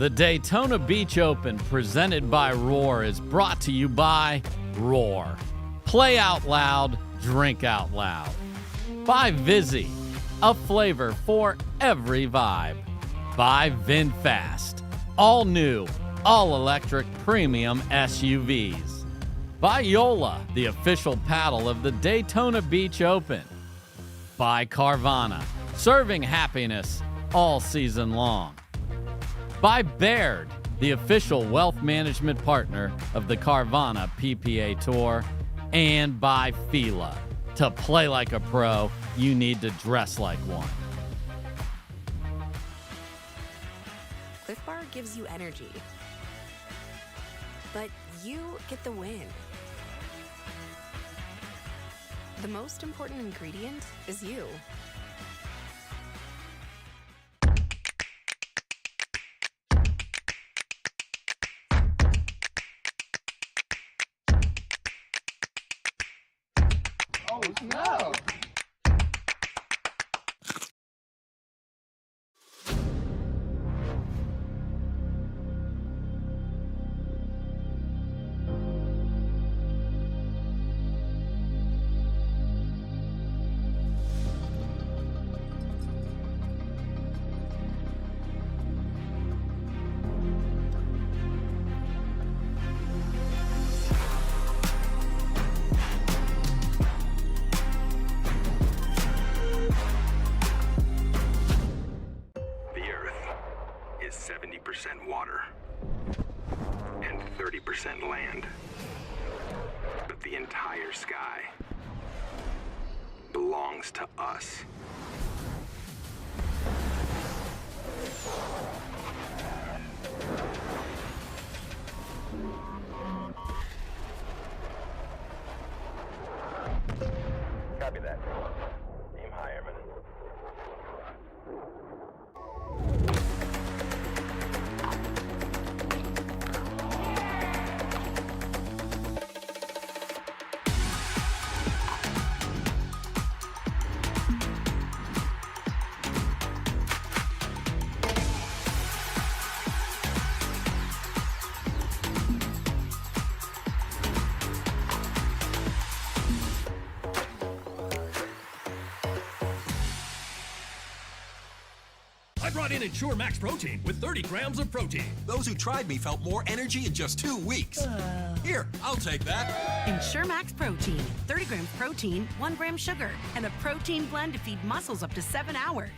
The Daytona Beach Open, presented by Roar, is brought to you by Roar. Play out loud, drink out loud. By Vizzy, a flavor for every vibe. By VinFast, all new, all electric premium SUVs. By Yola, the official paddle of the Daytona Beach Open. By Carvana, serving happiness all season long. By Baird, the official wealth management partner of the Carvana PPA Tour. And by Fila, to play like a pro, you need to dress like one. Cliff Bar gives you energy, but you get the win. The most important ingredient is you. Oh, no. Is 70% water and 30% land. But the entire sky belongs to us. Copy that. Aim high, Airman. I brought in Ensure Max Protein with 30 grams of protein. Those who tried me felt more energy in just 2 weeks. Here, I'll take that. Ensure Max Protein. 30 grams protein, 1 gram sugar, and a protein blend to feed muscles up to 7 hours.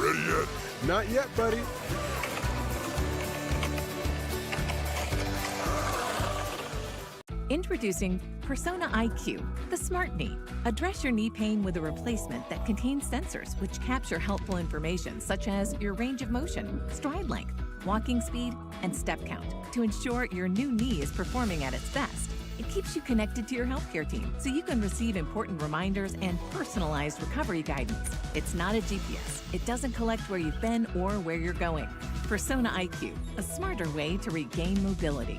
Ready yet? Not yet, buddy. Introducing Persona IQ, the smart knee. Address your knee pain with a replacement that contains sensors which capture helpful information such as your range of motion, stride length, walking speed, and step count to ensure your new knee is performing at its best. It keeps you connected to your healthcare team so you can receive important reminders and personalized recovery guidance. It's not a GPS. It doesn't collect where you've been or where you're going. Persona IQ, a smarter way to regain mobility.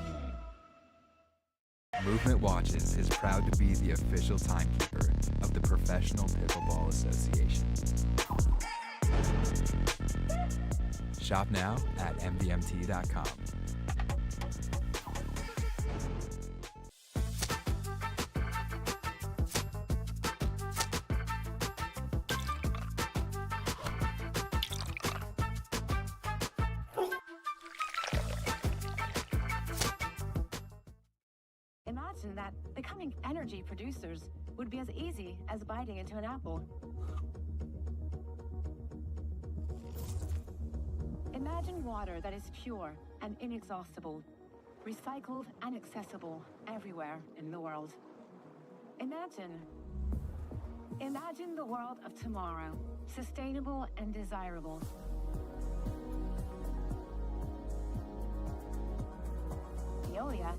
Movement Watches is proud to be the official timekeeper of the Professional Pickleball Association. Shop now at mvmt.com. Imagine that becoming energy producers would be as easy as biting into an apple. Imagine water that is pure and inexhaustible, recycled and accessible everywhere in the world. Imagine the world of tomorrow, sustainable and desirable. Veolia.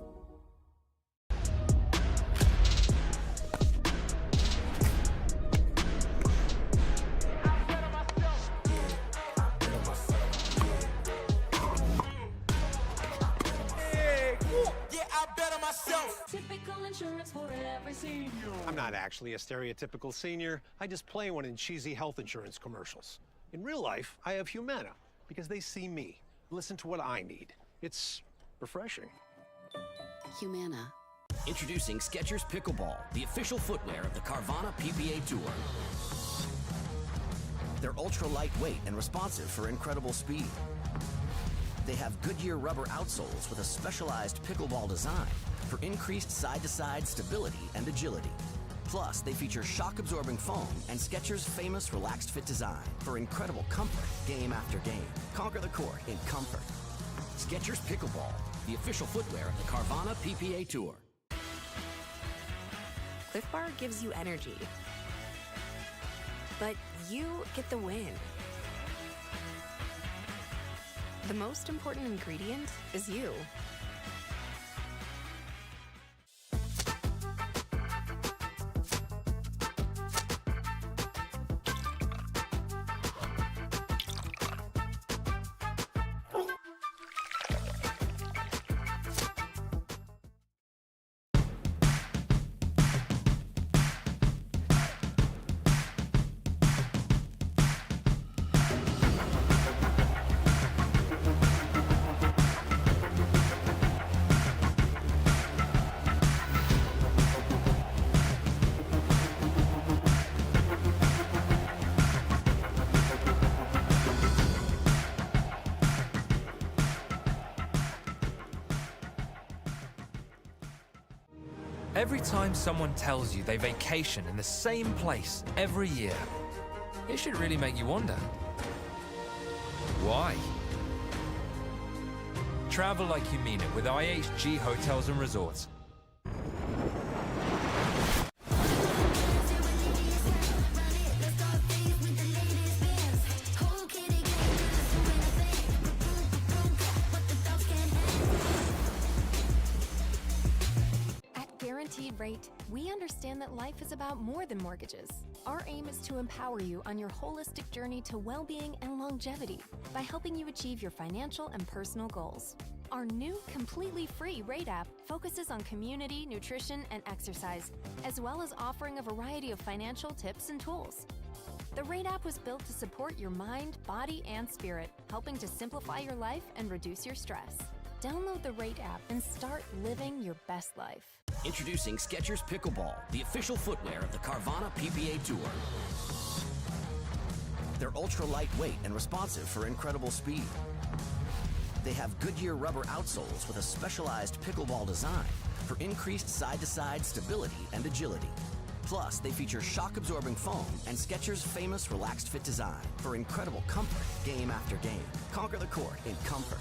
myself. Typical insurance for every senior. I'm not actually a stereotypical senior. I just play one in cheesy health insurance commercials. In real life, I have Humana because they see me, listen to what I need. It's refreshing. Humana. Introducing Skechers Pickleball, the official footwear of the Carvana PPA Tour. They're ultra lightweight and responsive for incredible speed. They have Goodyear rubber outsoles with a specialized pickleball design for increased side-to-side stability and agility. Plus, they feature shock-absorbing foam and Skechers' famous relaxed fit design for incredible comfort game after game. Conquer the court in comfort. Skechers Pickleball, the official footwear of the Carvana PPA Tour. Cliff Bar gives you energy, but you get the win. The most important ingredient is you. Every time someone tells you they vacation in the same place every year, it should really make you wonder, why? Travel like you mean it with IHG Hotels and Resorts. Rate, we understand that life is about more than mortgages. Our aim is to empower you on your holistic journey to well-being and longevity by helping you achieve your financial and personal goals. Our new completely free Rate app focuses on community, nutrition, and exercise, as well as offering a variety of financial tips and tools. The Rate app was built to support your mind, body, and spirit, helping to simplify your life and reduce your stress. Download the Rate app and start living your best life. Introducing Skechers Pickleball, the official footwear of the Carvana PPA Tour. They're ultra lightweight and responsive for incredible speed. They have Goodyear rubber outsoles with a specialized pickleball design for increased side-to-side stability and agility. Plus, they feature shock-absorbing foam and Skechers' famous relaxed fit design for incredible comfort game after game. Conquer the court in comfort.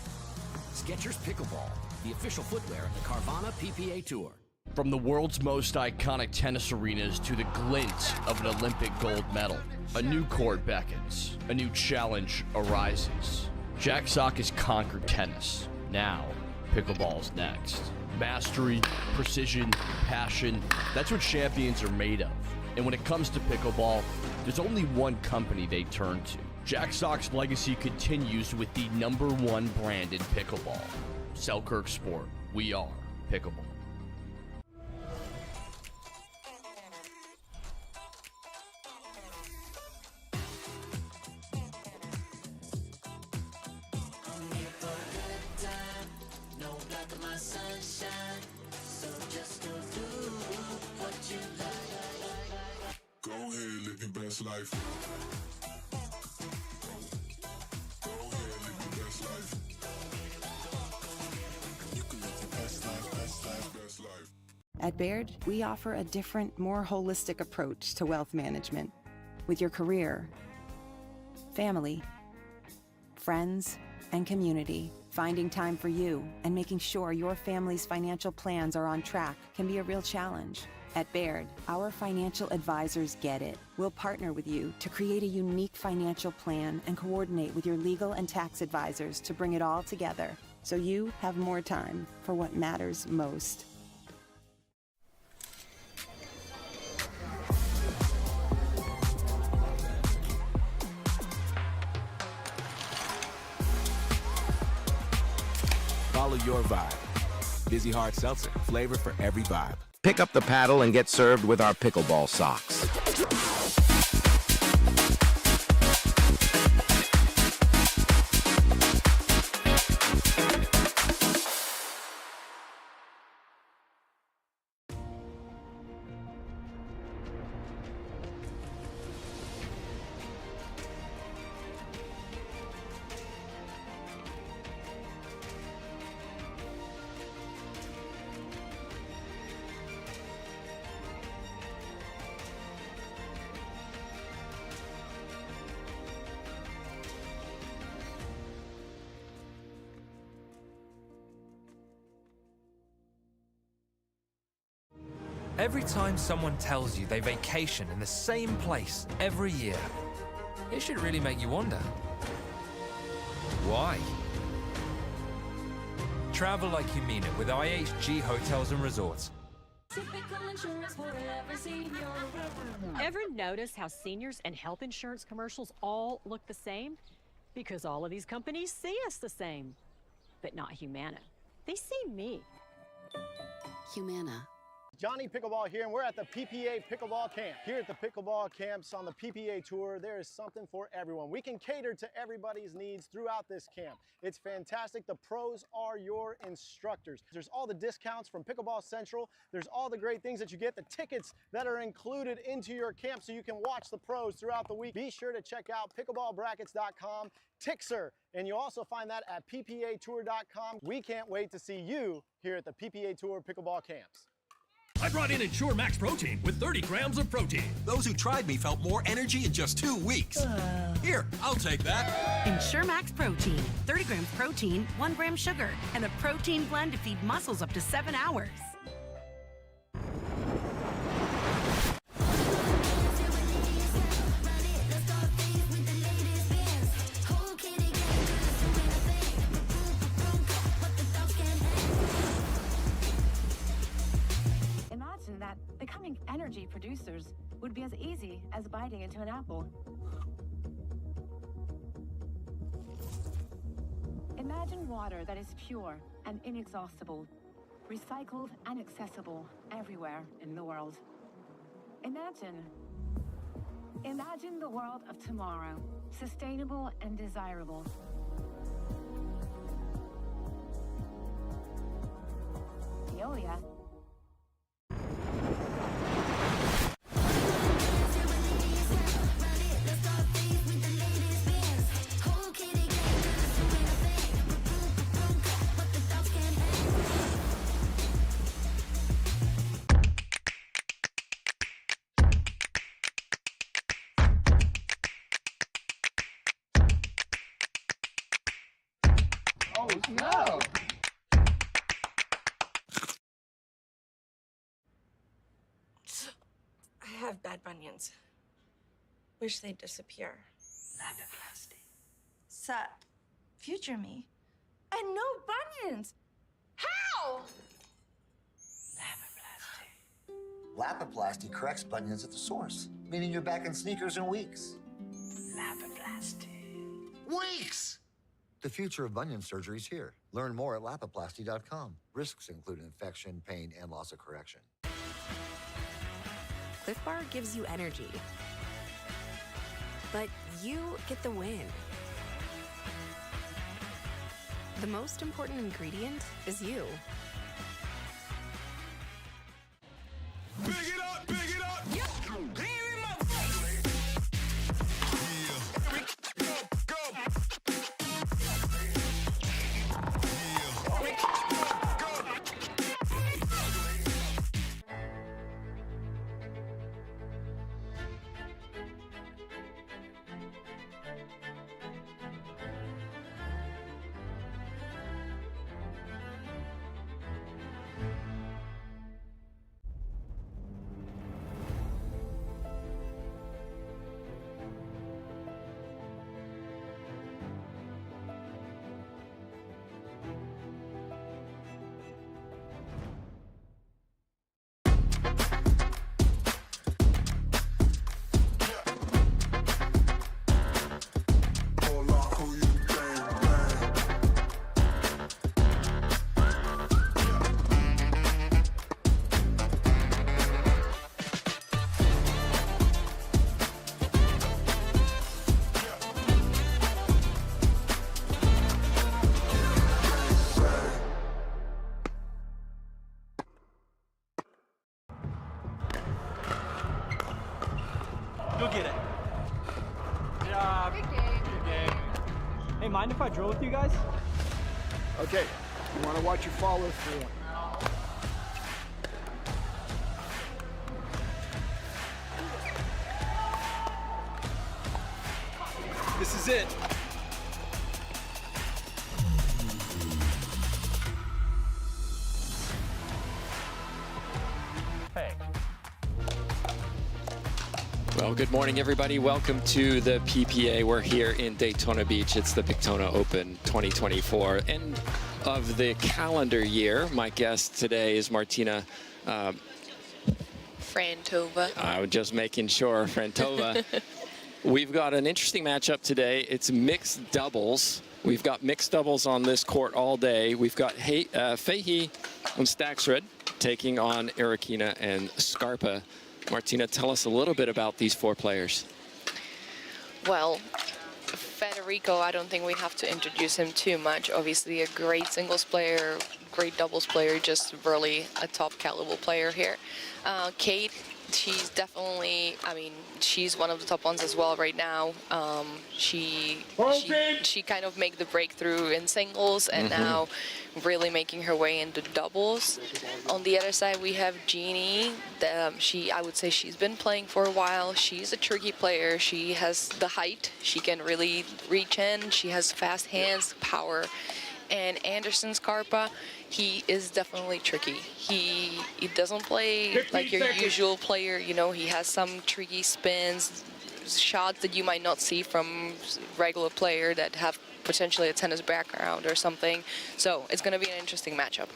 Skechers Pickleball, the official footwear of the Carvana PPA Tour. From the world's most iconic tennis arenas to the glint of an Olympic gold medal, a new court beckons, a new challenge arises. Jack Sock has conquered tennis. Now, pickleball's next. Mastery, precision, passion, that's what champions are made of. And when it comes to pickleball, there's only one company they turn to. Jack Sock's legacy continues with the #1 brand in pickleball. Selkirk Sport, we are pickleball. Go ahead, live your best life. Go ahead, live your best life. You can live your best life, best life, best life. At Baird, we offer a different, more holistic approach to wealth management. With your career, family, friends, and community, finding time for you and making sure your family's financial plans are on track can be a real challenge. At Baird, our financial advisors get it. We'll partner with you to create a unique financial plan and coordinate with your legal and tax advisors to bring it all together so you have more time for what matters most. Follow your vibe. Vizzy Hard Seltzer, flavor for every vibe. Pick up the paddle and get served with our pickleball socks. Every time someone tells you they vacation in the same place every year, it should really make you wonder. Why? Travel like you mean it with IHG Hotels and Resorts. Typical insurance for every senior. Ever notice how seniors and health insurance commercials all look the same? Because all of these companies see us the same. But not Humana. They see me. Humana. Johnny Pickleball here, and we're at the PPA Pickleball Camp. Here at the Pickleball Camps on the PPA Tour, there is something for everyone. We can cater to everybody's needs throughout this camp. It's fantastic. The pros are your instructors. There's all the discounts from Pickleball Central. There's all the great things that you get, the tickets that are included into your camp so you can watch the pros throughout the week. Be sure to check out pickleballbrackets.com, Tixer, and you'll also find that at ppatour.com. We can't wait to see you here at the PPA Tour Pickleball Camps. I brought in Ensure Max Protein with 30 grams of protein. Those who tried me felt more energy in just 2 weeks. Here, I'll take that. Ensure Max Protein. 30 grams protein, 1 gram sugar, and a protein blend to feed muscles up to 7 hours. That becoming energy producers would be as easy as biting into an apple. Imagine water that is pure and inexhaustible, recycled and accessible everywhere in the world. Imagine the world of tomorrow, sustainable and desirable. Veolia. Oh no! I have bad bunions. Wish they'd disappear. Lapoplasty. Sup, future me. And no bunions! How? Lapoplasty corrects bunions at the source, meaning you're back in sneakers in weeks. Lapoplasty. Weeks! The future of bunion surgery is here. Learn more at lapoplasty.com. Risks include infection, pain, and loss of correction. Cliff Bar gives you energy, but you get the win. The most important ingredient is you. Big it up, big it up. Yep. mind if I drill with you guys? Okay, you want to watch your follow through. This is it. Hey. Well, good morning, everybody. Welcome to the PPA. We're here in Daytona Beach. It's the Pictona Open 2024, end of the calendar year. My guest today is Martina Frantova. I'm just making sure, Frantova. We've got an interesting matchup today. It's mixed doubles. We've got mixed doubles on this court all day. We've got Fahey and Staksrud taking on Erikina and Scarpa. Martina, tell us a little bit about these four players. Well, Federico, I don't think we have to introduce him too much. Obviously a great singles player, great doubles player, just really a top caliber player here. Kate, she's definitely, I mean, she's one of the top ones as well right now. She kind of made the breakthrough in singles and now really making her way into doubles. On the other side, we have Jeannie. I would say she's been playing for a while. She's a tricky player. She has the height. She can really reach in. She has fast hands, power. And Anderson Scarpa, he is definitely tricky. He doesn't play like your usual player. You know, he has some tricky spins, shots that you might not see from regular player that have potentially a tennis background or something. So it's going to be an interesting matchup.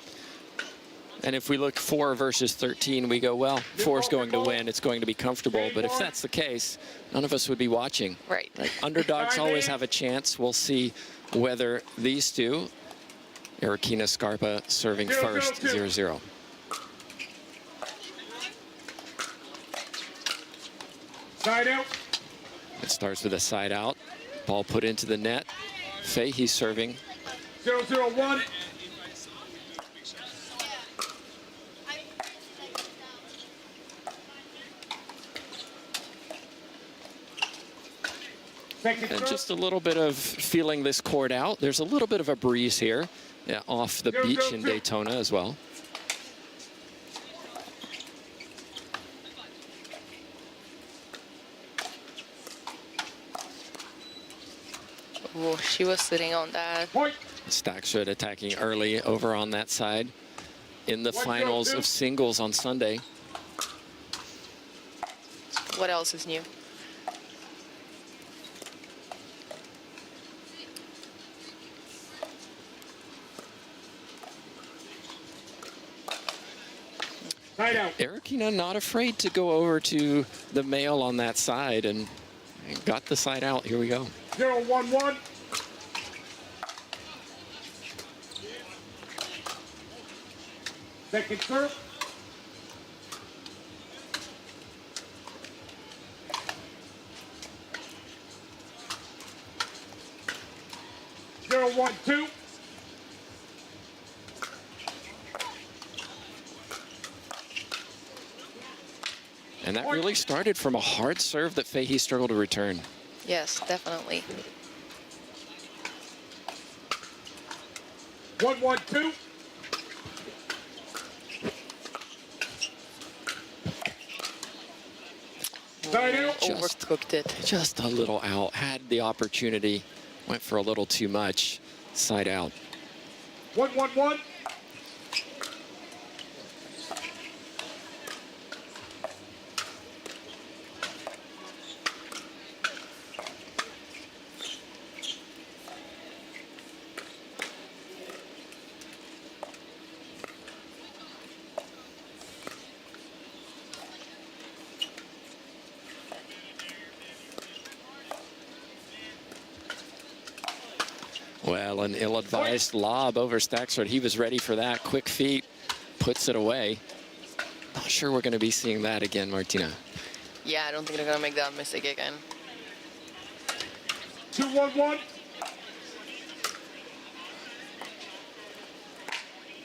And if we look 4 versus 13, we go, well, 4's going to win. It's going to be comfortable. But if that's the case, none of us would be watching. Right. Underdogs always have a chance. We'll see whether these two, Erikina Scarpa serving first, 0-0. Side out. It starts with a side out. Ball put into the net. Fahey serving. 0-0-1. And just a little bit of feeling this court out. There's a little bit of a breeze here off the beach in Daytona as well. Oh, she was sitting on that. Staksrud attacking early over on that side in the finals of singles on Sunday. What else is new? Erikina not afraid to go over to the male on that side and got the side out. Here we go. 0-1-1. Second serve. Zero, 1-2. And that really started from a hard serve that Fahey struggled to return. Yes, definitely. 1-1-2. Overcooked it. Just a little out. Had the opportunity. Went for a little too much. Side out. 1-1-1. Well, an ill-advised lob over Staksrud. He was ready for that. Quick feet, puts it away. Not sure we're going to be seeing that again, Martina. Yeah, I don't think they're going to make that mistake again. 2-1-1.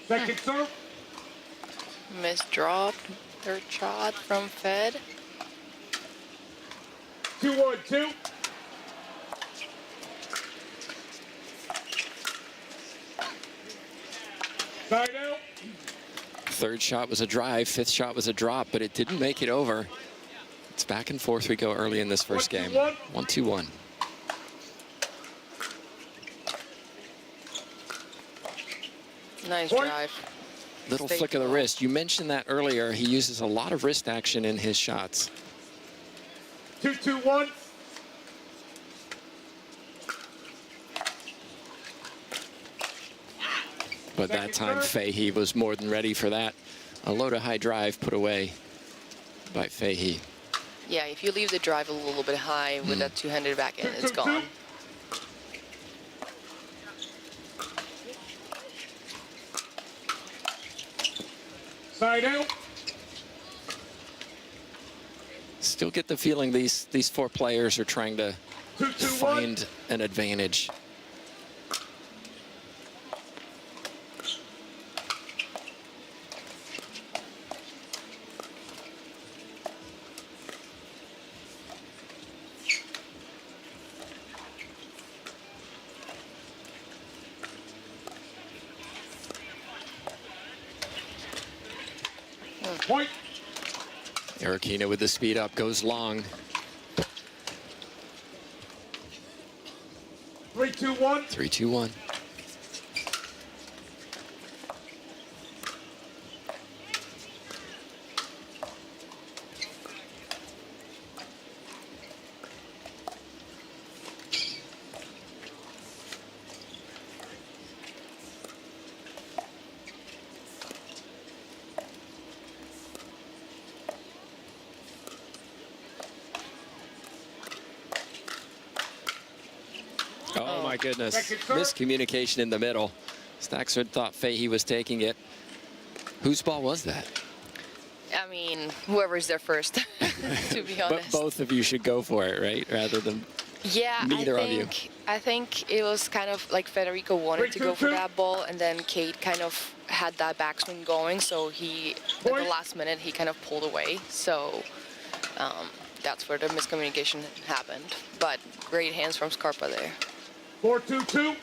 Second serve. Missed drop. Third shot from Fed. 2-1-2. Side out. Third shot was a drive, fifth shot was a drop, but it didn't make it over. It's back and forth we go early in this first game. 1-2-1. Nice drive. Little flick of the wrist. You mentioned that earlier. He uses a lot of wrist action in his shots. 2-2-1. But that time, Fahey was more than ready for that. A low to high drive put away by Fahey. Yeah, if you leave the drive a little bit high with that two-handed backhand, it's gone. Side out. Still get the feeling these four players are trying to find an advantage. Point. Arikina with the speed up goes long. 3-2-1. 3-2-1. Oh my goodness, miscommunication in the middle. Staksrud thought Fahey was taking it. Whose ball was that? I mean, whoever's there first, to be honest. But both of you should go for it, right? Rather than neither of you. I think it was kind of like Federico wanted to go for that ball, and then Kate kind of had that backswing going, so he, at the last minute, he kind of pulled away. So that's where the miscommunication happened. But great hands from Scarpa there. 4-2-2.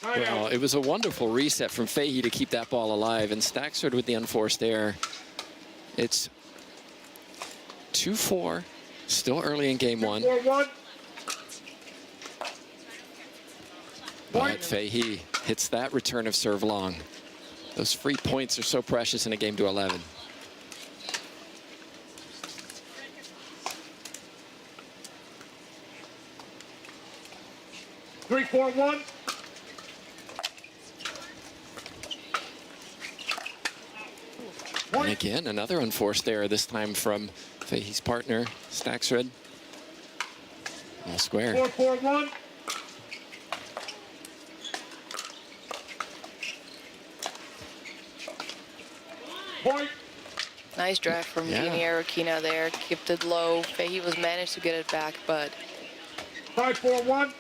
Well, it was a wonderful reset from Fahey to keep that ball alive, and Staksrud with the unforced error. It's 2-4, still early in game one. 4-1. But Fahey hits that return of serve long. Those free points are so precious in a game to 11. Three, 4-1. And again, another unforced error, this time from Fahey's partner, Staksrud. All square. 4-4-1. Point. Nice drive from Dini Arikina there. Kept it low. Fahey was managed to get it back, but 5-4-1.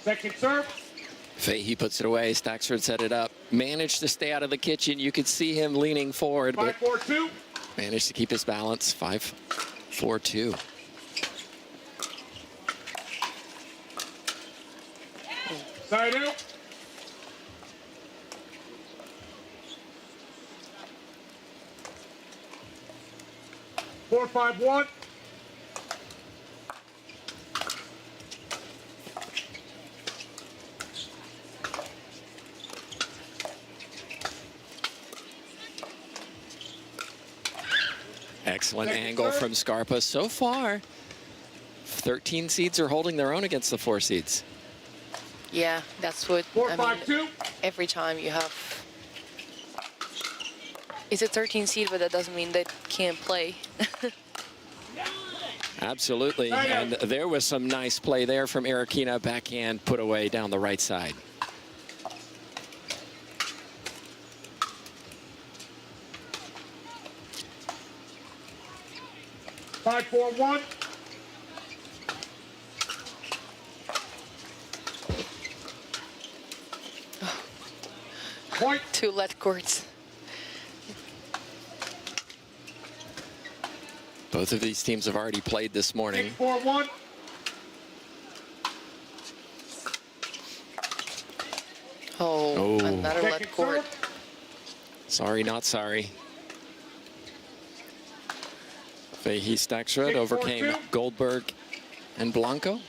Second serve. Fahey puts it away. Staksrud set it up. Managed to stay out of the kitchen. You could see him leaning forward, but 5-4-2. managed to keep his balance. 5-4-2. Side out. Four, 5-1. Excellent angle from Scarpa. So far, 13 seeds are holding their own against the 4 seeds. yeah, that's what 4-5-2. Every time you have. It's a 13 seed, but that doesn't mean they can't play. Absolutely, and there was some nice play there from Arikina. Backhand put away down the right side. 5-4-1. Point. 2 lead courts. Both of these teams have already played this morning. 4-1. Oh, another lead court. Sorry, not sorry. Leigh Staksrud overcame Goldberg and Blanco.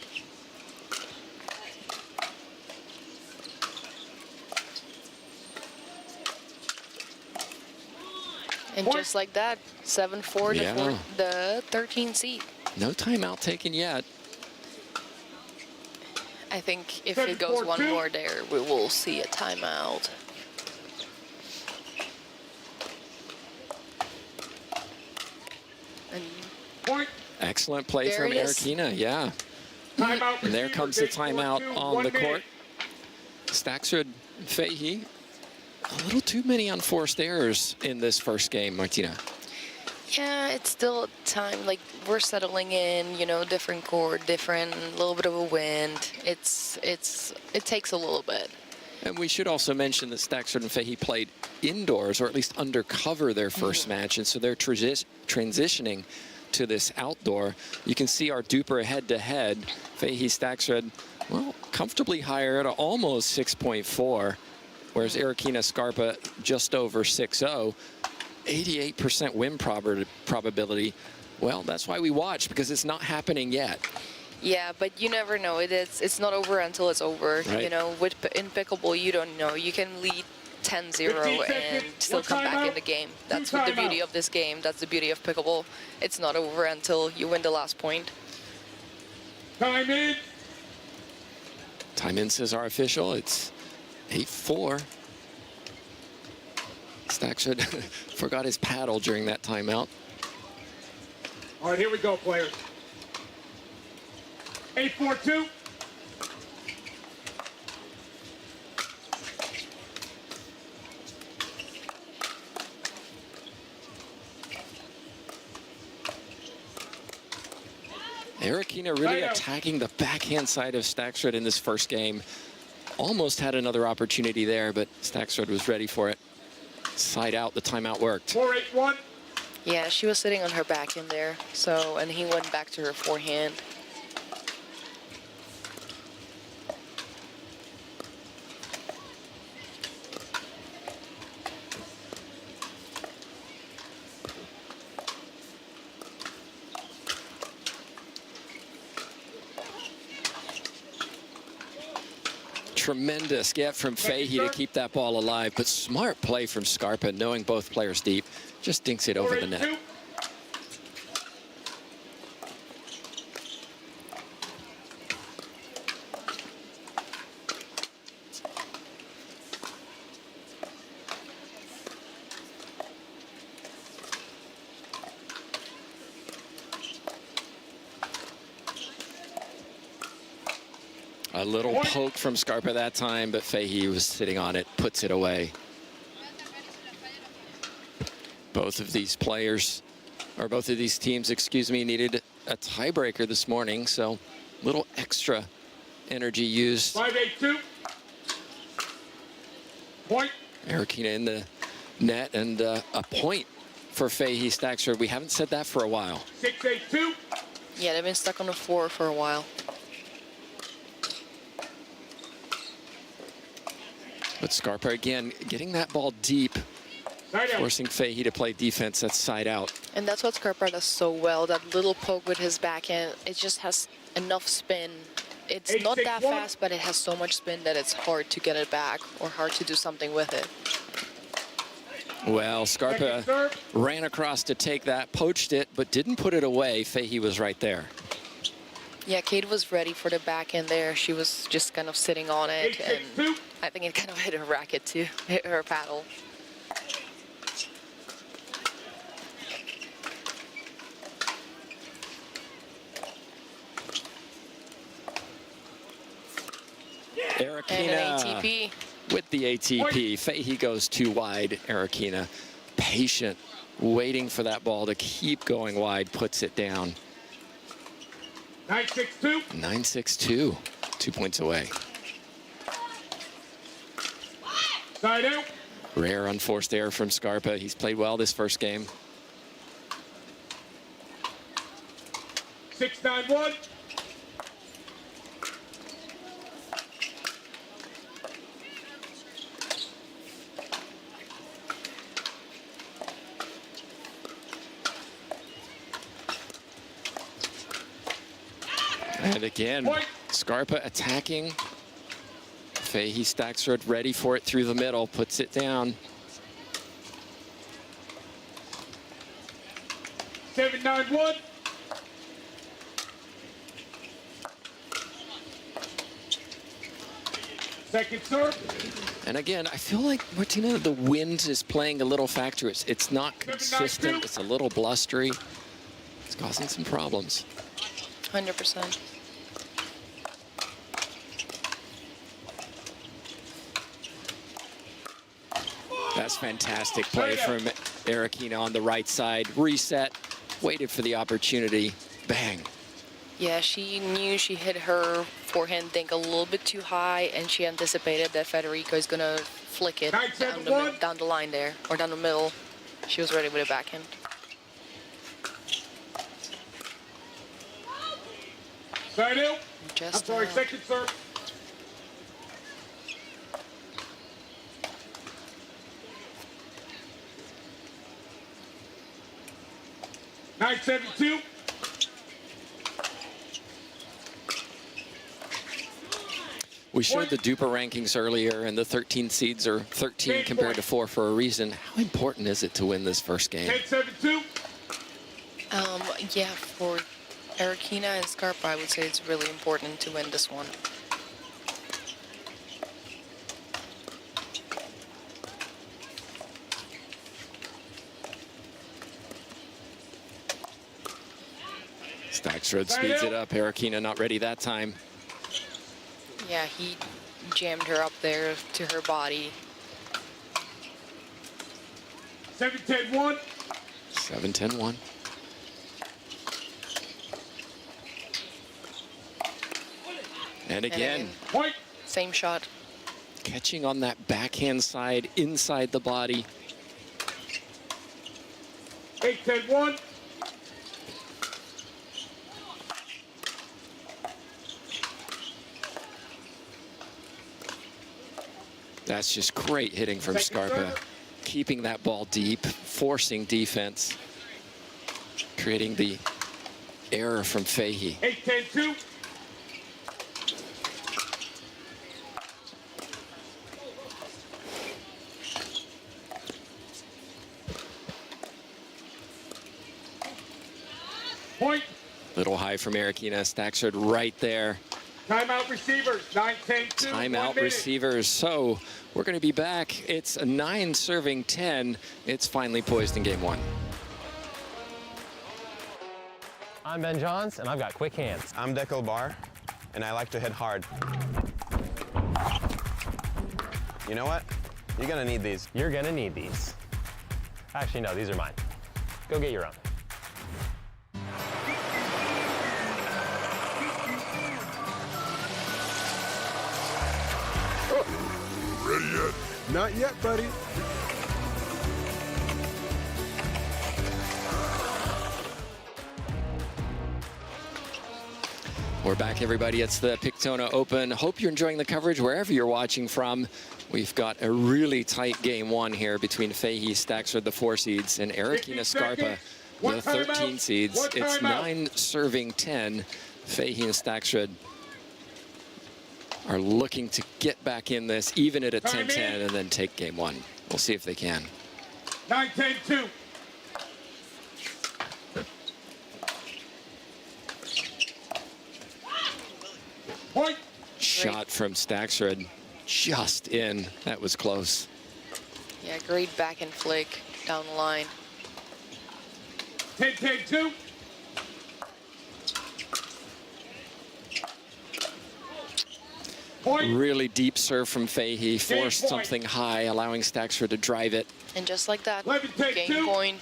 And just like that, 7-4 to the 13th seed. No timeout taken yet. I think if it goes one more there, we will see a timeout. And excellent play from Arikina, yeah. And there comes the timeout on the court. Staksrud and Fahey, a little too many unforced errors in this first game, Martina. Yeah, it's still time. Like, we're settling in, you know, different court, different, a little bit of a wind. It takes a little bit. And we should also mention that Staksrud and Fahey played indoors, or at least under cover their first match, and so they're transitioning to this outdoor. You can see our duper head-to-head. Fahey Staksrud, well, comfortably higher at almost 6.4, whereas Arikina Scarpa just over 6.0. 88% win probability. Well, that's why we watch, because it's not happening yet. Yeah, but you never know. It's not over until it's over. Right. You know, in pickleball, you don't know. You can lead 10-0 and still come back in the game. That's what the beauty of this game. That's the beauty of pickleball. It's not over until you win the last point. Time in. Time in, says our official. It's 8-4. Staksrud forgot his paddle during that timeout. All right, here we go, players. 8-4-2. Arikina really attacking the backhand side of Staksrud in this first game. Almost had another opportunity there, but Staksrud was ready for it. Side out, the timeout worked. 4-8-1. Yeah, she was sitting on her backhand there. So, and he went back to her forehand. Tremendous get from Fahey to keep that ball alive, but smart play from Scarpa, knowing both players deep, just dinks it over the net. A little poke from Scarpa that time, but Fahey was sitting on it, puts it away. Both of these players, or both of these teams, excuse me, needed a tiebreaker this morning, so a little extra energy used. 5-8-2. Point. Arikina in the net, and a point for Fahey Staksrud. We haven't said that for a while. 6-8-2. Yeah, they've been stuck on the floor for a while. But Scarpa, again, getting that ball deep, forcing Fahey to play defense that's side out. And that's what Scarpa does so well, that little poke with his backhand. It just has enough spin. It's not that fast, but it has so much spin that it's hard to get it back or hard to do something with it. Well, Scarpa ran across to take that, poached it, but didn't put it away. Fahey was right there. Yeah, Kate was ready for the backhand there. She was just kind of sitting on it, and I think it kind of hit her racket too, hit her paddle. Arikina ATP. with the ATP. Fahey goes too wide. Arikina patient waiting for that ball to keep going wide, puts it down. 9-6-2. 9-6-2, 2 points away. Side out. Rare unforced error from Scarpa. He's played well this first game. 6-9-1. And again, Scarpa attacking. Fahey Staksrud ready for it through the middle, puts it down. 7-9-1. Second serve. And again, I feel like, Martina, the wind is playing a little factor. It's not consistent. It's a little blustery. It's causing some problems. 100%. That's fantastic play from Erikina on the right side. Reset, waited for the opportunity. Bang. Yeah, she knew she hit her forehand think a little bit too high, and she anticipated that Federico is going to flick it down the line there, or down the middle. She was ready with a backhand. Side out. Just I'm sorry, second serve. Nine, 7-2. We showed the Duper rankings earlier, and the 13 seeds are 13 compared to 4 for a reason. How important is it to win this first game? 10-7-2. Yeah, for Erikina and Scarpa, I would say it's really important to win this one. Staksrud speeds it up. Erikina not ready that time. Yeah, he jammed her up there to her body. 7-10-1. 7-10-1. And again, same shot. Catching on that backhand side, inside the body. 8-10-1. That's just great hitting from Scarpa. Keeping that ball deep, forcing defense, creating the error from Fahey. 8-10-2. Point. Little high from Erikina. Staksrud right there. Timeout receivers, 9-10-2. Timeout receivers. So we're going to be back. It's a 9 serving 10. It's finally poised in game 1. I'm Ben Johns, and I've got quick hands. I'm Deco Bar, and I like to hit hard. You know what? You're gonna need these. You're gonna need these. Actually, no, these are mine. Go get your own. Ready yet? Not yet, buddy. We're back, everybody. It's the Pictona Open. Hope you're enjoying the coverage wherever you're watching from. We've got a really tight game 1 here between Fahey Staksrud, the 4 seeds, and Erikina Scarpa, the 13 seeds. It's 9 serving 10. Fahey and Staksrud are looking to get back in this, even at a 10-10, and then take game 1. We'll see if they can. 9-10-2. Point. Shot from Staksrud, just in. That was close. Yeah, great backhand flick down the line. 10-10-2. Really deep serve from Fahey, forced something high, allowing Staksrud to drive it. And just like that, game point.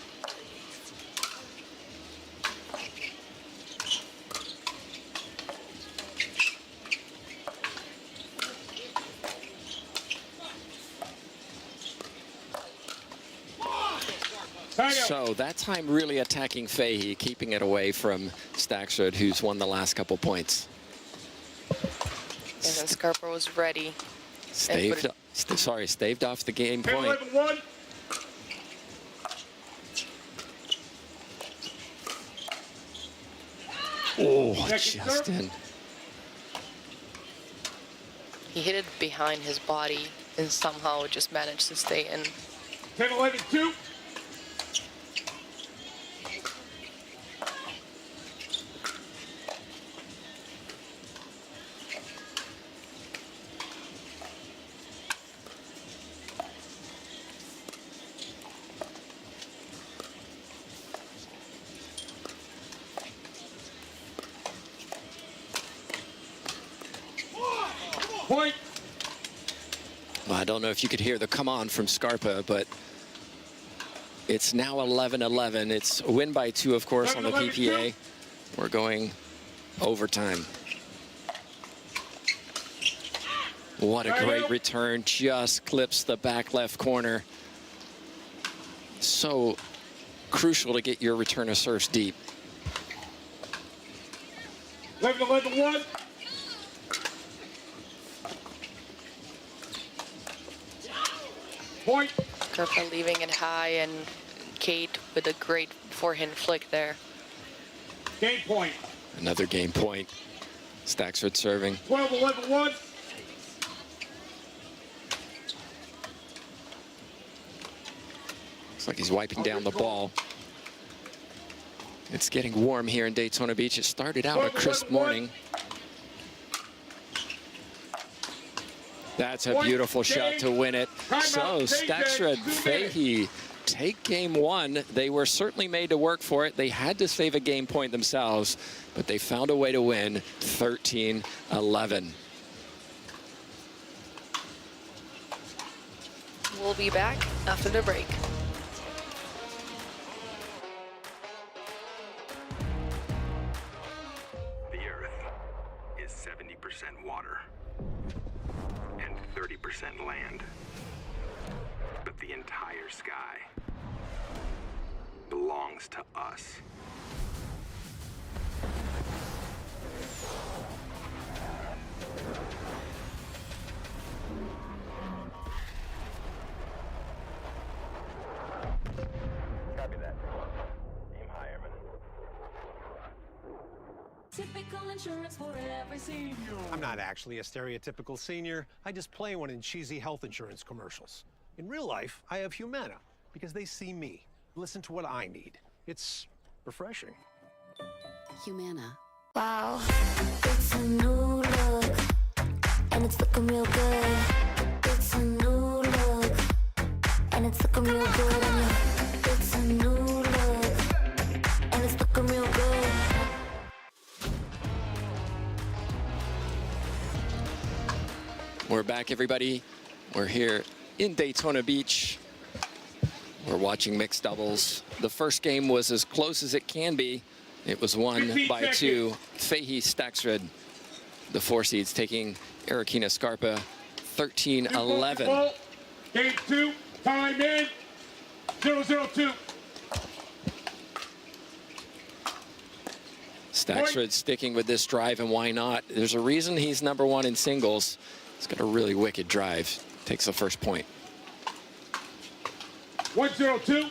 So that time really attacking Fahey, keeping it away from Staksrud, who's won the last couple points. And then Scarpa was ready. Staved off the game point. Oh, just in. He hit it behind his body and somehow just managed to stay in. 10-11-2. Point. Well, I don't know if you could hear the come on from Scarpa, but it's now 11-11. It's a win by 2, of course, on the PPA. We're going overtime. What a great return. Just clips the back left corner. So crucial to get your return of serves deep. 11-11-1. Point. Scarpa leaving it high, and Kate with a great forehand flick there. Game point. Another game point. Staksrud serving. 12-11-1. Looks like he's wiping down the ball. It's getting warm here in Daytona Beach. It started out a crisp morning. That's a beautiful shot to win it. So Staksrud, Fahey take game 1. They were certainly made to work for it. They had to save a game point themselves, but they found a way to win 13-11. We'll be back after the break. The Earth is 70% water and 30% land. But the entire sky belongs to us. Copy that. Aim high, Airman. Typical insurance for every senior. I'm not actually a stereotypical senior. I just play one in cheesy health insurance commercials. In real life, I have Humana because they see me, listen to what I need. It's refreshing. Humana. Wow, it's a new look, and it's looking real good. It's a new look, and it's looking real good. It's a new look, and it's looking real good. We're back, everybody. We're here in Daytona Beach. We're watching mixed doubles. The first game was as close as it can be. It was won by 2. Fahey Staksrud, the 4 seeds, taking Erikina Scarpa 13-11. Game 2, time in, 0-0-2. Staksrud sticking with this drive, and why not? There's a reason he's #1 in singles. He's got a really wicked drive. Takes the first point. 1-0-2.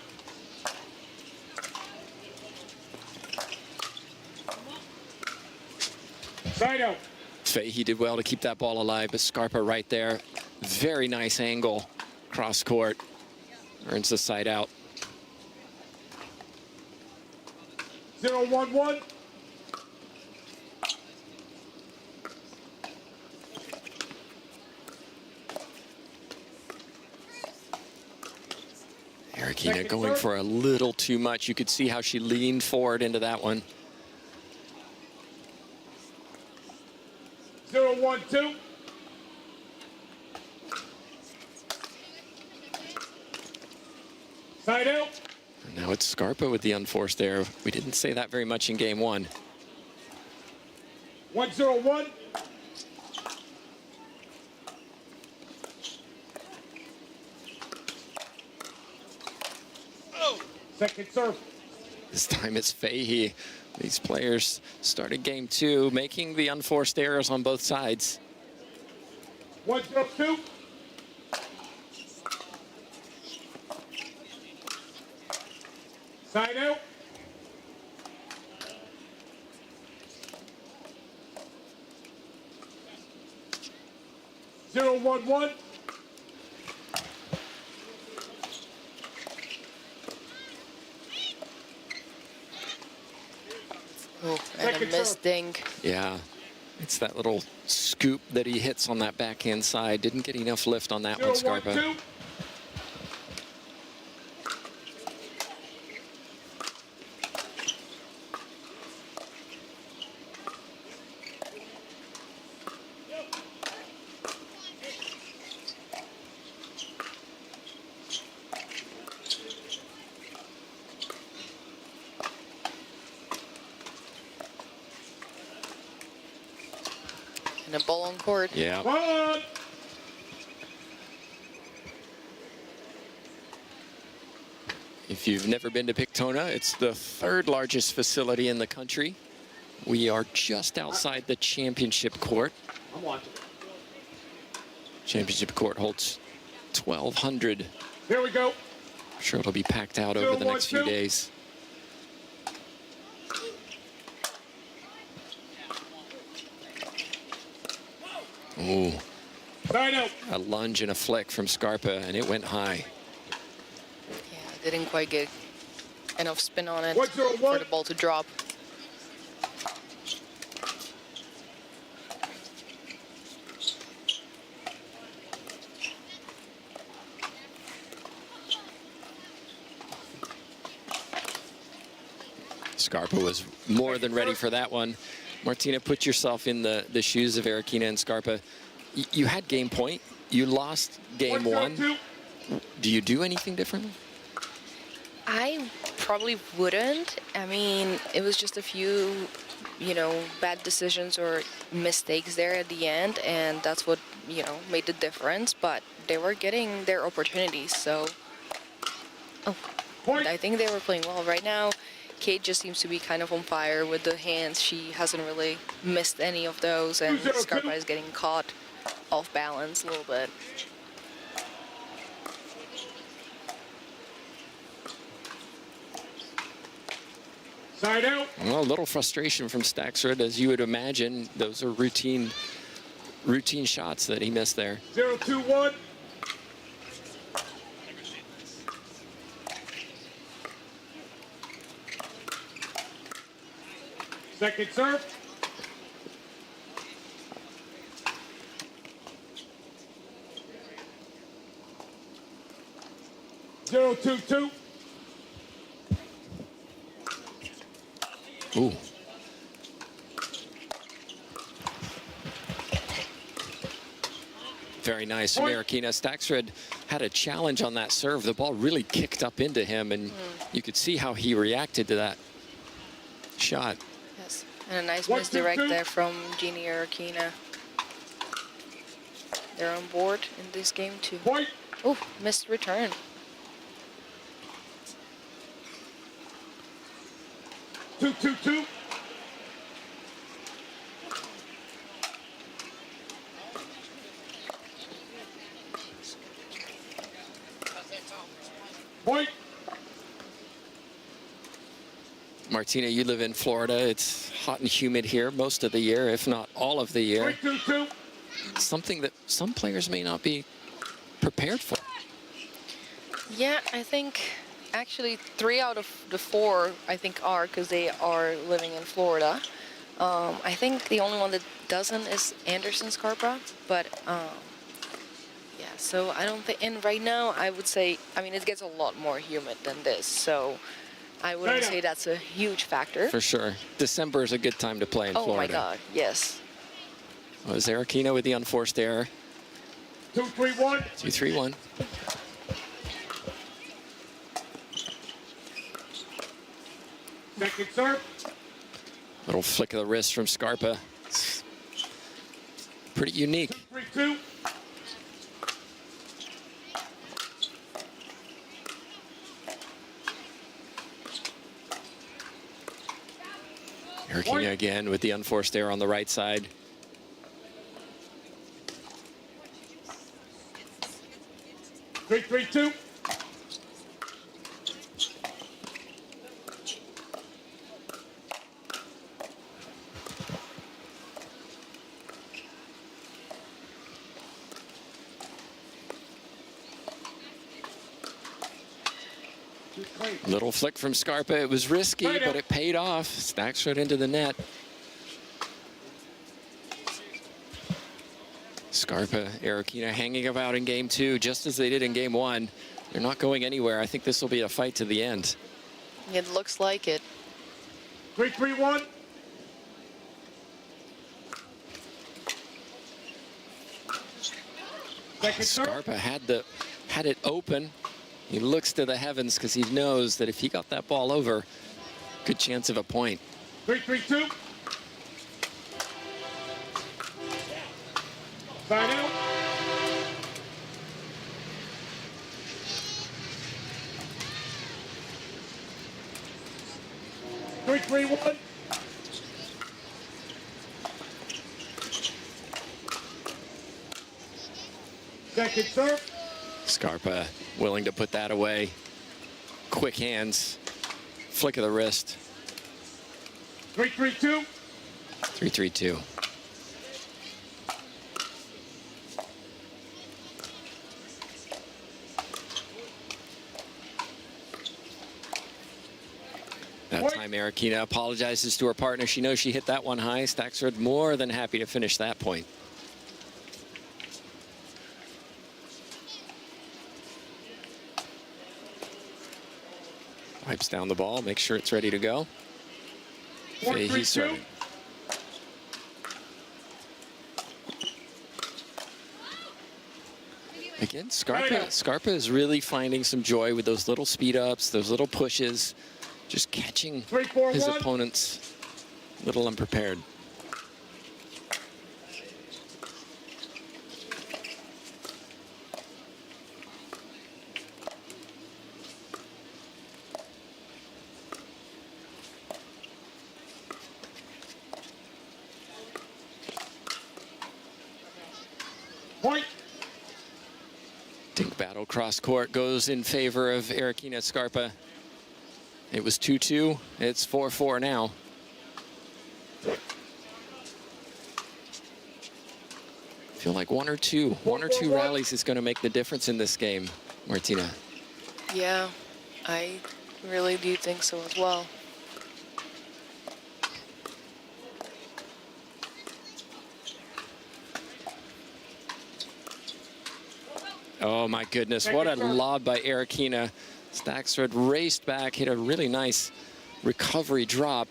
Side out. Fahey did well to keep that ball alive, but Scarpa right there. Very nice angle. Cross court. Earns the side out. 0-1-1. Erikina going for a little too much. You could see how she leaned forward into that one. 0-1-2. Side out. And now it's Scarpa with the unforced error. We didn't say that very much in game 1. 1-0-1. Second serve. This time it's Fahey. These players started game 2, making the unforced errors on both sides. 1-0-2. Side out. Zero, 1-1. Oh, and a missed ding. Yeah, it's that little scoop that he hits on that backhand side. Didn't get enough lift on that one, Scarpa. 0-1-2. And a ball on court. Yeah. One. If you've never been to Pictona, it's the 3rd largest facility in the country. We are just outside the championship court. I'm watching. Championship court holds 1,200. Here we go. I'm sure it'll be packed out over the next few days. Ooh. A lunge and a flick from Scarpa, and it went high. Yeah, didn't quite get enough spin on it for the ball to drop. Scarpa was more than ready for that one. Martina, put yourself in the shoes of Erikina and Scarpa. You had game point. You lost game 1. Do you do anything differently? I probably wouldn't. I mean, it was just a few, you know, bad decisions or mistakes there at the end, and that's what, you know, made the difference. But they were getting their opportunities, so I think they were playing well. Right now, Kate just seems to be kind of on fire with the hands. She hasn't really missed any of those, and Scarpa is getting caught off balance a little bit. Side out. Well, a little frustration from Staksrud, as you would imagine. Those are routine shots that he missed there. 0-2-1. Second serve. Zero, 2-2. Ooh. Very nice from Erikina. Staksrud had a challenge on that serve. The ball really kicked up into him, and you could see how he reacted to that shot. Yes, and a nice misdirect there from Jeannie Erikina. They're on board in this game too. Oh, missed return. Two, 2-2. Point. Martina, you live in Florida. It's hot and humid here most of the year, if not all of the year. 2-2. Something that some players may not be prepared for. Yeah, I think actually 3 out of the 4 I think are, because they are living in Florida. I think the only one that doesn't is Anderson Scarpa, but yeah, so I don't think, and right now I would say, I mean, it gets a lot more humid than this, so I wouldn't say that's a huge factor. For sure. December is a good time to play in Florida. Oh my God, yes. Well, it was Erikina with the unforced error. 2-3-1. 2-3-1. Second serve. Little flick of the wrist from Scarpa. It's pretty unique. 3-2. Erikina again with the unforced error on the right side. Three, 3-2. Little flick from Scarpa. It was risky, but it paid off. Staksrud into the net. Scarpa, Erikina hanging about in game 2, just as they did in game 1. They're not going anywhere. I think this will be a fight to the end. It looks like it. 3-3-1. Scarpa had it open. He looks to the heavens because he knows that if he got that ball over, good chance of a point. 3-3-2. Side out. Three, 3-1. Second serve. Scarpa willing to put that away. Quick hands, flick of the wrist. 3-3-2. 3-3-2. That time Erikina apologizes to her partner. She knows she hit that one high. Staksrud more than happy to finish that point. Wipes down the ball, makes sure it's ready to go. Fahey serving. Again, Scarpa is really finding some joy with those little speed ups, those little pushes, just catching his opponents a little unprepared. Point. Dink battle cross court goes in favor of Erikina Scarpa. It was 2-2. It's 4-4 now. Feel like one or two rallies is going to make the difference in this game, Martina. Yeah, I really do think so as well. Oh my goodness, what a lob by Erikina. Staksrud raced back, hit a really nice recovery drop.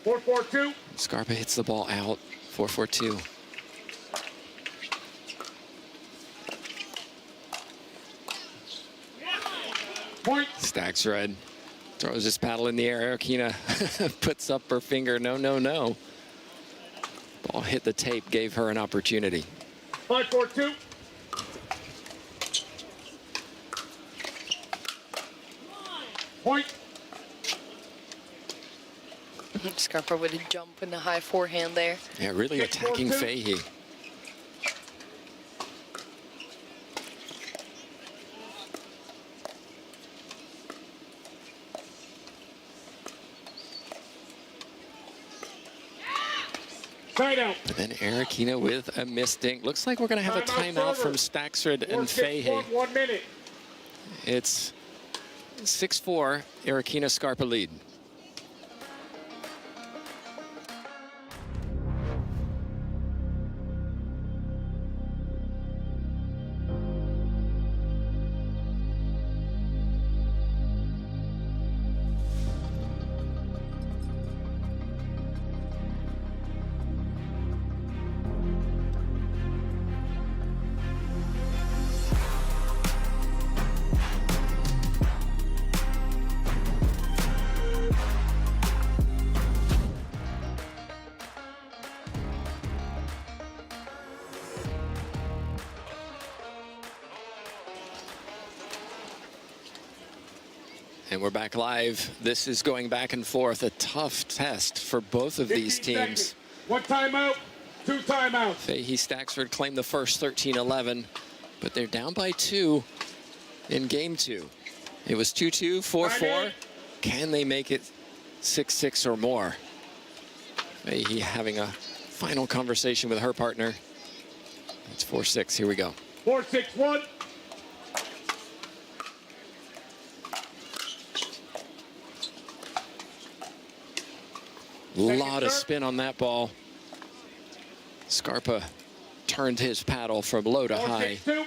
4-4-2. Scarpa hits the ball out. 4-4-2. Point. Staksrud throws his paddle in the air. Erikina puts up her finger. No, no, no. Ball hit the tape, gave her an opportunity. 5-4-2. Point. Scarpa with a jump and a high forehand there. Yeah, really attacking Fahey. Side out. But then Erikina with a missed dink. Looks like we're going to have a timeout from Staksrud and Fahey. 1 minute. It's 6-4, Erikina Scarpa lead. And we're back live. This is going back and forth, a tough test for both of these teams. 1 timeout, 2 timeouts. Fahey Staksrud claimed the first 13-11, but they're down by 2 in game 2. It was 2-2, 4-4. Can they make it 6-6 or more? Fahey having a final conversation with her partner. It's 4-6. Here we go. 4-6-1. A lot of spin on that ball. Scarpa turned his paddle from low to high. 4-6-2.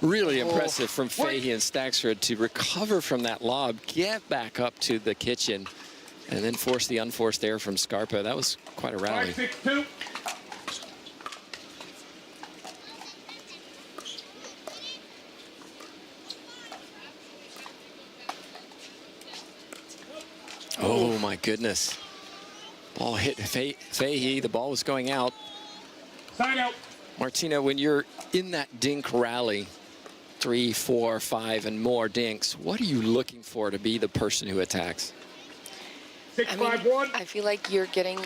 Really impressive from Fahey and Staksrud to recover from that lob, get back up to the kitchen, and then force the unforced error from Scarpa. That was quite a rally. 5-6-2. Oh my goodness. Ball hit Fahey, the ball was going out. Side out. Martina, when you're in that dink rally, 3, 4, 5, and more dinks, what are you looking for to be the person who attacks? 6-5-1. I feel like you're getting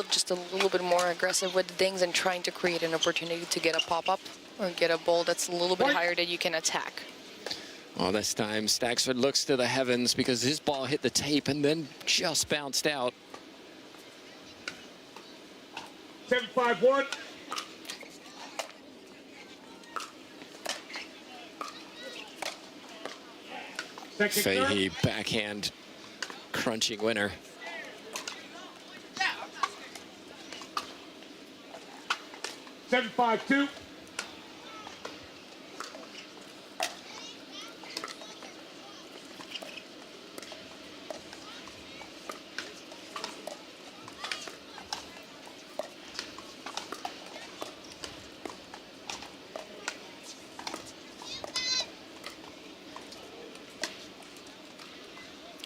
just a little bit more aggressive with the dings and trying to create an opportunity to get a pop-up or get a ball that's a little bit higher that you can attack. Well, this time Staksrud looks to the heavens because his ball hit the tape and then just bounced out. 7-5-1. Fahey backhand crunching winner. 7-5-2.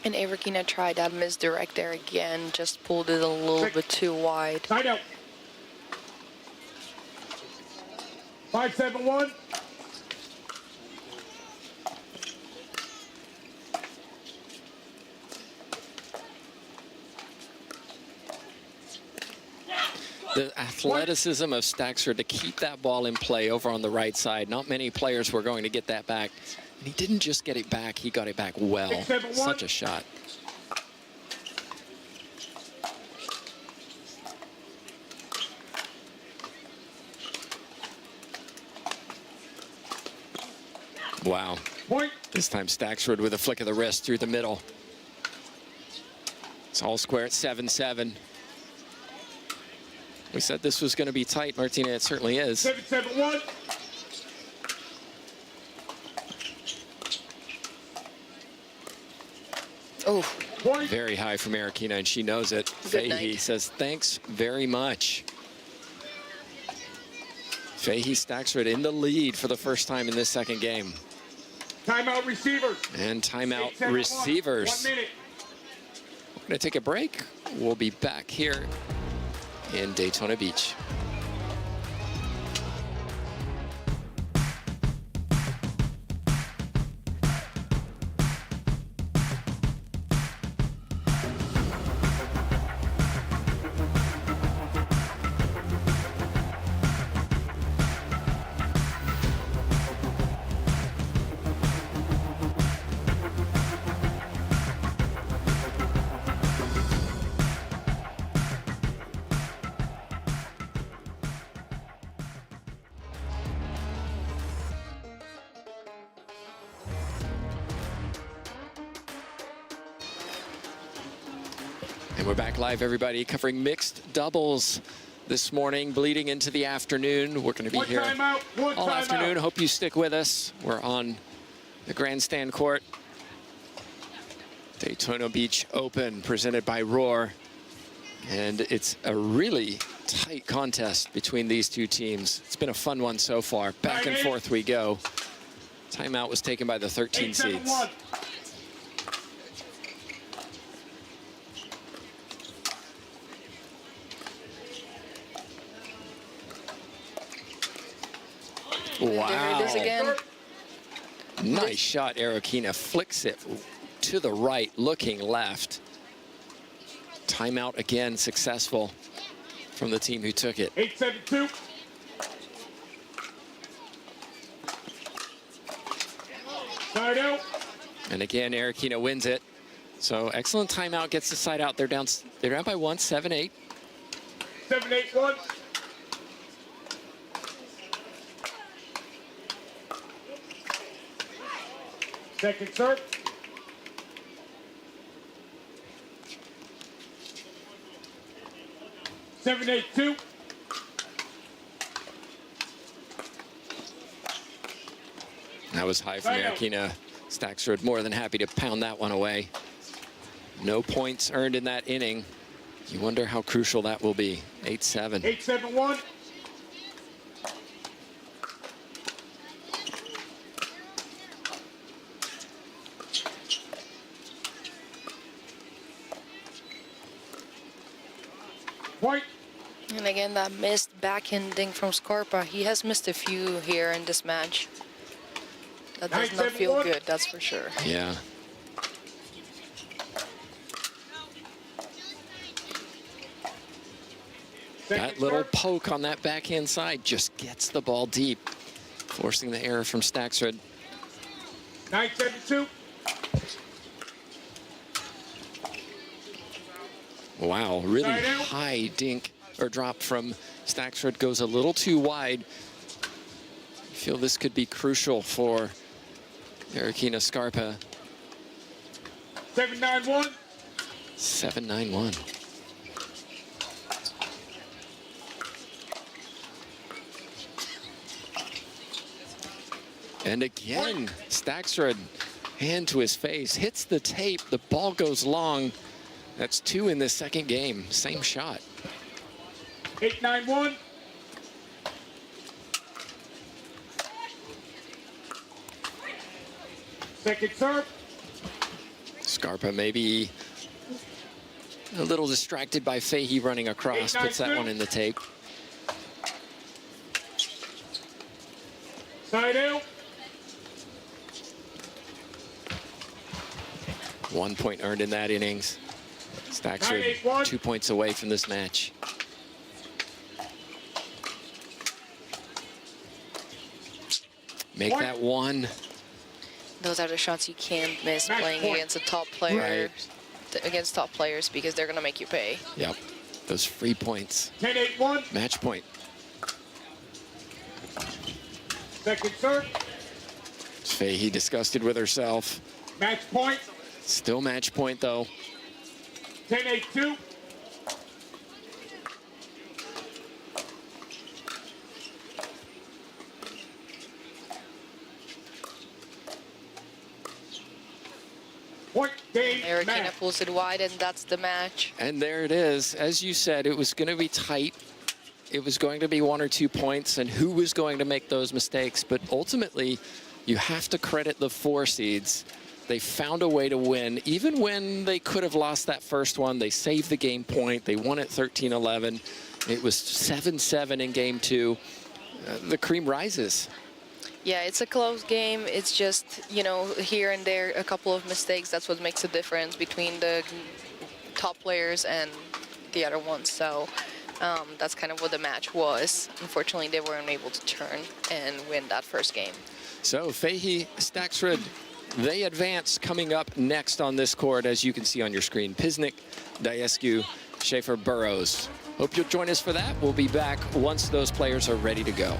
And Averkina tried that misdirect there again, just pulled it a little bit too wide. Side out. 5-7-1. The athleticism of Staksrud to keep that ball in play over on the right side. Not many players were going to get that back. And he didn't just get it back, he got it back well. 6-7-1. Such a shot. Wow. Point. This time Staksrud with a flick of the wrist through the middle. It's all square at 7-7. We said this was going to be tight, Martina. It certainly is. 7-7-1. Oh. Very high from Averkina, and she knows it. Fahey says, thanks very much. Fahey Staksrud in the lead for the first time in this second game. Timeout receivers. And timeout receivers. 1 minute. We're going to take a break. We'll be back here in Daytona Beach. And we're back live, everybody, covering mixed doubles. this morning, bleeding into the afternoon. We're going to be here all afternoon. Hope you stick with us. We're on the Grandstand court. Daytona Beach Open, presented by Roar. And it's a really tight contest between these two teams. It's been a fun one so far. Back and forth we go. Timeout was taken by the 13 seeds. Wow. There it is again. Nice shot, Arokina. Flicks it to the right, looking left. Timeout again, successful from the team who took it. 8-7-2. Side out. And again, Arokina wins it. So excellent timeout, gets the side out. They're down by 1, 7-8. 7-8-1. Second serve. Seven, 8-2. That was high from Arokina. Staksrud more than happy to pound that one away. No points earned in that inning. You wonder how crucial that will be. 8-7. 8-7-1. Point. And again, that missed backhanding from Scarpa. He has missed a few here in this match. That does not feel good, that's for sure. Yeah. That little poke on that backhand side just gets the ball deep, forcing the error from Staksrud. 9-7-2. Wow, really high dink or drop from Staksrud, goes a little too wide. I feel this could be crucial for Arokina Scarpa. 7-9-1. 7-9-1. And again, Staksrud, hand to his face, hits the tape, the ball goes long. That's 2 in this second game, same shot. 8-9-1. Second serve. Scarpa maybe a little distracted by Fahey running across, puts that one in the tape. Side out. 1 point earned in that innings. Staksrud 2 points away from this match. Make that one. Those are the shots you can't miss playing against a top player, against top players, because they're gonna make you pay. Yep, those free points. 10-8-1. Match point. Second serve. Fahey disgusted with herself. Match point. Still match point though. 10-8-2. Point game. Arokina pulls it wide, and that's the match. And there it is. As you said, it was going to be tight. It was going to be 1 or 2 points, and who was going to make those mistakes? But ultimately, you have to credit the 4 seeds. They found a way to win. Even when they could have lost that first one, they saved the game point. They won at 13-11. It was 7-7 in game 2. The cream rises. Yeah, it's a close game. It's just, you know, here and there, a couple of mistakes. That's what makes the difference between the top players and the other ones. So that's kind of what the match was. Unfortunately, they weren't able to turn and win that first game. So Fahey, Staksrud, they advance. Coming up next on this court, as you can see on your screen, Piznik, Dicu, Schaefer, Burrows. Hope you'll join us for that. We'll be back once those players are ready to go.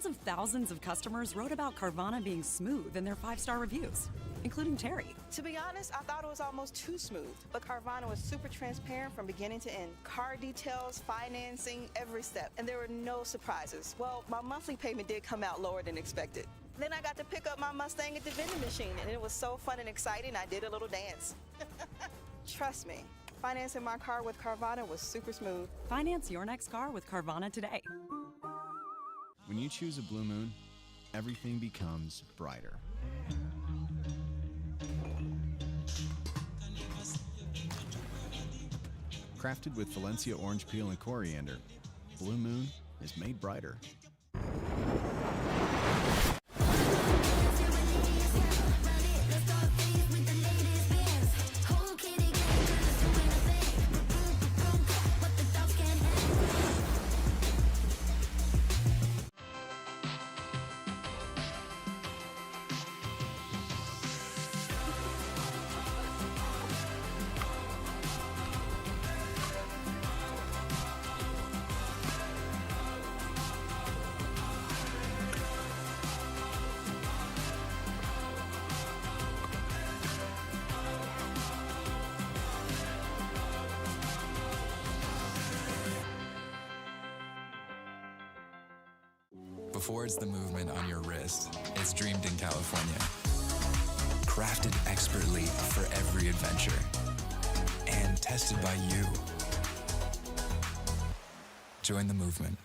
Tens of thousands of customers wrote about Carvana being smooth in their 5-star reviews, including Terry. To be honest, I thought it was almost too smooth, but Carvana was super transparent from beginning to end. Car details, financing, every step, and there were no surprises. Well, my monthly payment did come out lower than expected. Then I got to pick up my Mustang at the vending machine, and it was so fun and exciting, I did a little dance. Trust me, financing my car with Carvana was super smooth. Finance your next car with Carvana today. When you choose a Blue Moon, everything becomes brighter. Crafted with Valencia orange peel and coriander, Blue Moon is made brighter. Before it's the movement on your wrist, it's dreamed in California. Crafted expertly for every adventure. And tested by you. Join the movement.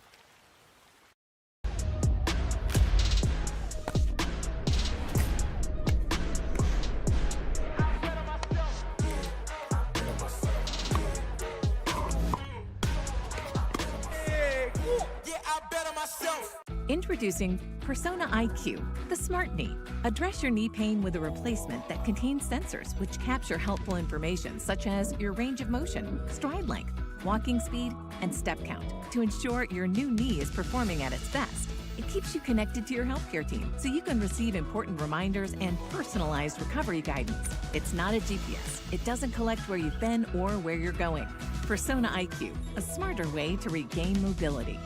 Introducing Persona IQ, the smart knee. Address your knee pain with a replacement that contains sensors which capture helpful information such as your range of motion, stride length, walking speed, and step count to ensure your new knee is performing at its best. It keeps you connected to your healthcare team so you can receive important reminders and personalized recovery guidance. It's not a GPS. It doesn't collect where you've been or where you're going. Persona IQ, a smarter way to regain mobility.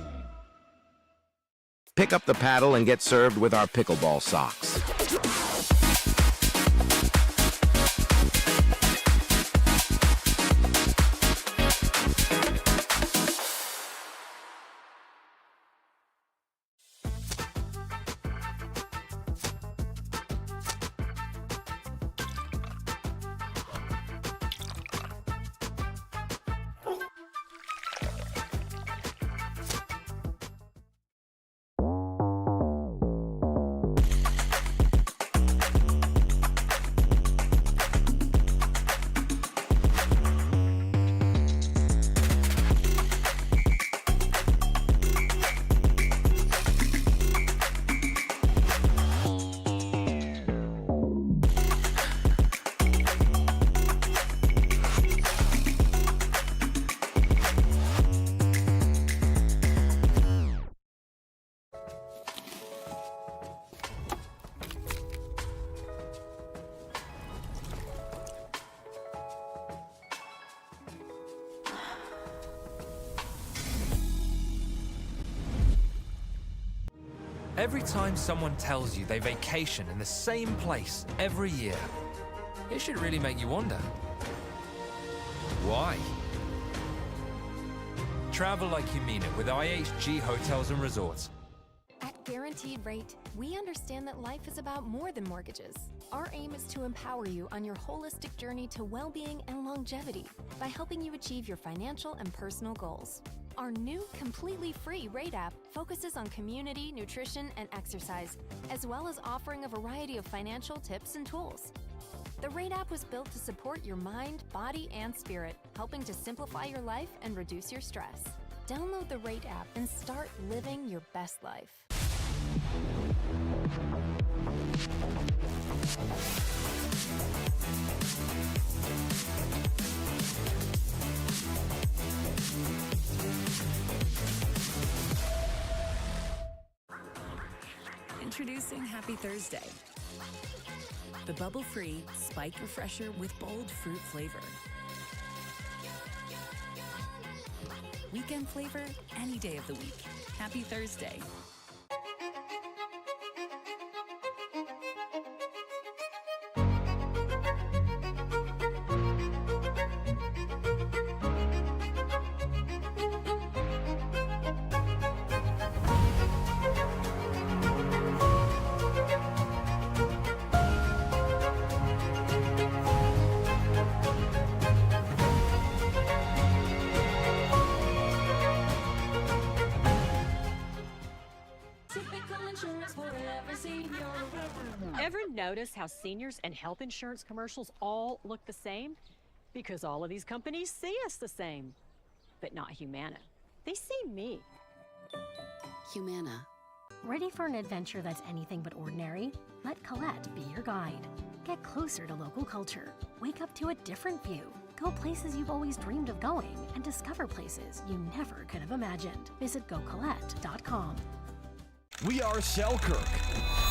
Pick up the paddle and get served with our pickleball socks. Every time someone tells you they vacation in the same place every year, it should really make you wonder, why? Travel like you mean it with IHG Hotels and Resorts. At Guaranteed Rate, we understand that life is about more than mortgages. Our aim is to empower you on your holistic journey to well-being and longevity by helping you achieve your financial and personal goals. Our new completely free Rate app focuses on community, nutrition, and exercise, as well as offering a variety of financial tips and tools. The Rate app was built to support your mind, body, and spirit, helping to simplify your life and reduce your stress. Download the Rate app and start living your best life. Introducing Happy Thursday, the bubble-free spiked refresher with bold fruit flavor. Weekend flavor any day of the week. Happy Thursday. Typical insurance for every senior. Ever notice how seniors and health insurance commercials all look the same? Because all of these companies see us the same. But not Humana. They see me. Humana. Ready for an adventure that's anything but ordinary? Let Colette be your guide. Get closer to local culture. Wake up to a different view. Go places you've always dreamed of going and discover places you never could have imagined. Visit GoColette.com. We are Selkirk.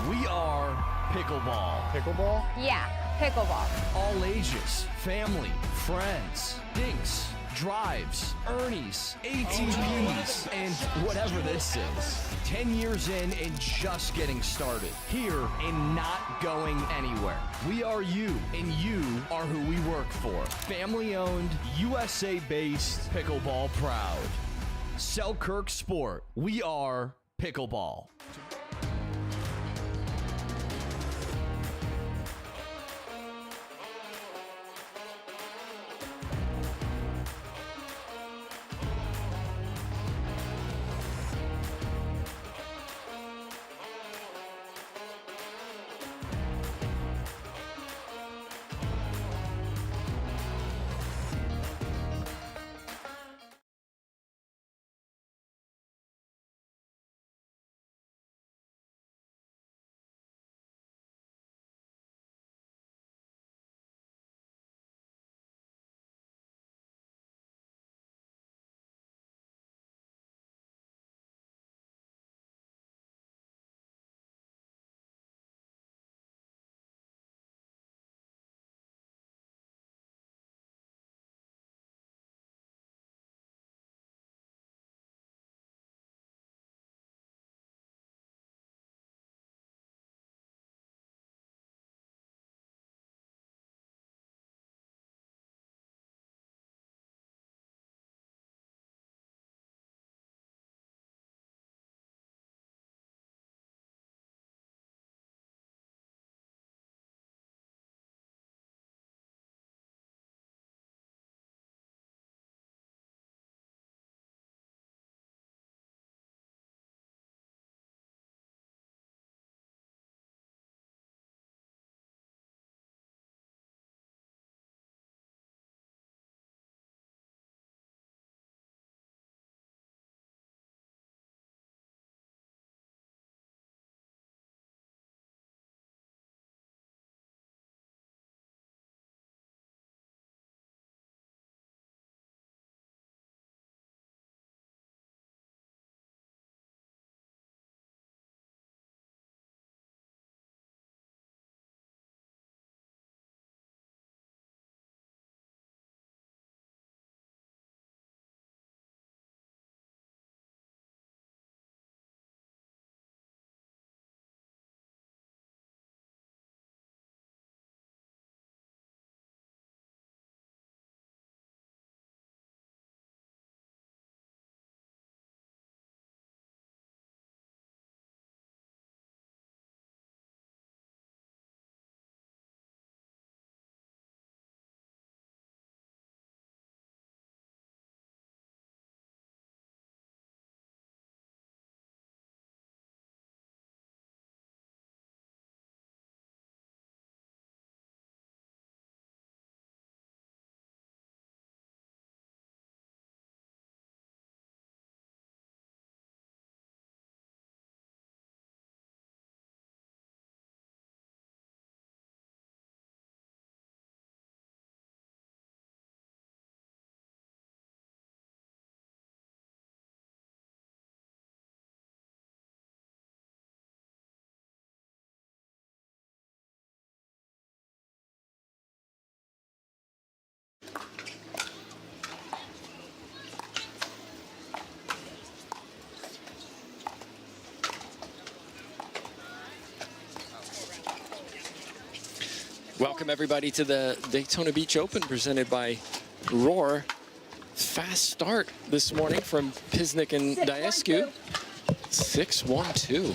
We are Pickleball. Pickleball? Yeah, pickleball. All ages, family, friends, dinks, drives, Ernies, ATVs, and whatever this is. 10 years in and just getting started. Here and not going anywhere. We are you, and you are who we work for. Family-owned, USA-based, pickleball proud. Selkirk Sport. We are Pickleball. Welcome everybody to the Daytona Beach Open presented by Roar. Fast start this morning from Piznik and Dicu. 6-1-2.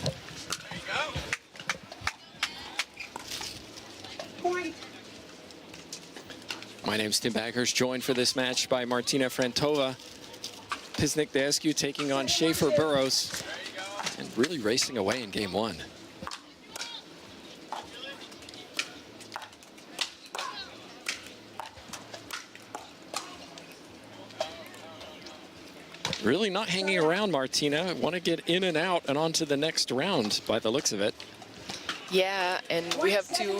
My name's Tim Baghurst, joined for this match by Martina Frantova. Piznik Dicu taking on Schaefer Burrows. and really racing away in game one. Really not hanging around, Martina. Want to get in and out and on to the next round by the looks of it. Yeah, and we have Tina,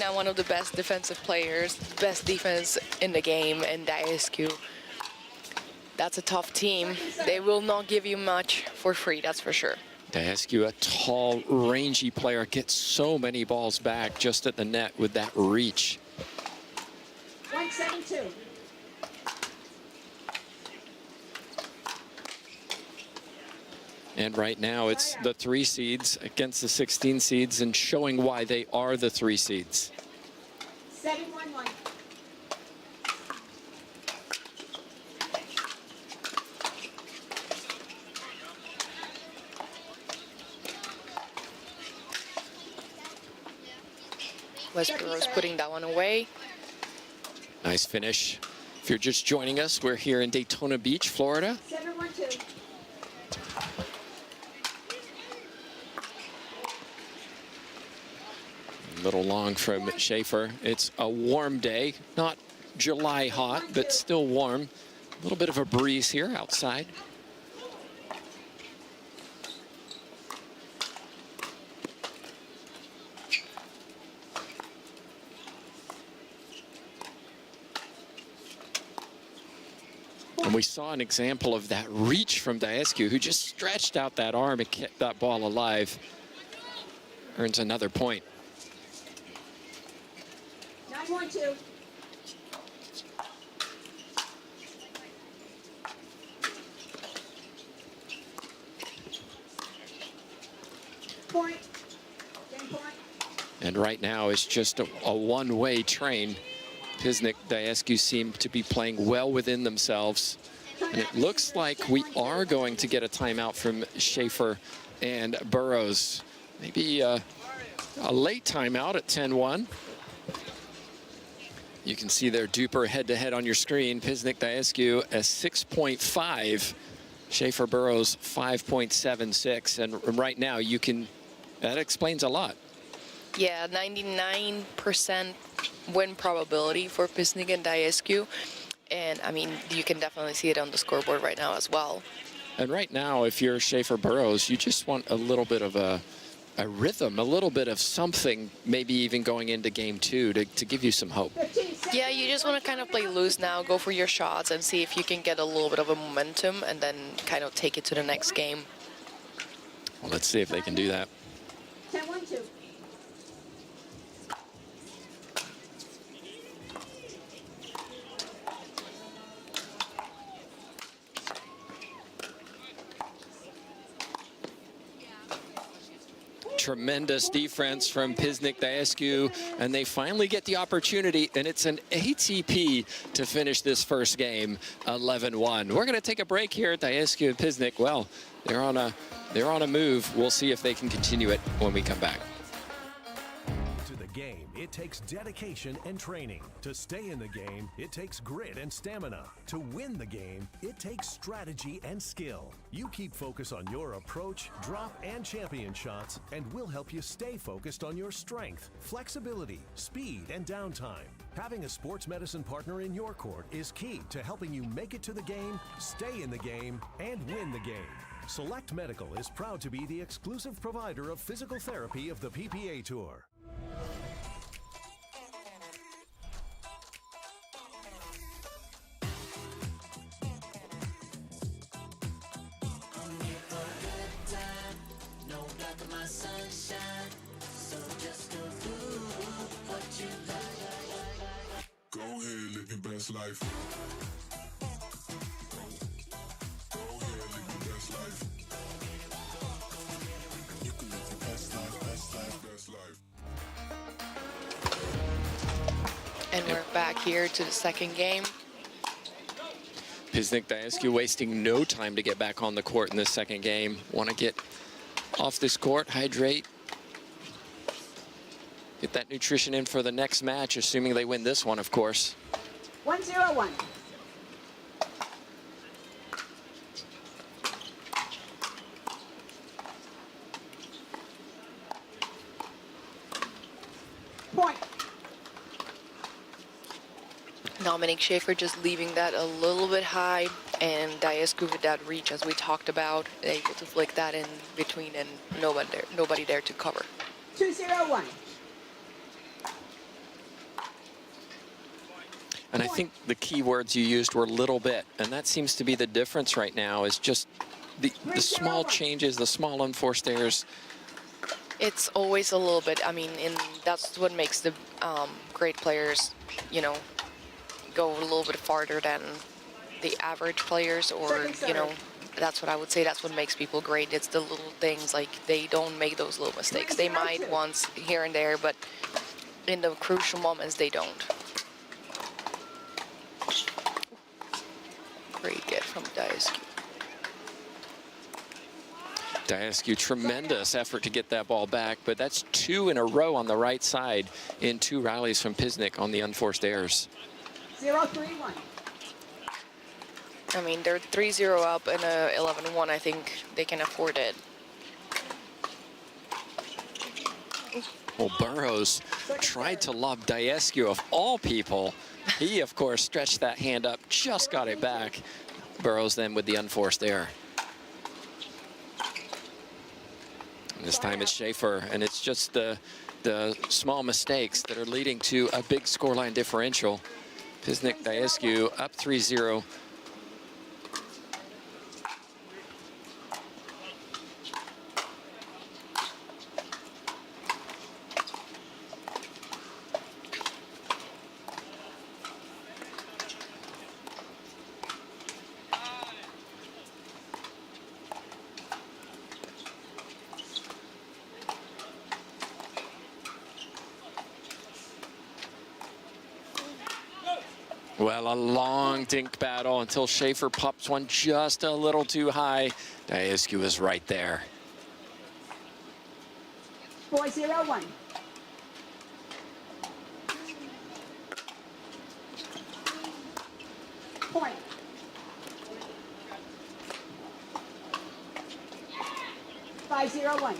one of the best defensive players, best defense in the game, and Dicu. That's a tough team. They will not give you much for free, that's for sure. Dicu, a tall, rangy player, gets so many balls back just at the net with that reach. 172. And right now it's the 3 seeds against the 16 seeds and showing why they are the 3 seeds. 711. Westboro's putting that one away. Nice finish. If you're just joining us, we're here in Daytona Beach, Florida. 712. A little long from Schaefer. It's a warm day, not July hot, but still warm. A little bit of a breeze here outside. And we saw an example of that reach from Dicu, who just stretched out that arm and kept that ball alive. Earns another point. 912. Point. Game point. And right now it's just a one-way train. Piznik, Dicu seem to be playing well within themselves. And it looks like we are going to get a timeout from Schaefer and Burrows. Maybe a late timeout at 10-1. You can see their duper head-to-head on your screen. Piznik, Dicu a 6.5. Schaefer Burrows 5.76. And right now you can, that explains a lot. Yeah, 99% win probability for Piznik and Dicu. And I mean, you can definitely see it on the scoreboard right now as well. And right now, if you're Schaefer Burrows, you just want a little bit of a rhythm, a little bit of something, maybe even going into game 2 to give you some hope. Yeah, you just want to kind of play loose now, go for your shots and see if you can get a little bit of a momentum and then kind of take it to the next game. Well, let's see if they can do that. 10-1-2. Tremendous defense from Piznik, Dicu, and they finally get the opportunity, and it's an ATP to finish this first game, 11-1. We're going to take a break here at Dicu and Piznik. Well, they're on a move. We'll see if they can continue it when we come back. To the game, it takes dedication and training. To stay in the game, it takes grit and stamina. To win the game, it takes strategy and skill. You keep focus on your approach, drop, and champion shots, and we'll help you stay focused on your strength, flexibility, speed, and downtime. Having a sports medicine partner in your court is key to helping you make it to the game, stay in the game, and win the game. Select Medical is proud to be the exclusive provider of physical therapy of the PPA Tour. Go ahead, live your best life. Go ahead, live your best life. You can live your best life, best life, best life. And we're back here to the second game. Piznik, Dicu wasting no time to get back on the court in this second game. Want to get off this court, hydrate, get that nutrition in for the next match, assuming they win this one, of course. 101. Dominic Schaefer just leaving that a little bit high, and Dicu with that reach as we talked about, able to flick that in between and nobody there to cover. 2-0-1. And I think the key words you used were little bit, and that seems to be the difference right now, is just the small changes, the small unforced errors. It's always a little bit, I mean, and that's what makes the great players, you know, go a little bit farther than the average players, or, you know, that's what I would say, that's what makes people great. It's the little things, like they don't make those little mistakes. They might once here and there, but in the crucial moments, they don't. Great get from Dicu. Dicu, tremendous effort to get that ball back, but that's 2 in a row on the right side in 2 rallies from Piznik on the unforced errors. 0-3-1. I mean, they're 3-0 up and 11-1. I think they can afford it. Well, Burrows tried to lob Dicu, of all people. He, of course, stretched that hand up, just got it back. Burrows then with the unforced error. And this time it's Schaefer, and it's just the small mistakes that are leading to a big scoreline differential. Piznik, Dicu up 3-0. Well, a long dink battle until Schaefer pops one just a little too high. Dicu is right there. 4-0-1. Point. Five, 0-1.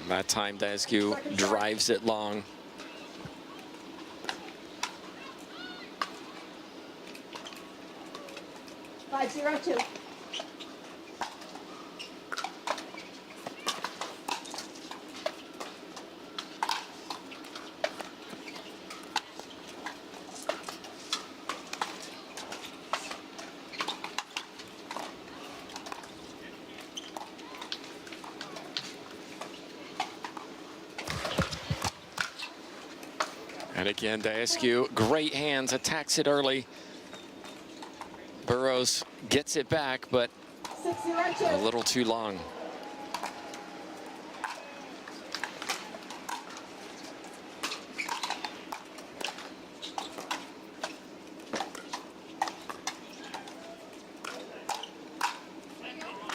That time, Dicu drives it long. Five, 0-2. And again, Dicu, great hands, attacks it early. Burrows gets it back, but 6-0-2. a little too long.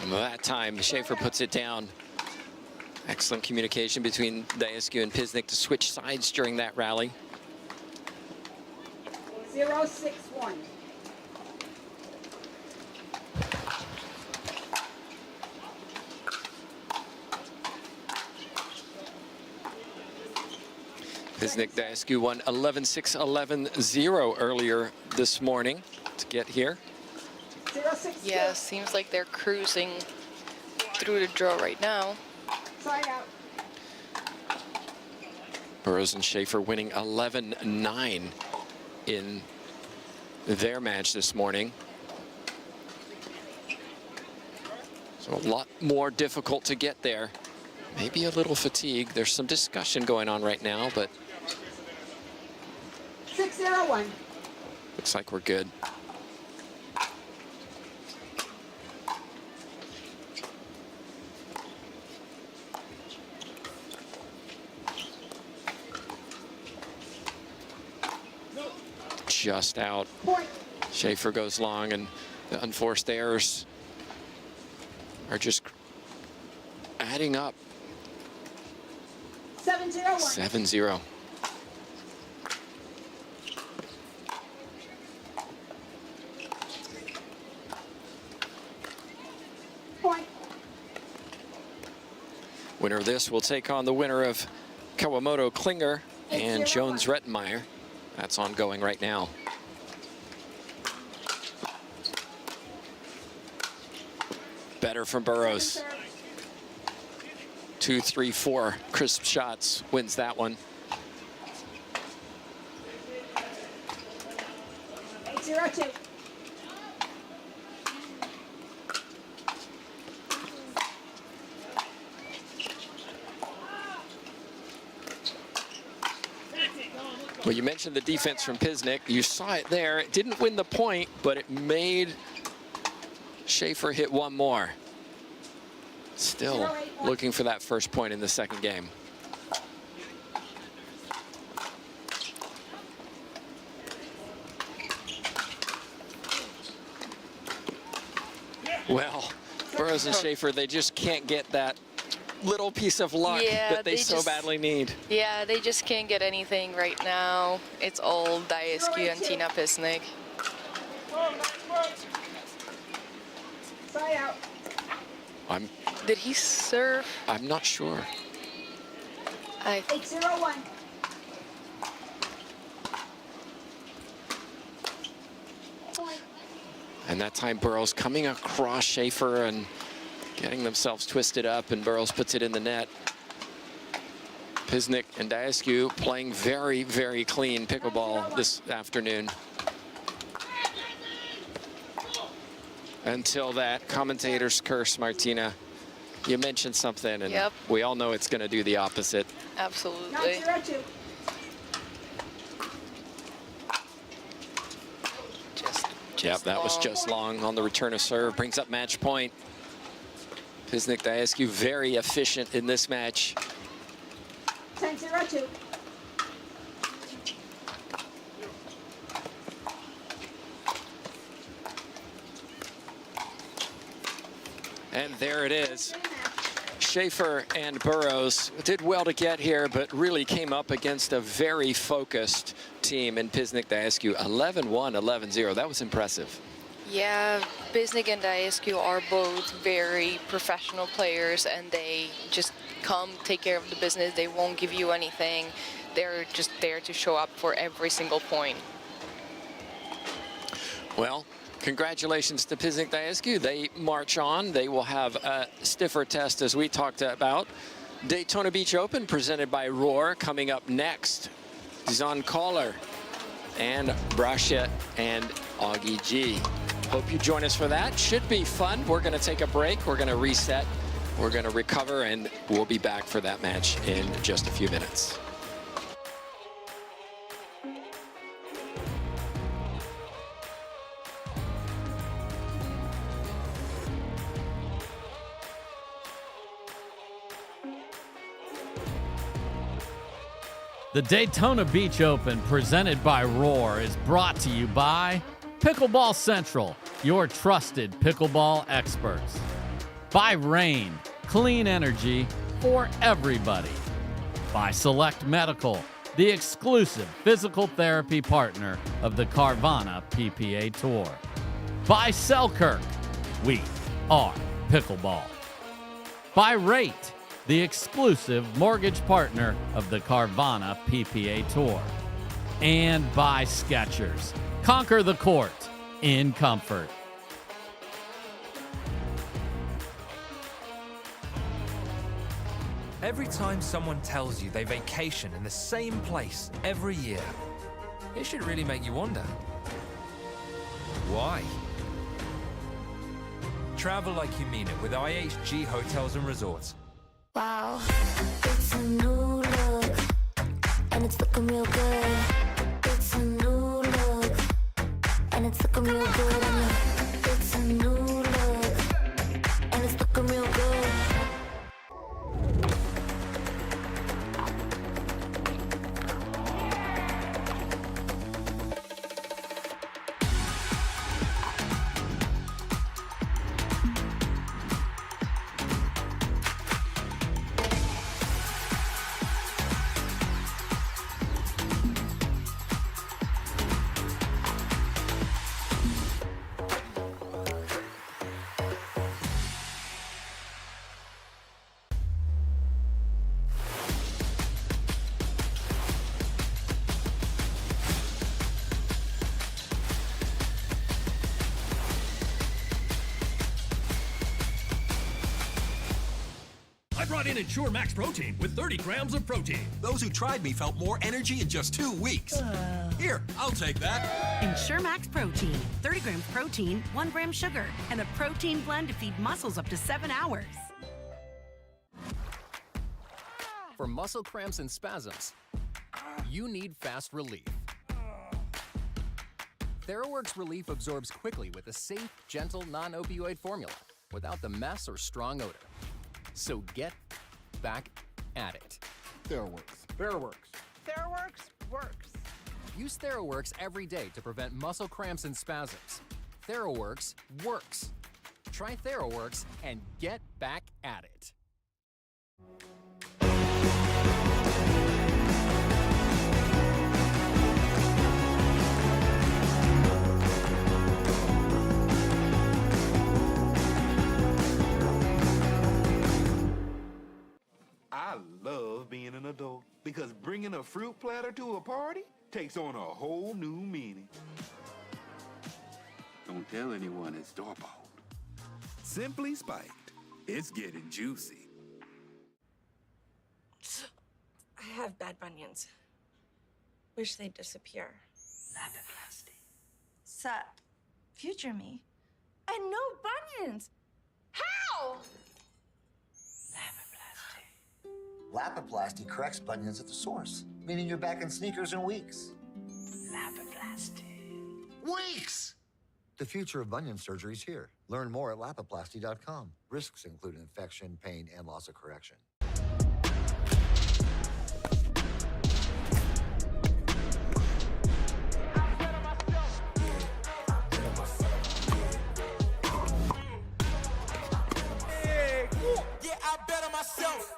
And that time, Schaefer puts it down. Excellent communication between Dicu and Piznik to switch sides during that rally. 0-6-1. Piznik, Dicu won 11-6, 11-0 earlier this morning to get here. 0-6-2. Yeah, seems like they're cruising through the draw right now. Side out. Burrows and Schaefer winning 11-9 in their match this morning. So a lot more difficult to get there. Maybe a little fatigue. There's some discussion going on right now, but 6-0-1. looks like we're good. Just out. Point. Schaefer goes long, and the unforced errors are just adding up. 7-0-1. 7-0. Point. Winner of this will take on the winner of Kawamoto Klinger and Jones Rettenmeyer. That's ongoing right now. Better from Burrows. 2, 3, 4 crisp shots, wins that one. 8-0-2. Well, you mentioned the defense from Piznik. You saw it there. It didn't win the point, but it made Schaefer hit one more. Still looking for that first point in the second game. Well, Burrows and Schaefer, they just can't get that little piece of luck that they so badly need. Yeah, they just can't get anything right now. It's all Dicu and Tina Piznik. Side out. Did he serve? I'm not sure. 8-0-1. And that time Burrows coming across Schaefer and getting themselves twisted up, and Burrows puts it in the net. Piznik and Dicu playing very, very clean pickleball this afternoon. Until that commentator's curse, Martina. You mentioned something, and we all know it's going to do the opposite. Absolutely. 9-0-2. Yep, that was just long on the return of serve. Brings up match point. Piznik Dicu very efficient in this match. 10-0-2. And there it is. Schaefer and Burrows did well to get here, but really came up against a very focused team in Piznik Dicu. 11-1, 11-0. That was impressive. Yeah, Piznik and Dicu are both very professional players, and they just come take care of the business. They won't give you anything. They're just there to show up for every single point. Well, congratulations to Piznik Dicu. They march on. They will have a stiffer test, as we talked about. Daytona Beach Open presented by Roar coming up next. Dison Caller and Brascia and Augie G. Hope you join us for that. Should be fun. We're going to take a break. We're going to reset. We're going to recover, and we'll be back for that match in just a few minutes. The Daytona Beach Open, presented by Roar, is brought to you by Pickleball Central, your trusted pickleball experts. By Rain, clean energy for everybody. By Select Medical, the exclusive physical therapy partner of the Carvana PPA Tour. By Selkirk, we are pickleball. By Rate, the exclusive mortgage partner of the Carvana PPA Tour. And by Skechers. Conquer the court in comfort. Every time someone tells you they vacation in the same place every year, it should really make you wonder, why? Travel like you mean it with IHG Hotels and Resorts. Wow, it's a new look, and it's looking real good. It's a new look, and it's looking real good. It's a new look, and it's looking real good. I brought in Ensure Max Protein with 30 grams of protein. Those who tried me felt more energy in just 2 weeks. Here, I'll take that. Ensure Max Protein. 30 grams protein, 1 gram sugar, and a protein blend to feed muscles up to 7 hours. For muscle cramps and spasms, you need fast relief. TheraWorks Relief absorbs quickly with a safe, gentle, non-opioid formula without the mess or strong odor. So get back at it. TheraWorks. TheraWorks. TheraWorks works. Use TheraWorks every day to prevent muscle cramps and spasms. TheraWorks works. Try TheraWorks and get back at it. I love being an adult because bringing a fruit platter to a party takes on a whole new meaning. Don't tell anyone it's store-bought. Simply Spiked. It's getting juicy. I have bad bunions. Wish they'd disappear. Sup, future me. And no bunions! How? Lapiplasty corrects bunions at the source, meaning you're back in sneakers in weeks. Lapiplasty. Weeks! The future of bunion surgery is here. Learn more at lapiplasty.com. Risks include infection, pain, and loss of correction.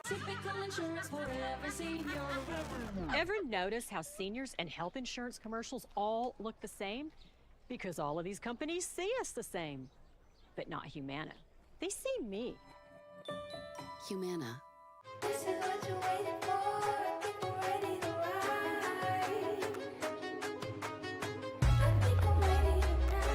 Typical insurance for every senior. Ever notice how seniors and health insurance commercials all look the same? Because all of these companies see us the same, but not Humana. They see me. Humana. This is what you're waiting for. I think we're ready to ride. I think I'm ready tonight.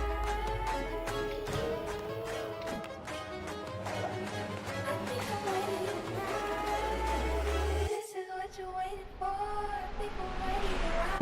This is what you're waiting for. I think I'm ready to ride.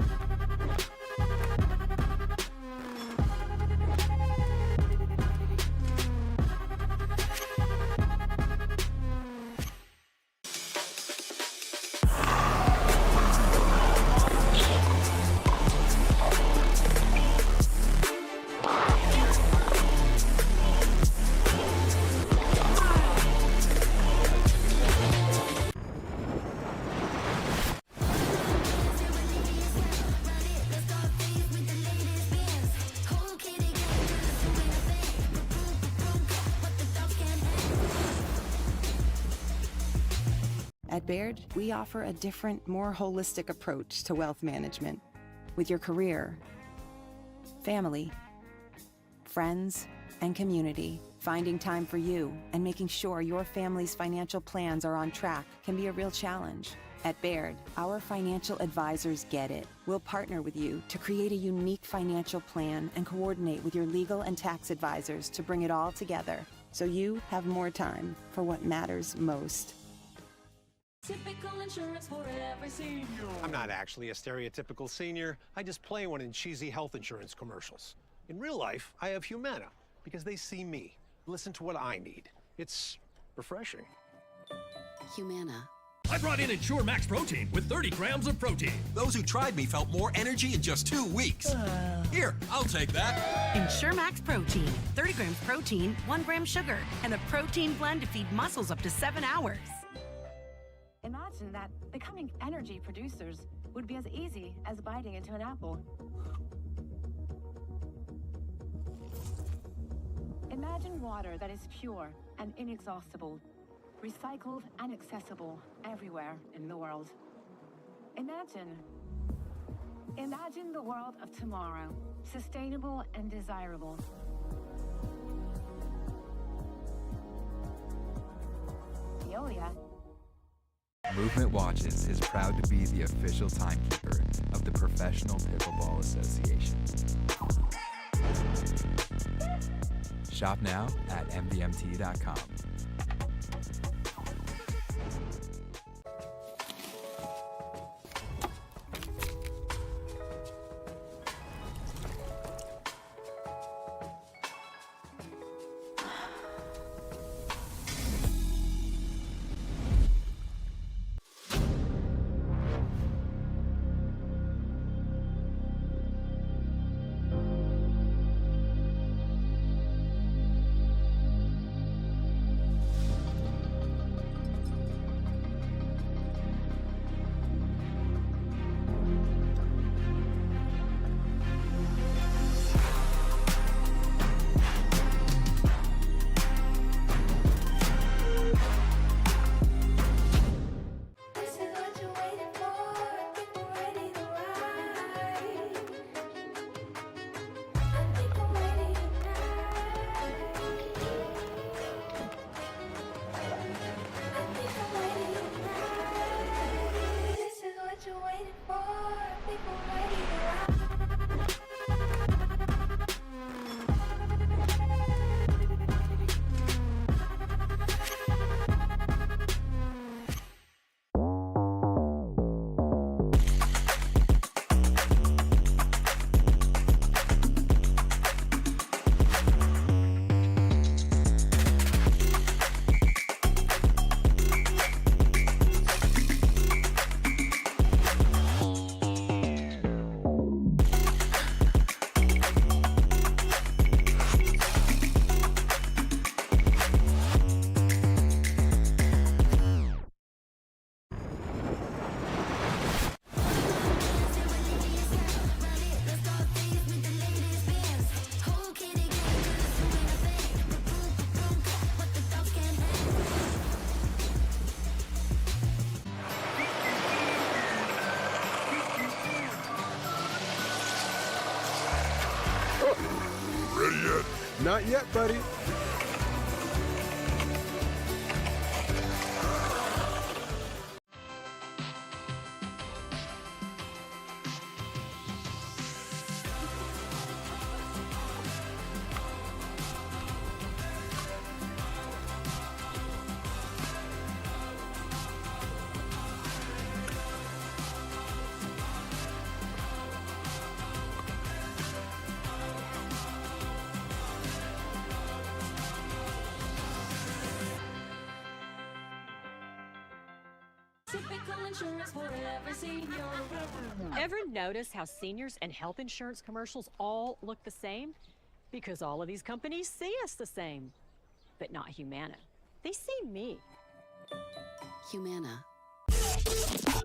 At Baird, we offer a different, more holistic approach to wealth management. With your career, family, friends, and community, finding time for you and making sure your family's financial plans are on track can be a real challenge. At Baird, our financial advisors get it. We'll partner with you to create a unique financial plan and coordinate with your legal and tax advisors to bring it all together so you have more time for what matters most. Typical insurance for every senior. I'm not actually a stereotypical senior. I just play one in cheesy health insurance commercials. In real life, I have Humana because they see me, listen to what I need. It's refreshing. Humana. I brought in Ensure Max Protein with 30 grams of protein. Those who tried me felt more energy in just 2 weeks. Here, I'll take that. Ensure Max Protein. 30 grams protein, 1 gram sugar, and a protein blend to feed muscles up to 7 hours. Imagine that becoming energy producers would be as easy as biting into an apple. Imagine water that is pure and inexhaustible, recycled and accessible everywhere in the world. Imagine the world of tomorrow, sustainable and desirable. Veolia. Movement Watches is proud to be the official timekeeper of the Professional Pickleball Association. Shop now at mvmt.com. Not yet, buddy. Typical insurance for every senior. Ever notice how seniors and health insurance commercials all look the same? Because all of these companies see us the same, but not Humana. They see me. Humana.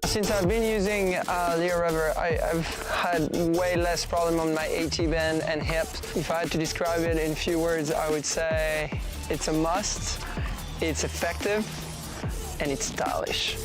Since I've been using Leo Rubber, I've had way less problem on my AT band and hips. If I had to describe it in a few words, I would say it's a must, it's effective, and it's stylish.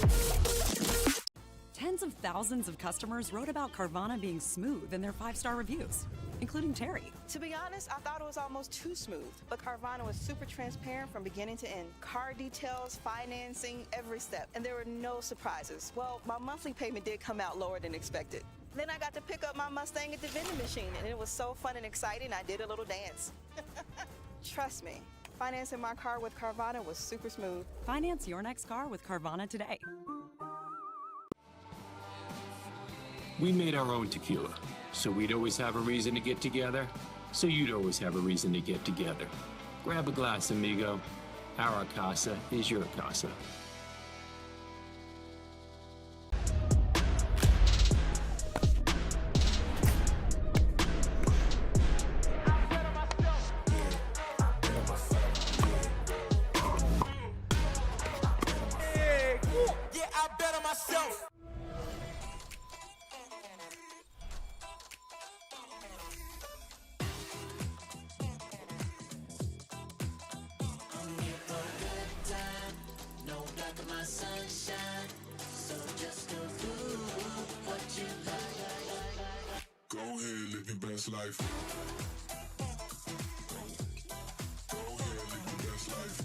Tens of thousands of customers wrote about Carvana being smooth in their 5-star reviews, including Terry. To be honest, I thought it was almost too smooth, but Carvana was super transparent from beginning to end. Car details, financing, every step, and there were no surprises. Well, my monthly payment did come out lower than expected. Then I got to pick up my Mustang at the vending machine, and it was so fun and exciting, I did a little dance. Trust me, financing my car with Carvana was super smooth. Finance your next car with Carvana today. We made our own tequila, so we'd always have a reason to get together, so you'd always have a reason to get together. Grab a glass, amigo. Our casa is your casa. Yeah, I bet on myself. Go ahead, live your best life. Go ahead, live your best life.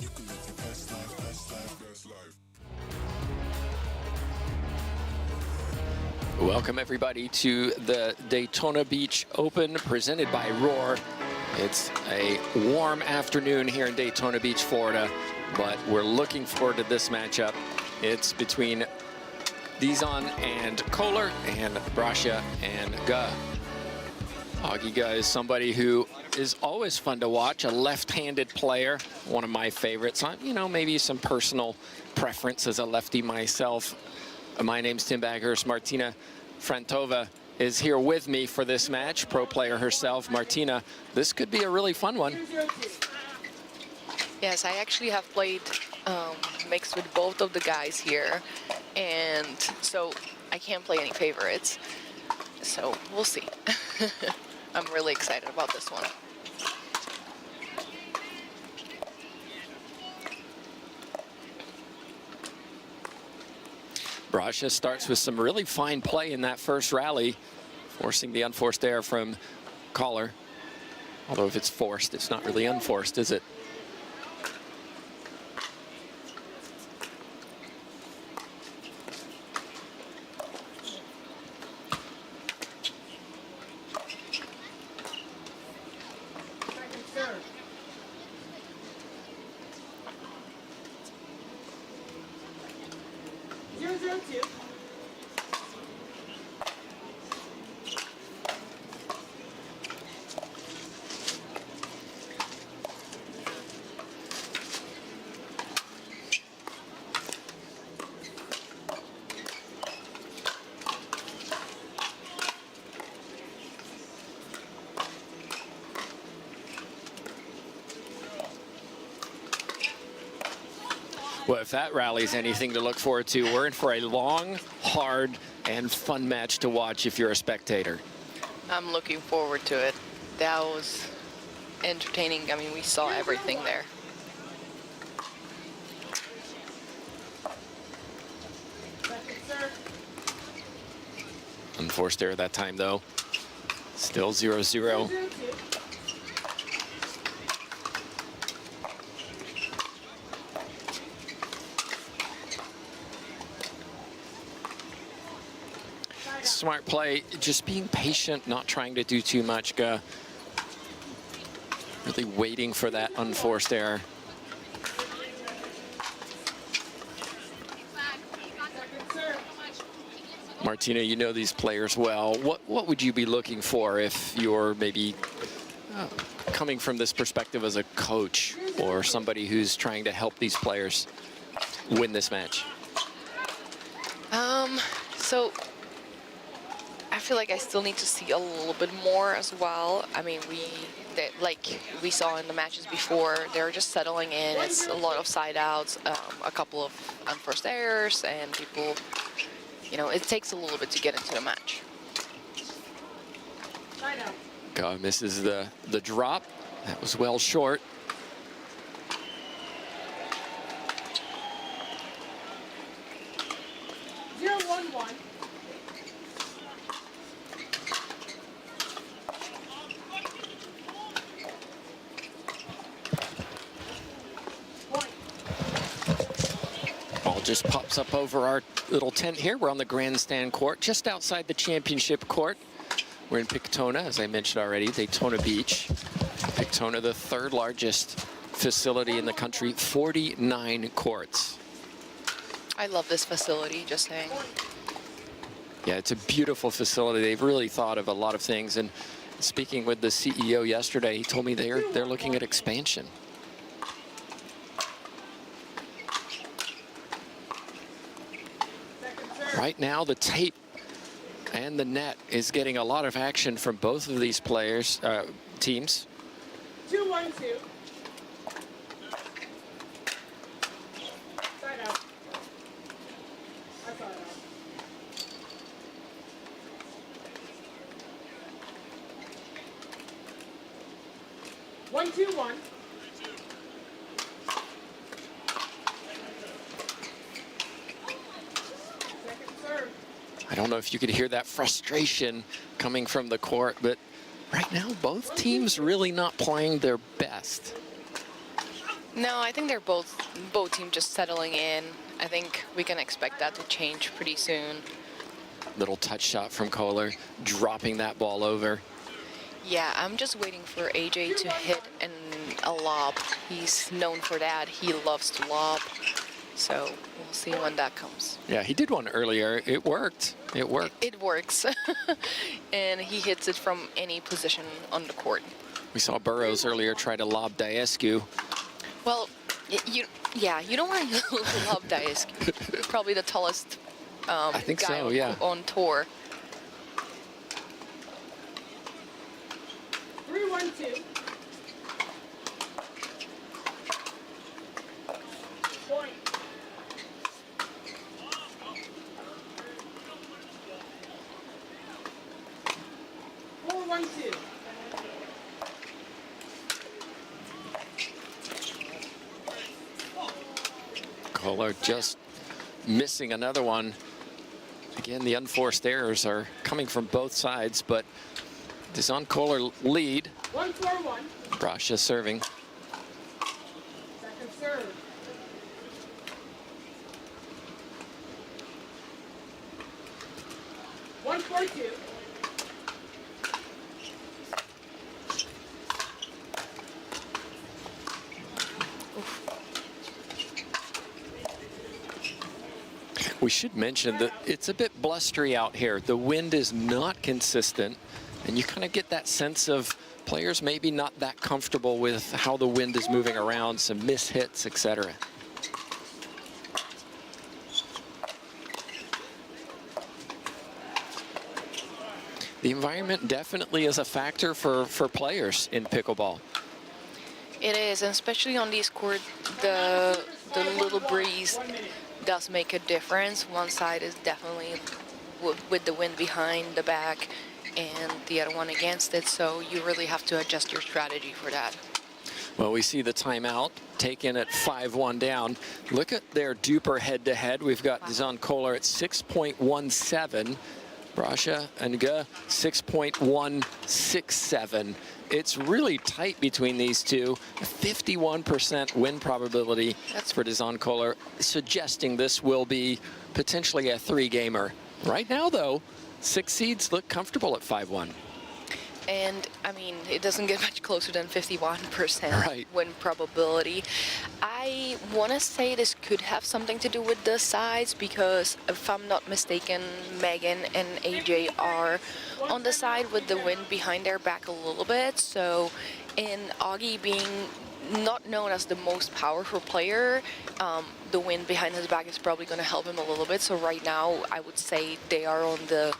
You can live your best life, best life, best life. Welcome everybody to the Daytona Beach Open presented by Roar. It's a warm afternoon here in Daytona Beach, Florida, but we're looking forward to this matchup. It's between Dison and Kohler and Brascia and Guh. Augie Guh is somebody who is always fun to watch, a left-handed player, one of my favorites. You know, maybe some personal preference as a lefty myself. My name's Tim Baghurst. Martina Frantova is here with me for this match, pro player herself. Martina, this could be a really fun one. Yes, I actually have played mixed with both of the guys here, and so I can't play any favorites. So we'll see. I'm really excited about this one. Brascia starts with some really fine play in that first rally, forcing the unforced error from Kohler. Although if it's forced, it's not really unforced, is it? Well, if that rally's anything to look forward to, we're in for a long, hard, and fun match to watch if you're a spectator. I'm looking forward to it. That was entertaining. I mean, we saw everything there. Unforced error that time, though. Still 0-0. Smart play, just being patient, not trying to do too much. Really waiting for that unforced error. Martina, you know these players well. What would you be looking for if you're maybe coming from this perspective as a coach or somebody who's trying to help these players win this match? So I feel like I still need to see a little bit more as well. I mean, like we saw in the matches before, they're just settling in. It's a lot of side outs, a couple of unforced errors, and people, you know, it takes a little bit to get into the match. Misses the drop. That was well short. Ball just pops up over our little tent here. We're on the grandstand court, just outside the championship court. We're in Pictona, as I mentioned already, Daytona Beach. Pictona, the third largest facility in the country, 49 courts. I love this facility, just saying. Yeah, it's a beautiful facility. They've really thought of a lot of things. And speaking with the CEO yesterday, he told me they're looking at expansion. Right now, the tape and the net is getting a lot of action from both of these players, teams. 2-1-2. Side out. I saw that. 1-2-1. I don't know if you could hear that frustration coming from the court, but right now both teams really not playing their best. No, I think they're both teams just settling in. I think we can expect that to change pretty soon. Little touch shot from Kohler, dropping that ball over. Yeah, I'm just waiting for AJ to hit a lob. He's known for that. He loves to lob. So we'll see when that comes. Yeah, he did one earlier. It worked. It worked. It works. And he hits it from any position on the court. We saw Burroughs earlier try to lob Dicu. Well, you don't want to lob Dicu. Probably the tallest I think guy so, yeah. on tour. 3-1-2. Point. Kohler just missing another one. Again, the unforced errors are coming from both sides, but Dison Kohler lead. 1-4-1. Brascia serving. Second serve. One, 4-2. We should mention that it's a bit blustery out here. The wind is not consistent, and you kind of get that sense of players maybe not that comfortable with how the wind is moving around, some mishits, etc. The environment definitely is a factor for players in pickleball. It is, and especially on these courts, the little breeze does make a difference. One side is definitely with the wind behind the back and the other one against it, so you really have to adjust your strategy for that. Well, we see the timeout taken at 5-1 down. Look at their duper head-to-head. We've got Dison Kohler at 6.17, Brascia and Ge 6.167. It's really tight between these two. 51% win probability. That's for Dison Kohler, suggesting this will be potentially a 3-gamer. Right now, though, 6 seeds look comfortable at 5-1. And, I mean, it doesn't get much closer than 51% win probability. I want to say this could have something to do with the size, because if I'm not mistaken, Megan and AJ are on the side with the wind behind their back a little bit. So, in Augie being not known as the most powerful player, the wind behind his back is probably going to help him a little bit. So right now, I would say they are on the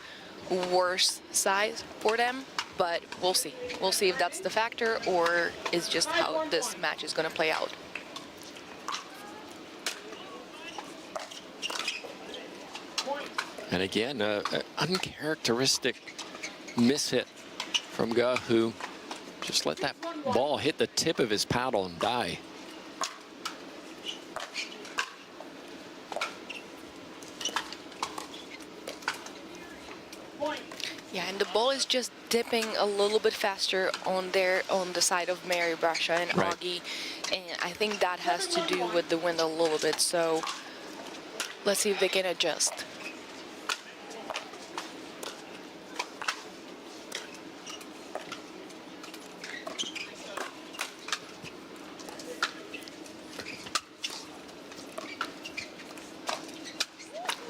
worst side for them. But we'll see. We'll see if that's the factor or is just how this match is going to play out. And again, an uncharacteristic mishit from Ge, who just let that ball hit the tip of his paddle and die. Yeah, and the ball is just dipping a little bit faster on the side of Mary, Brascia, and Augie, and I think that has to do with the wind a little bit. So let's see if they can adjust.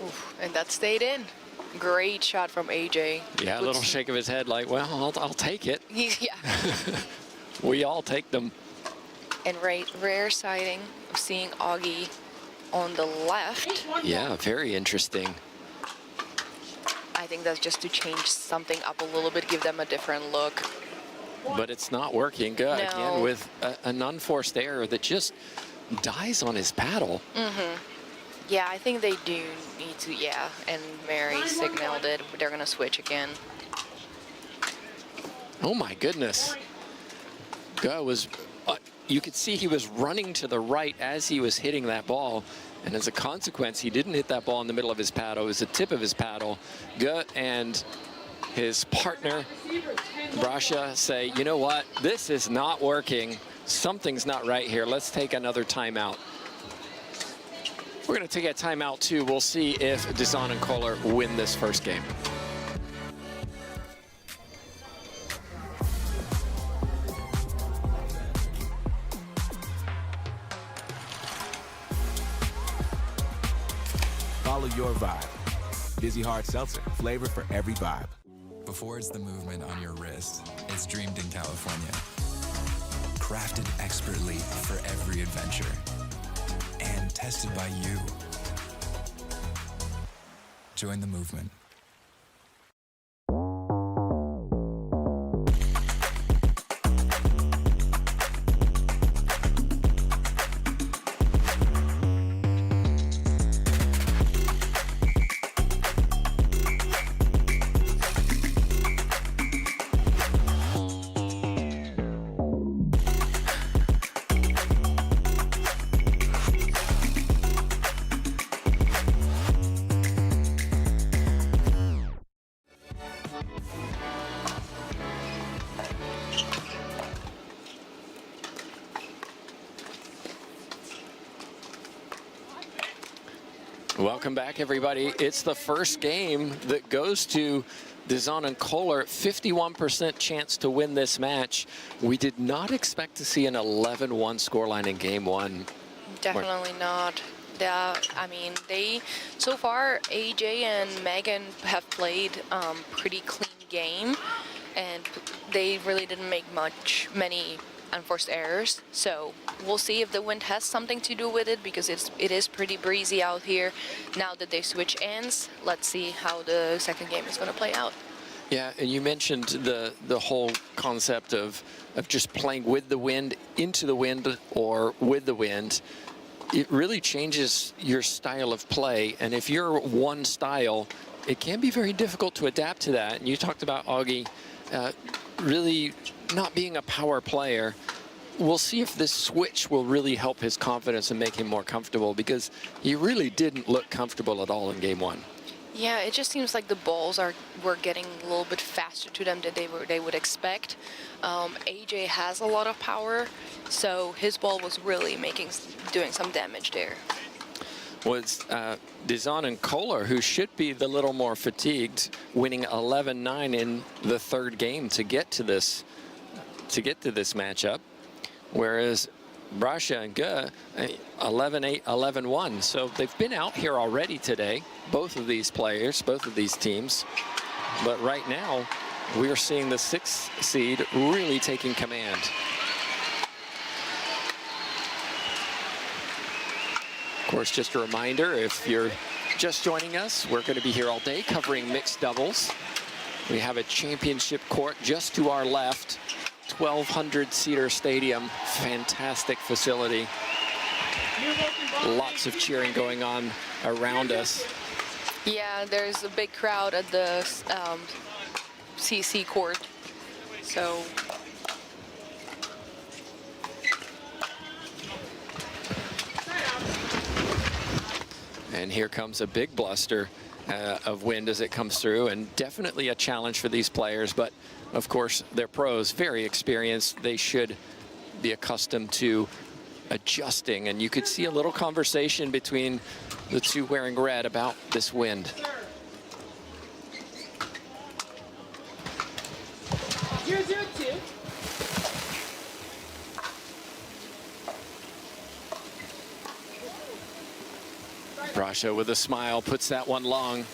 Oof, and that stayed in. Great shot from AJ. Yeah, a little shake of his head like, well, I'll take it. Yeah. We all take them. And rare sighting of seeing Augie on the left. Yeah, very interesting. I think that's just to change something up a little bit, give them a different look. But it's not working. Ge, again, with an unforced error that just dies on his paddle. Mm-hmm. Yeah, I think they do need to, yeah. And Mary signaled it. They're going to switch again. Oh, my goodness. Ge was, you could see he was running to the right as he was hitting that ball. And as a consequence, he didn't hit that ball in the middle of his paddle. It was the tip of his paddle. Ge and his partner, Brascia, say, you know what? This is not working. Something's not right here. Let's take another timeout. We're going to take a timeout, too. We'll see if Dison and Kohler win this first game. Follow your vibe. Dizzy Hard Seltzer, flavor for every vibe. Before it's the movement on your wrist, it's dreamed in California. Crafted expertly for every adventure. And tested by you. Join the movement. Welcome back, everybody. It's the first game that goes to Dison and Kohler. 51% chance to win this match. We did not expect to see an 11-1 scoreline in game one. Definitely not. I mean, so far, AJ and Megan have played pretty clean game, and they really didn't make many unforced errors. So we'll see if the wind has something to do with it, because it is pretty breezy out here. Now that they switch ends, let's see how the second game is going to play out. Yeah, and you mentioned the whole concept of just playing with the wind, into the wind, or with the wind. It really changes your style of play, and if you're one style, it can be very difficult to adapt to that. And you talked about Augie really not being a power player. We'll see if this switch will really help his confidence and make him more comfortable, because he really didn't look comfortable at all in game one. Yeah, it just seems like the balls were getting a little bit faster to them than they would expect. AJ has a lot of power, so his ball was really doing some damage there. Well, it's Dison and Kohler, who should be the little more fatigued, winning 11-9 in the third game to get to this matchup, whereas Brascia and Ge 11-8, 11-1. So they've been out here already today, both of these players, both of these teams. But right now, we're seeing the 6th seed really taking command. Of course, just a reminder, if you're just joining us, we're going to be here all day covering mixed doubles. We have a championship court just to our left, 1,200-seater stadium, fantastic facility. Lots of cheering going on around us. Yeah, there's a big crowd at the CC court, so. And here comes a big bluster of wind as it comes through, and definitely a challenge for these players. But of course, they're pros, very experienced. They should be accustomed to adjusting. And you could see a little conversation between the two wearing red about this wind. Brascia with a smile puts that one long.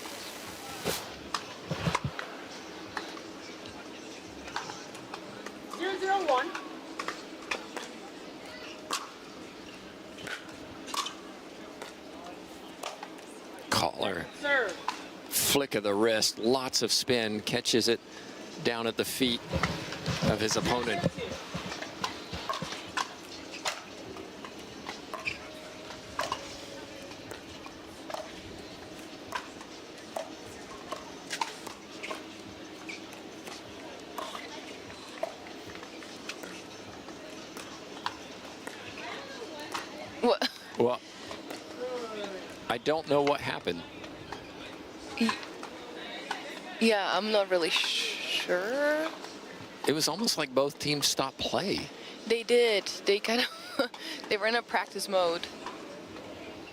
Caller. Flick of the wrist, lots of spin, catches it down at the feet of his opponent. What? Well, I don't know what happened. Yeah, I'm not really sure. It was almost like both teams stopped play. They did. They kind of, they were in a practice mode.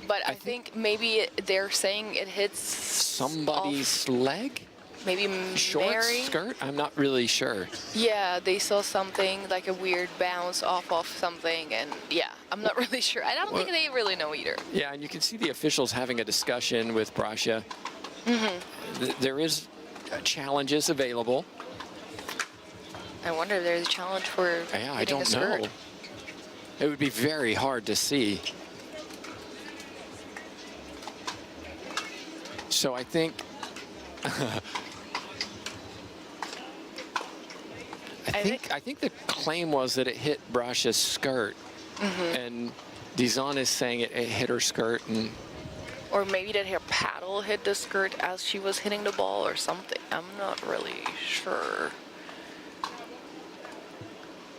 But I think maybe they're saying it hits somebody's leg? Maybe Shorts, Mary? skirt? I'm not really sure. Yeah, they saw something like a weird bounce off of something, and yeah, I'm not really sure. I don't think they really know either. Yeah, and you can see the officials having a discussion with Brascia. There is challenges available. I wonder if there's a challenge for I don't know. It would be very hard to see. So I think I think the claim was that it hit Brascia's skirt, and Dison is saying it hit her skirt, and or maybe that her paddle hit the skirt as she was hitting the ball or something. I'm not really sure.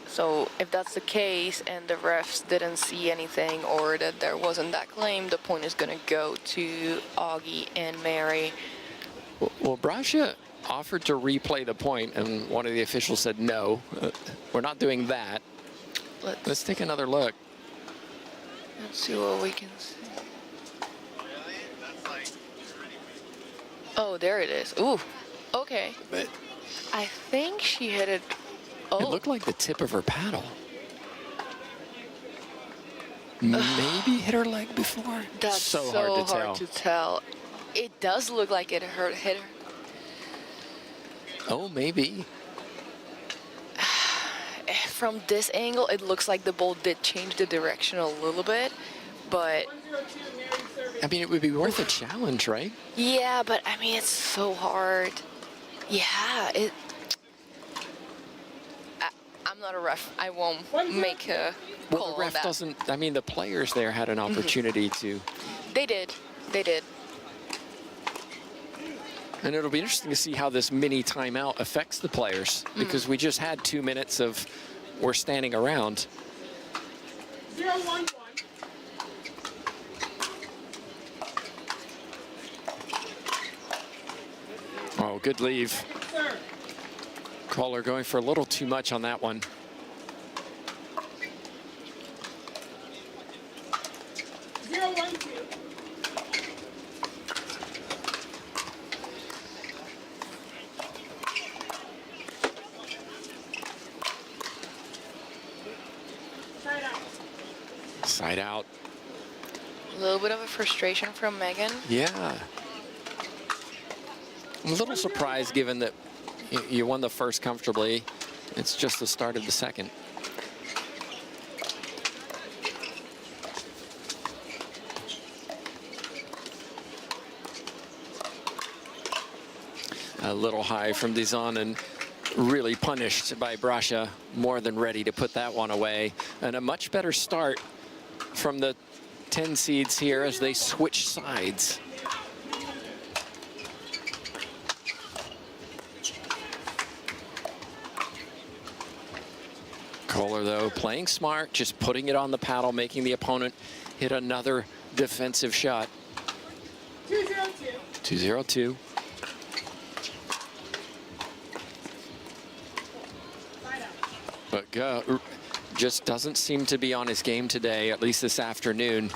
So if that's the case and the refs didn't see anything or that there wasn't that claim, the point is going to go to Augie and Mary. Well, Brascia offered to replay the point, and one of the officials said, no, we're not doing that. Let's take another look. Let's see what we can see. Oh, there it is. Ooh, okay. But I think she hit it. Oh. It looked like the tip of her paddle. Maybe hit her leg before. That's so hard to tell. It does look like it hit her. Oh, maybe. From this angle, it looks like the ball did change the direction a little bit, but I mean, it would be worth a challenge, right? Yeah, but I mean, it's so hard. Yeah, I'm not a ref. I won't make a call Well, the ref on that. doesn't. I mean, the players there had an opportunity to. They did. They did. And it'll be interesting to see how this mini timeout affects the players, because we just had 2 minutes of we're standing around. 0-1-1. Oh, good leave. Caller going for a little too much on that one. Side out. A little bit of a frustration from Megan. Yeah. I'm a little surprised given that you won the first comfortably. It's just the start of the second. A little high from Dison and really punished by Brascia, more than ready to put that one away. And a much better start from the 10 seeds here as they switch sides. Kohler, though, playing smart, just putting it on the paddle, making the opponent hit another defensive shot. 2-0-2. 2-0-2. But just doesn't seem to be on his game today, at least this afternoon.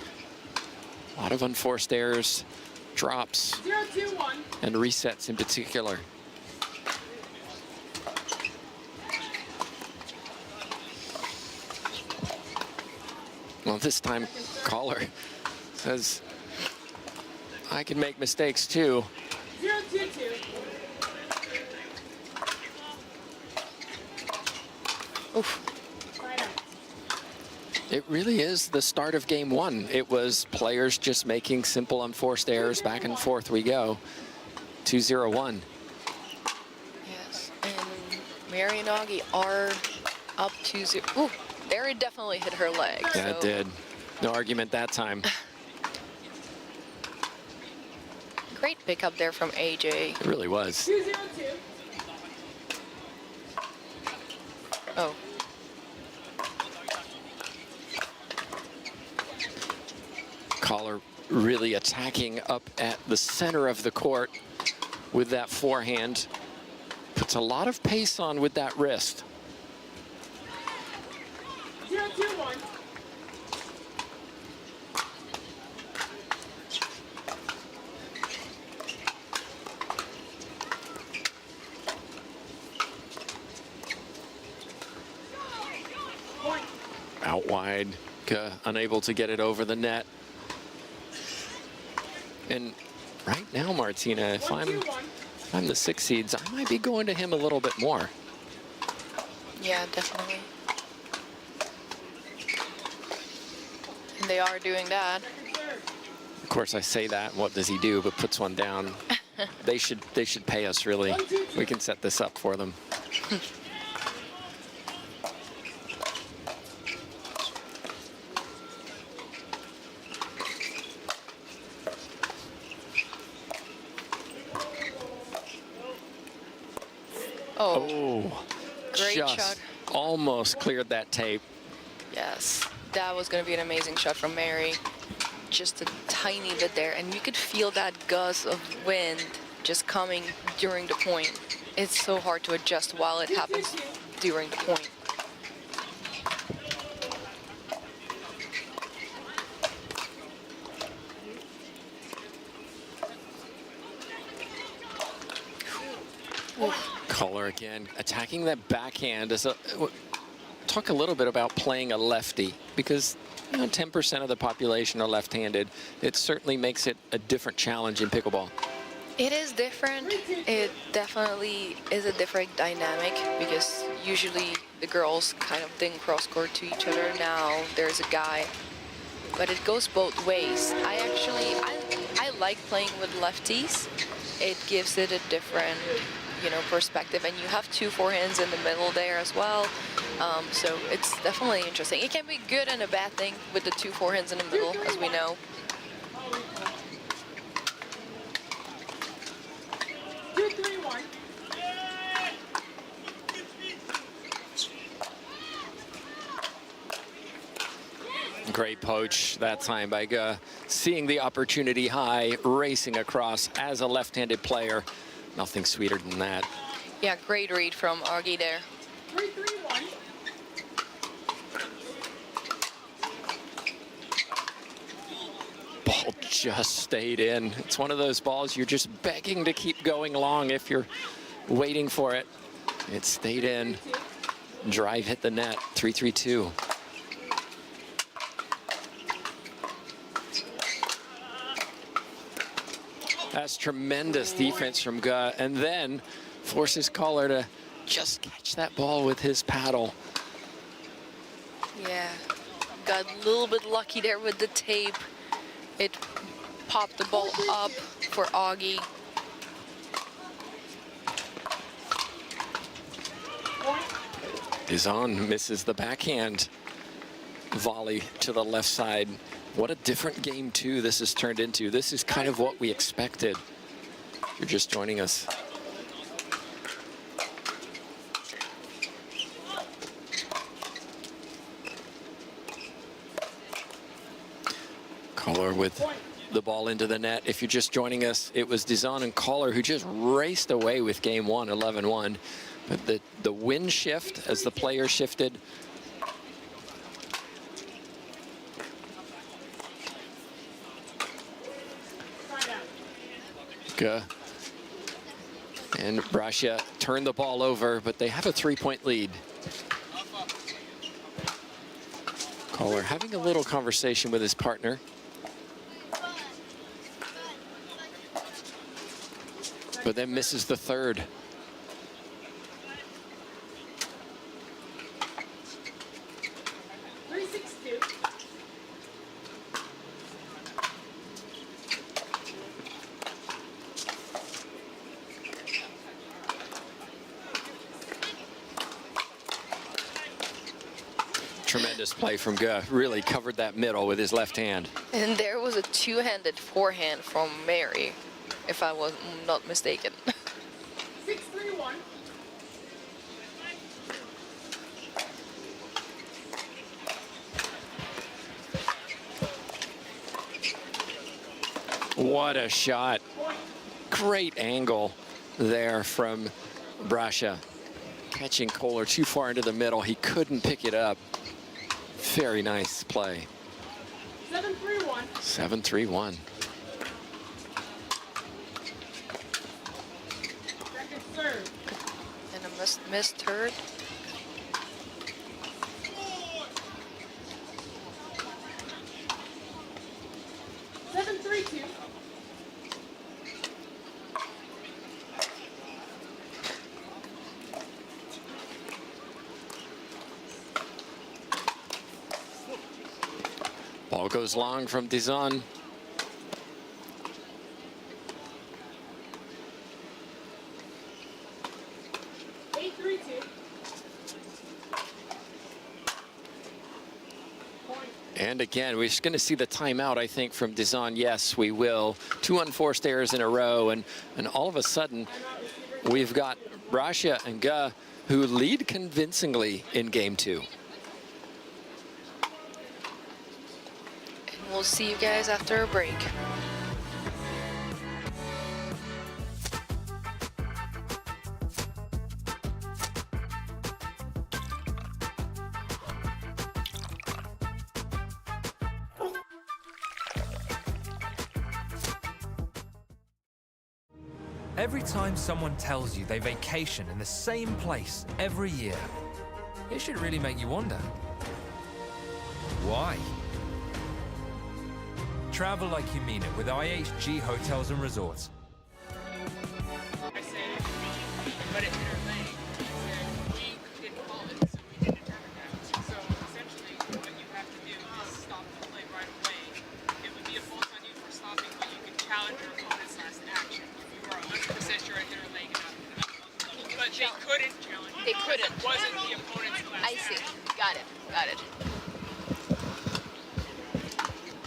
A lot of unforced errors, drops, and resets in particular. Well, this time, Caller says, I can make mistakes too. 0-2-2. Oof. It really is the start of game one. It was players just making simple unforced errors. Back and forth we go. 2-0-1. Yes, and Mary and Augie are up 2-0. Ooh, Mary definitely hit her leg. Yeah, so. it did. No argument that time. Great pickup there from AJ. It really was. 2-0-2. Oh. Caller really attacking up at the center of the court with that forehand. Puts a lot of pace on with that wrist. 0-2-1. Out wide, unable to get it over the net. And right now, Martina, if I'm the 6 seeds, I might be going to him a little bit more. Yeah, definitely. And they are doing that. Of course, I say that, and what does he do? But puts one down. They should pay us, really. We can set this up for them. Oh, great shot. Almost cleared that tape. Yes, that was going to be an amazing shot from Mary. Just a tiny bit there, and you could feel that gust of wind just coming during the point. It's so hard to adjust while it happens during the point. Caller again, attacking that backhand. Talk a little bit about playing a lefty, because 10% of the population are left-handed. It certainly makes it a different challenge in pickleball. It is different. It definitely is a different dynamic, because usually the girls kind of ding cross-court to each other. Now there's a guy, but it goes both ways. I like playing with lefties. It gives it a different perspective, and you have 2 forehands in the middle there as well, so it's definitely interesting. It can be good and a bad thing with the 2 forehands in the middle, as we know. Great poach that time by Guh, seeing the opportunity high, racing across as a left-handed player. Nothing sweeter than that. Yeah, great read from Augie there. 3-3-1. Ball just stayed in. It's one of those balls you're just begging to keep going long if you're waiting for it. It stayed in. Drive hit the net. 3-3-2. That's tremendous defense from Guh, and then forces Kohler to just catch that ball with his paddle. Yeah, got a little bit lucky there with the tape. It popped the ball up for Augie. Dison misses the backhand volley to the left side. What a different game two this has turned into. This is kind of what we expected. If you're just joining us. Kohler with the ball into the net. If you're just joining us, it was Dison and Kohler who just raced away with game one, 11-1. But the wind shift as the player shifted. Guh and Brascia turn the ball over, but they have a 3-point lead. Kohler having a little conversation with his partner. But then misses the third. Tremendous play from Guh. Really covered that middle with his left hand. And there was a two-handed forehand from Mary, if I was not mistaken. 6-3-1. What a shot. Great angle there from Brascia. Catching Kohler too far into the middle. He couldn't pick it up. Very nice play. 7-3-1. 7-3-1. Second serve. And a missed third. Ball goes long from Dison. And again, we're just going to see the timeout, I think, from Dison. Yes, we will. 2 unforced errors in a row, and all of a sudden, we've got Brascia and Guh who lead convincingly in game two. We'll see you guys after a break. Every time someone tells you they vacation in the same place every year, it should really make you wonder, why? Travel like you mean it with IHG Hotels and Resorts. I said, but it hit her leg. We didn't call it, so we didn't determine that. So essentially, what you have to do is stop the play right away. It would be a fault on you for stopping, but you can challenge your opponent's last action. If you are 100% sure it hit her leg and not hit her. But they couldn't challenge it. They couldn't. It wasn't the opponent's last action. I see. Got it. Got it.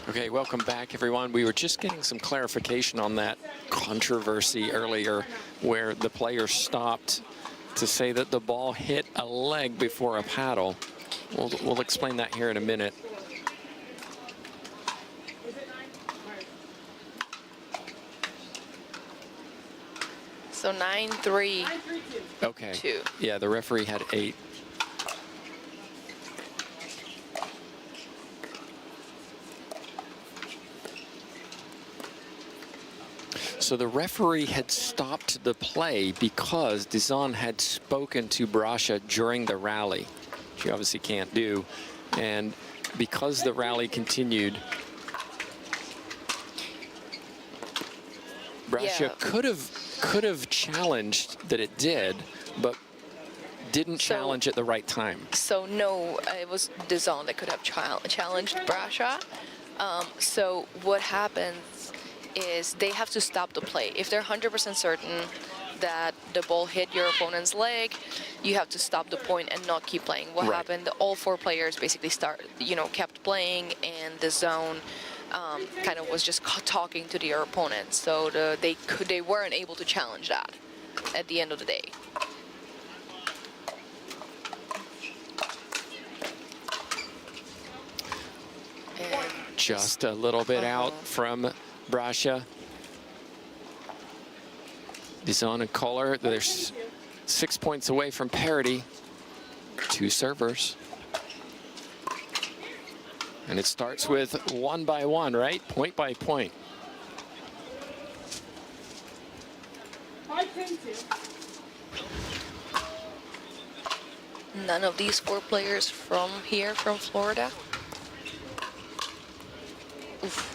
Okay, welcome back, everyone. We were just getting some clarification on that controversy earlier where the player stopped to say that the ball hit a leg before a paddle. We'll explain that here in a minute. So 9-3. Okay. 2. Yeah, the referee had 8. So the referee had stopped the play because Dison had spoken to Brascia during the rally, which you obviously can't do. And because the rally continued, Brascia could have challenged that it did, but didn't challenge at the right time. So no, it was Dison that could have challenged Brascia. So what happens is they have to stop the play. If they're 100% certain that the ball hit your opponent's leg, you have to stop the point and not keep playing. What happened? All 4 players basically kept playing, and the zone kind of was just talking to their opponents. So they weren't able to challenge that at the end of the day. And just a little bit out from Brascia. Dison and Kohler, they're 6 points away from parity. 2 servers. And it starts with 1 by 1, right? Point by point. None of these 4 players from here, from Florida. Oof.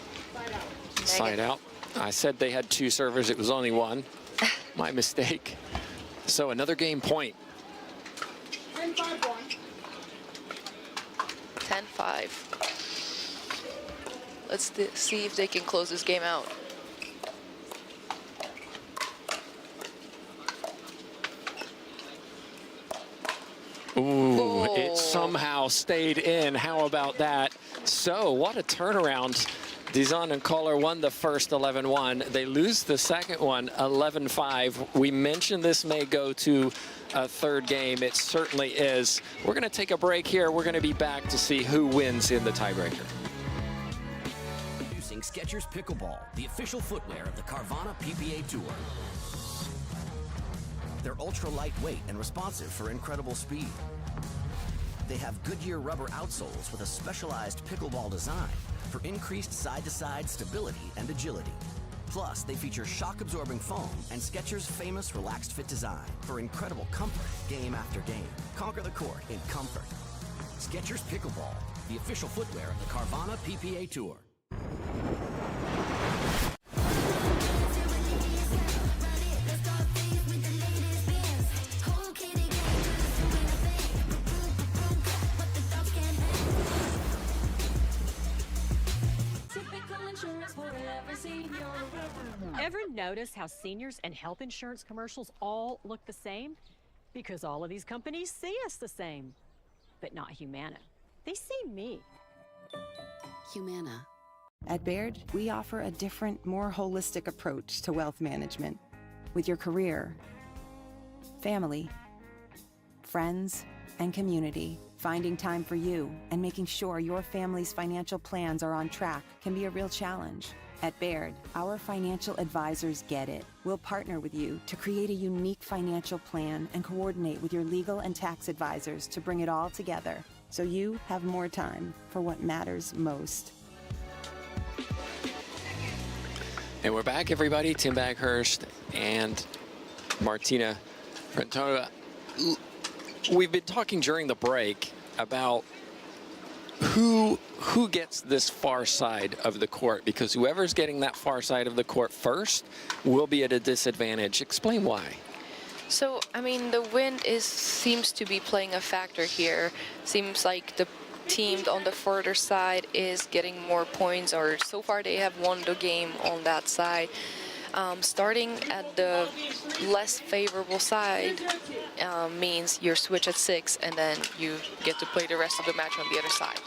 Side out. I said they had 2 servers. It was only 1. My mistake. So another game point. 10-5. Let's see if they can close this game out. Ooh, it somehow stayed in. How about that? So what a turnaround. Dison and Kohler won the first 11-1. They lose the second one 11-5. We mentioned this may go to a 3rd game. It certainly is. We're going to take a break here. We're going to be back to see who wins in the tiebreaker. Introducing Skechers Pickleball, the official footwear of the Carvana PPA Tour. They're ultra lightweight and responsive for incredible speed. They have Goodyear rubber outsoles with a specialized pickleball design for increased side-to-side stability and agility. Plus, they feature shock-absorbing foam and Skechers' famous relaxed fit design for incredible comfort game after game. Conquer the court in comfort. Skechers Pickleball, the official footwear of the Carvana PPA Tour. Ever notice how seniors and health insurance commercials all look the same? Because all of these companies see us the same, but not Humana. They see me. Humana. At Baird, we offer a different, more holistic approach to wealth management. With your career, family, friends, and community, finding time for you and making sure your family's financial plans are on track can be a real challenge. At Baird, our financial advisors get it. We'll partner with you to create a unique financial plan and coordinate with your legal and tax advisors to bring it all together so you have more time for what matters most. And we're back, everybody. Tim Baghurst and Martina Pictona. We've been talking during the break about who gets this far side of the court, because whoever's getting that far side of the court first will be at a disadvantage. Explain why. So, I mean, the wind seems to be playing a factor here. Seems like the team on the further side is getting more points, or so far they have won the game on that side. Starting at the less favorable side means you switch at 6 and then you get to play the rest of the match on the other side.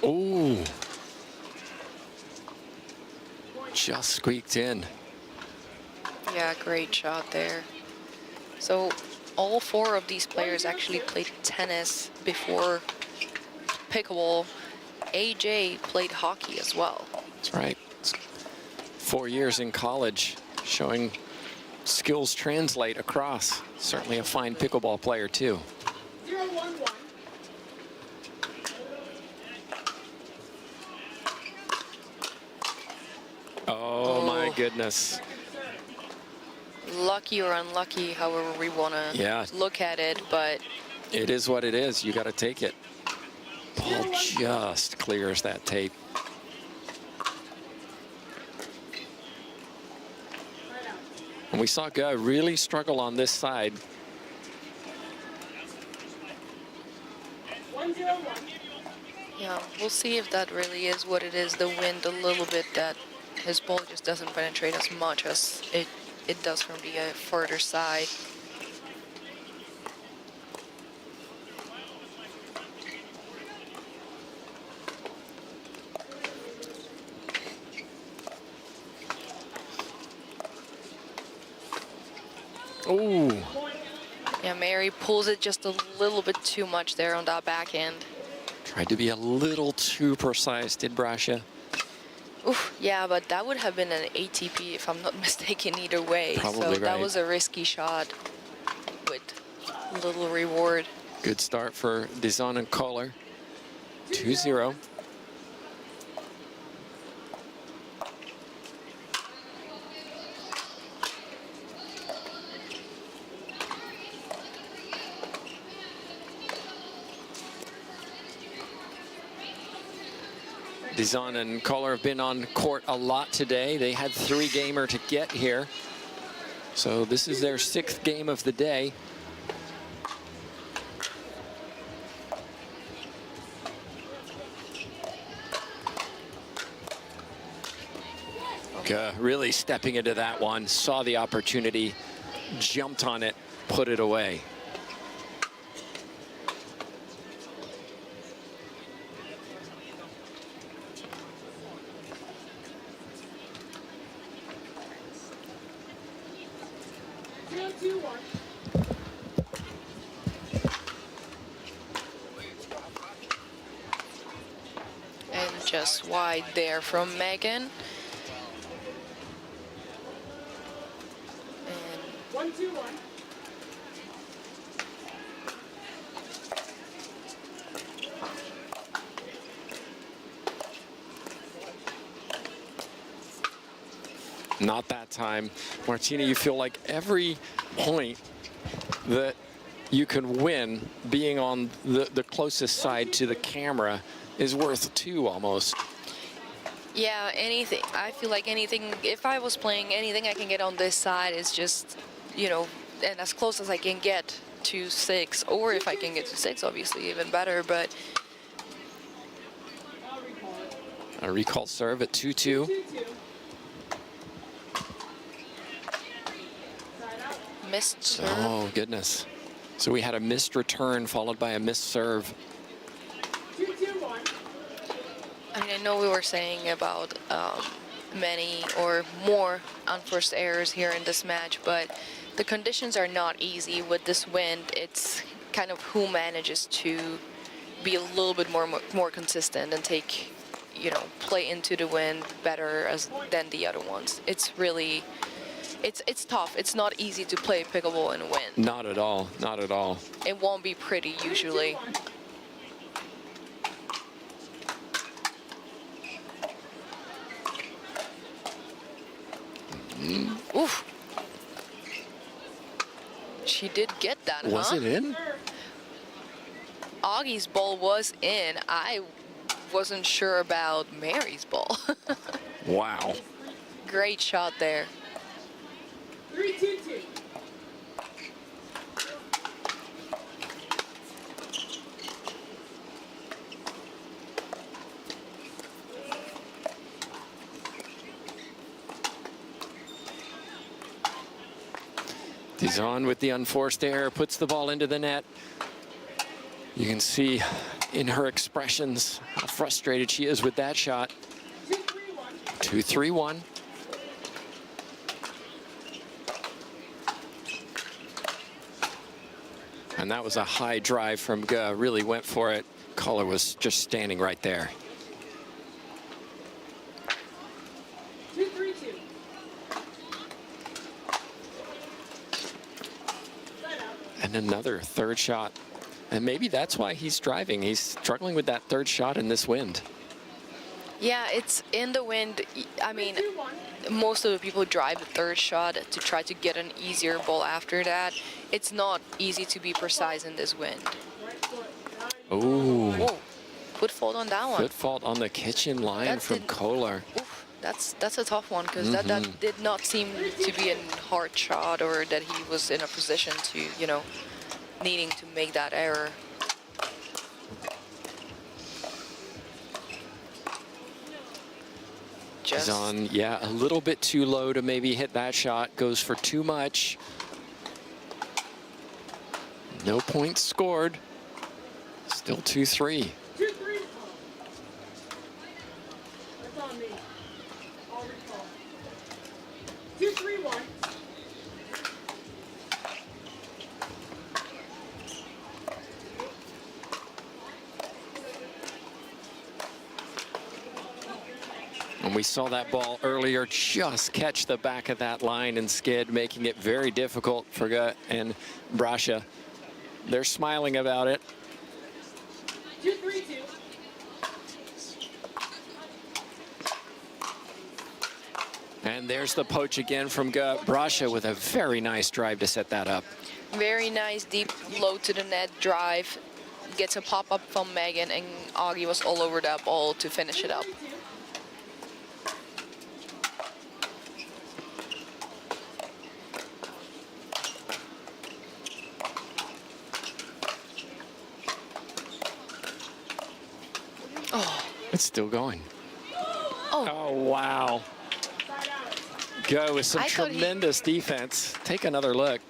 Ooh. Just squeaked in. Yeah, great shot there. So all four of these players actually played tennis before pickleball. AJ played hockey as well. That's right. 4 years in college, showing skills translate across. Certainly a fine pickleball player too. 0-1-1. Oh my goodness. Lucky or unlucky, however we want to look at it, but it is what it is. You got to take it. Ball just clears that tape. And we saw Guy really struggle on this side. 1-0-1. yeah, we'll see if that really is what it is. The wind a little bit, that his ball just doesn't penetrate as much as it does from the further side. Ooh. Yeah, Mary pulls it just a little bit too much there on that backhand. Tried to be a little too precise, did Brascia? Oof, yeah, but that would have been an ATP if I'm not mistaken either way. Probably so that right. was a risky shot with little reward. Good start for Dison and Kohler. 2-0. Dison and Kohler have been on court a lot today. They had 3-gamer to get here. So this is their 6th game of the day. Really stepping into that one, saw the opportunity, jumped on it, put it away. And just wide there from Megan. 1-2-1. Not that time. Martina, you feel like every point that you can win, being on the closest side to the camera, is worth 2 almost. Yeah, anything. I feel like anything, if I was playing anything I can get on this side is just, you know, and as close as I can get to 6, or if I can get to 6, obviously even better, but. A recall serve at 2-2. Missed serve. Oh, goodness. So we had a missed return followed by a missed serve. 2-2-1. I mean, I know we were saying about many or more unforced errors here in this match, but the conditions are not easy with this wind. It's kind of who manages to be a little bit more consistent and take, you know, play into the wind better than the other ones. It's really, it's tough. It's not easy to play pickleball in wind. Not at all. Not at all. It won't be pretty usually. Oof. She did get that, Was huh? it in? Augie's ball was in. I wasn't sure about Mary's ball. Wow. Great shot there. 3-2-2. Dison with the unforced error, puts the ball into the net. You can see in her expressions how frustrated she is with that shot. 2-3-1. And that was a high drive from Ge. Really went for it. Kohler was just standing right there. 2-3-2. And another third shot. And maybe that's why he's driving. He's struggling with that third shot in this wind. Yeah, it's in the wind. I mean, most of the people drive the third shot to try to get an easier ball after that. It's not easy to be precise in this wind. Ooh. Whoa. Foot fault on that one. Foot fault on the kitchen line from Kohler. Oof, that's a tough one, because that did not seem to be a hard shot, or that he was in a position to, you know, needing to make that error. He's on, yeah, a little bit too low to maybe hit that shot. Goes for too much. No points scored. Still 2-3. 2-3. That's on me. I'll recall. 2-3-1. And we saw that ball earlier just catch the back of that line and skid, making it very difficult for Ge and Brascia. They're smiling about it. 2-3-2. And there's the poach again from Ge. Brascia with a very nice drive to set that up. Very nice deep low to the net drive. Gets a pop-up from Megan, and Augie was all over that ball to finish it up. It's still going. Oh, wow. Ge with some tremendous defense. Take another look.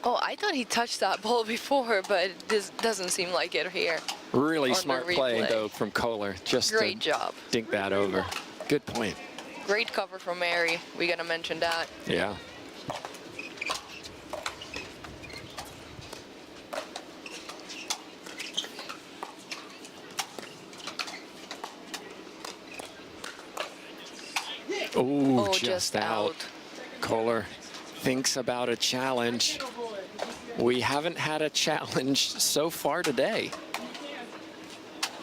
Oh, I thought he touched that ball before, but this doesn't seem like it here. Really on smart the play, replay. though, from Kohler. Just Great to job. dink that over. Good point. Great cover from Mary. We gotta mention that. Yeah. Ooh, Oh, just out. Kohler thinks about a challenge. We haven't had a challenge so far today.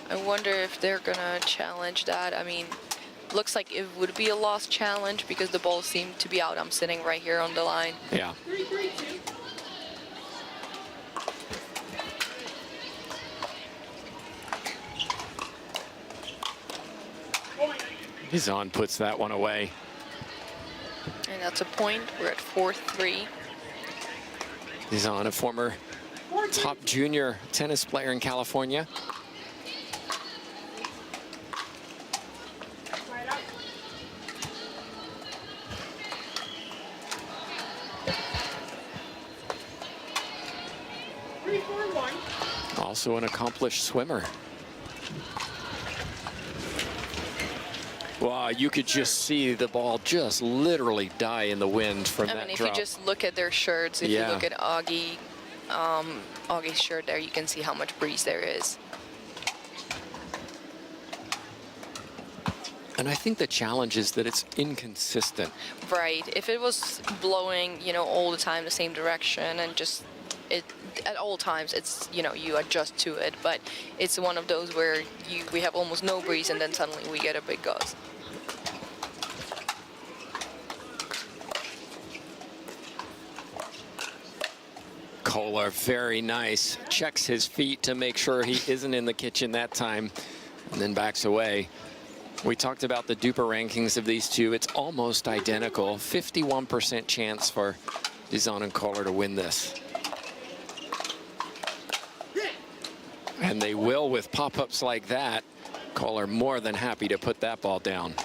I wonder if they're gonna challenge that. I mean, looks like it would be a lost challenge because the ball seemed to be out. I'm sitting right here on the line. Yeah. 3-3-2. Dison puts that one away. And that's a point. We're at 4-3. Dison, a former top junior tennis player in California. Also an accomplished swimmer. Wow, you could just see the ball just literally die in the wind from that I mean, if drop. you just look at their shirts, if you look at Augie, Augie's shirt there, you can see how much breeze there is. And I think the challenge is that it's inconsistent. Right. If it was blowing, you know, all the time the same direction and just at all times, it's, you know, you adjust to it. But it's one of those where we have almost no breeze and then suddenly we get a big gust. Kohler, very nice. Checks his feet to make sure he isn't in the kitchen that time, and then backs away. We talked about the duper rankings of these two. It's almost identical. 51% chance for Dison and Kohler to win this. And they will with pop-ups like that. Kohler more than happy to put that ball down.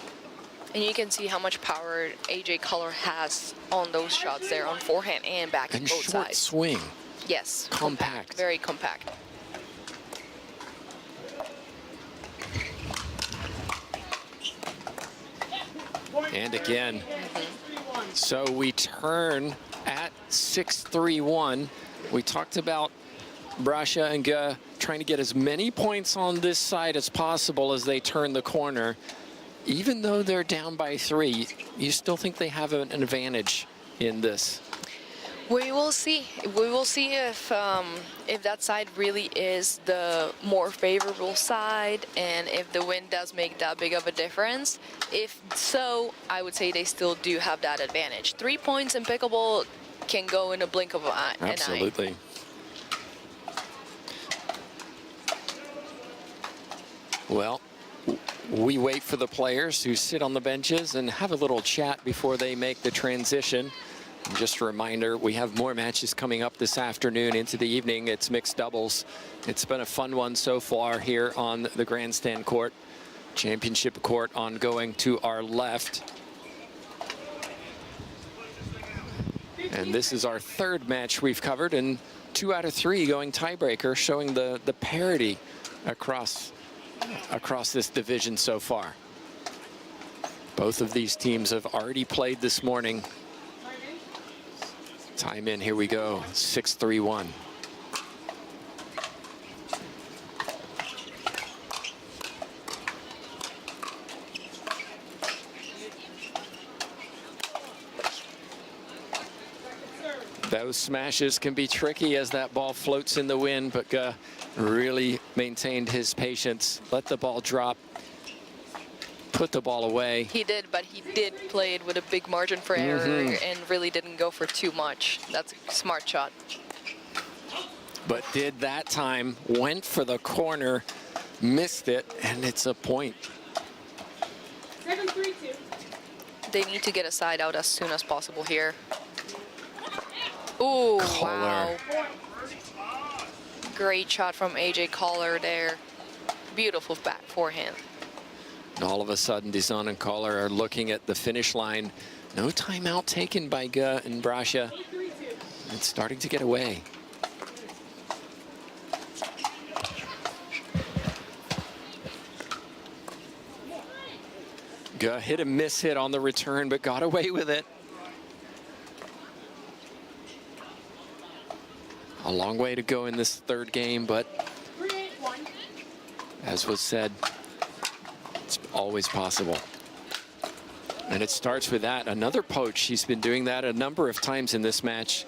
And you can see how much power AJ Kohler has on those shots there, on forehand and back, And both short sides. swing. Yes. Compact. Very compact. And again. So we turn at 6-3-1 We talked about Brascia and Guh trying to get as many points on this side as possible as they turn the corner. Even though they're down by 3, you still think they have an advantage in this? We will see. We will see if that side really is the more favorable side, and if the wind does make that big of a difference. If so, I would say they still do have that advantage. 3 points in pickleball can go in a blink of an eye. Absolutely. Well, we wait for the players who sit on the benches and have a little chat before they make the transition. And just a reminder, we have more matches coming up this afternoon into the evening. It's mixed doubles. It's been a fun one so far here on the Grandstand court. Championship court ongoing to our left. And this is our 3rd match we've covered, and 2 out of 3 going tiebreaker, showing the parity across this division so far. Both of these teams have already played this morning. Time in, here we go, 6-3-1. Those smashes can be tricky as that ball floats in the wind, but Guh really maintained his patience, let the ball drop, put the ball away. He did, but he did play it with a big margin for error and really didn't go for too much. That's a smart shot. But did that time, went for the corner, missed it, and it's a point. 7-3-2. They need to get a side out as soon as possible here. Ooh, wow. Great shot from AJ Collar there. Beautiful back forehand. And all of a sudden, Dison and Collar are looking at the finish line. No timeout taken by Guh and Brascia. It's starting to get away. Guh hit a miss hit on the return, but got away with it. A long way to go in this 3rd game, but as was said, it's always possible. And it starts with that. Another poach. He's been doing that a number of times in this match.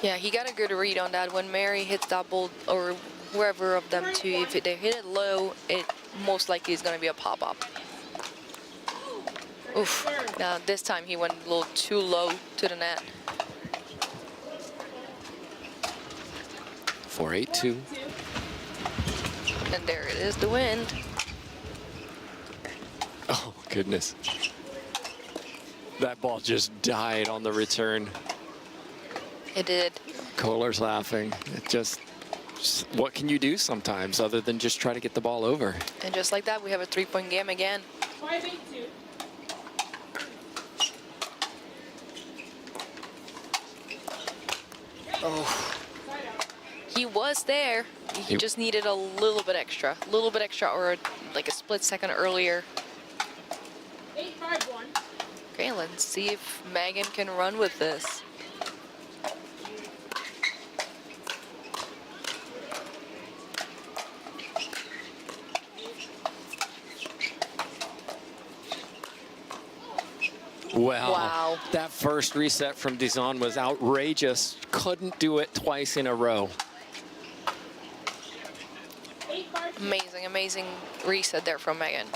Yeah, he got a good read on that. When Mary hits that ball, or wherever of them two, if they hit it low, it most likely is going to be a pop-up. Oof. Now this time he went a little too low to the net. 4-8-2. And there it is, the wind. Oh, goodness. That ball just died on the return. It did. Kohler's laughing. It just, what can you do sometimes other than just try to get the ball over? And just like that, we have a 3-point game again. 5-8-2. Oh. He was there. He just needed a little bit extra, or like a split second earlier. 8-5-1. Okay, let's see if Megan can run with this. Well, wow. That first reset from Dison was outrageous. Couldn't do it twice in a row. Amazing, amazing reset there from Megan.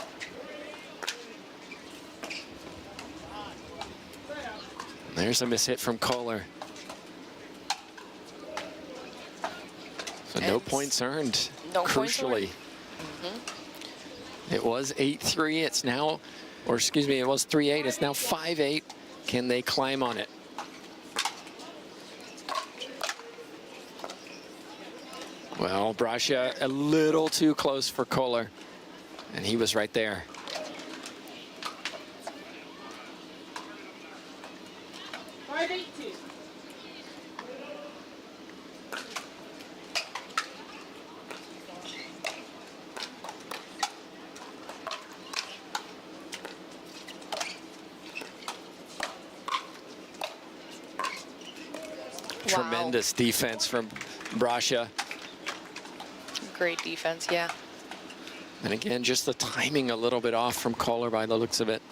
There's a miss hit from Kohler. So no points earned, crucially. It was 8-3, it's now, or excuse me, it was 3-8, it's now 5-8. Can they climb on it? Well, Brascia a little too close for Kohler, and he was right there. Tremendous defense from Brascia. Great defense, yeah. And again, just the timing a little bit off from Kohler by the looks of it.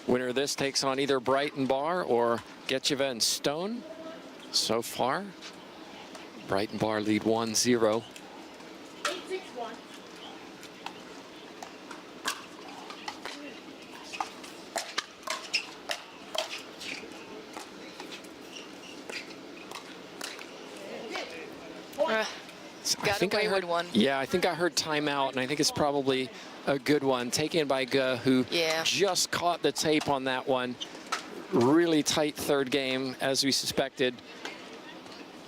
Winner of this takes on either Brighton Bar or Getcheva and Stone. So far, Brighton Bar lead 1-0. Got away with one. Yeah, I think I heard timeout, and I think it's probably a good one taken by Ge, who just caught the tape on that one. Really tight third game, as we suspected.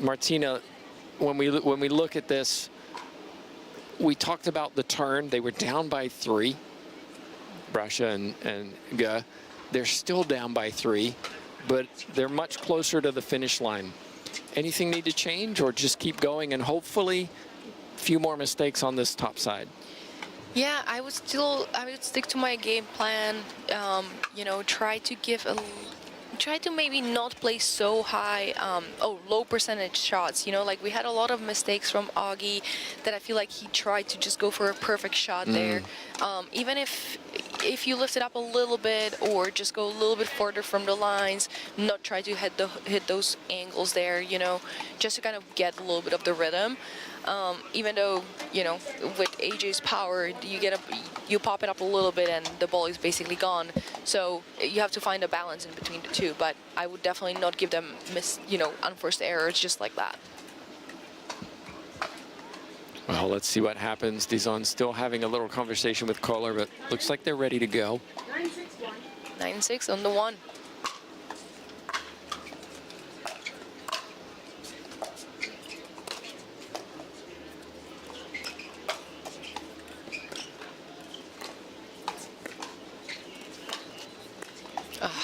Martina, when we look at this, we talked about the turn. They were down by 3, Brascia and Ge. They're still down by 3, but they're much closer to the finish line. Anything need to change, or just keep going and hopefully a few more mistakes on this top side? Yeah, I would stick to my game plan. You know, try to maybe not play so high, low percentage shots. You know, like we had a lot of mistakes from Augie that I feel like he tried to just go for a perfect shot there. Even if you lift it up a little bit or just go a little bit further from the lines, not try to hit those angles there, you know, just to kind of get a little bit of the rhythm. Even though, you know, with AJ's power, you pop it up a little bit and the ball is basically gone. So you have to find a balance in between the two. But I would definitely not give them unforced errors just like that. Well, let's see what happens. Dison still having a little conversation with Kohler, but looks like they're ready to go. 9-6 on the 1.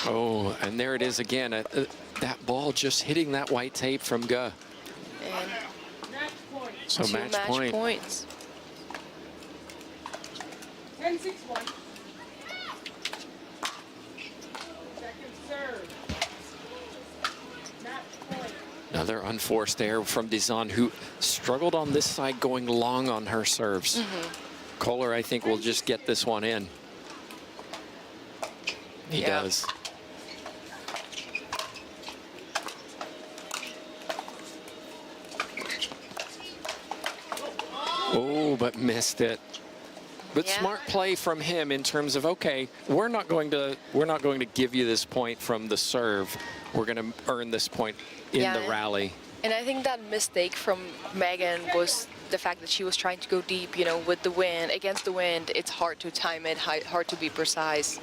Oh, and there it is again. That ball just hitting that white tape from Ge. And so two match point. Points. 10-6-1. Second serve. Match point. Another unforced error from Dison, who struggled on this side going long on her serves. Kohler, I think, will just get this one in. He does. Oh, but missed it. But smart play from him in terms of, okay, we're not going to give you this point from the serve. We're going to earn this point in the rally. And I think that mistake from Megan was the fact that she was trying to go deep, you know, with the wind, against the wind. It's hard to time it, hard to be precise.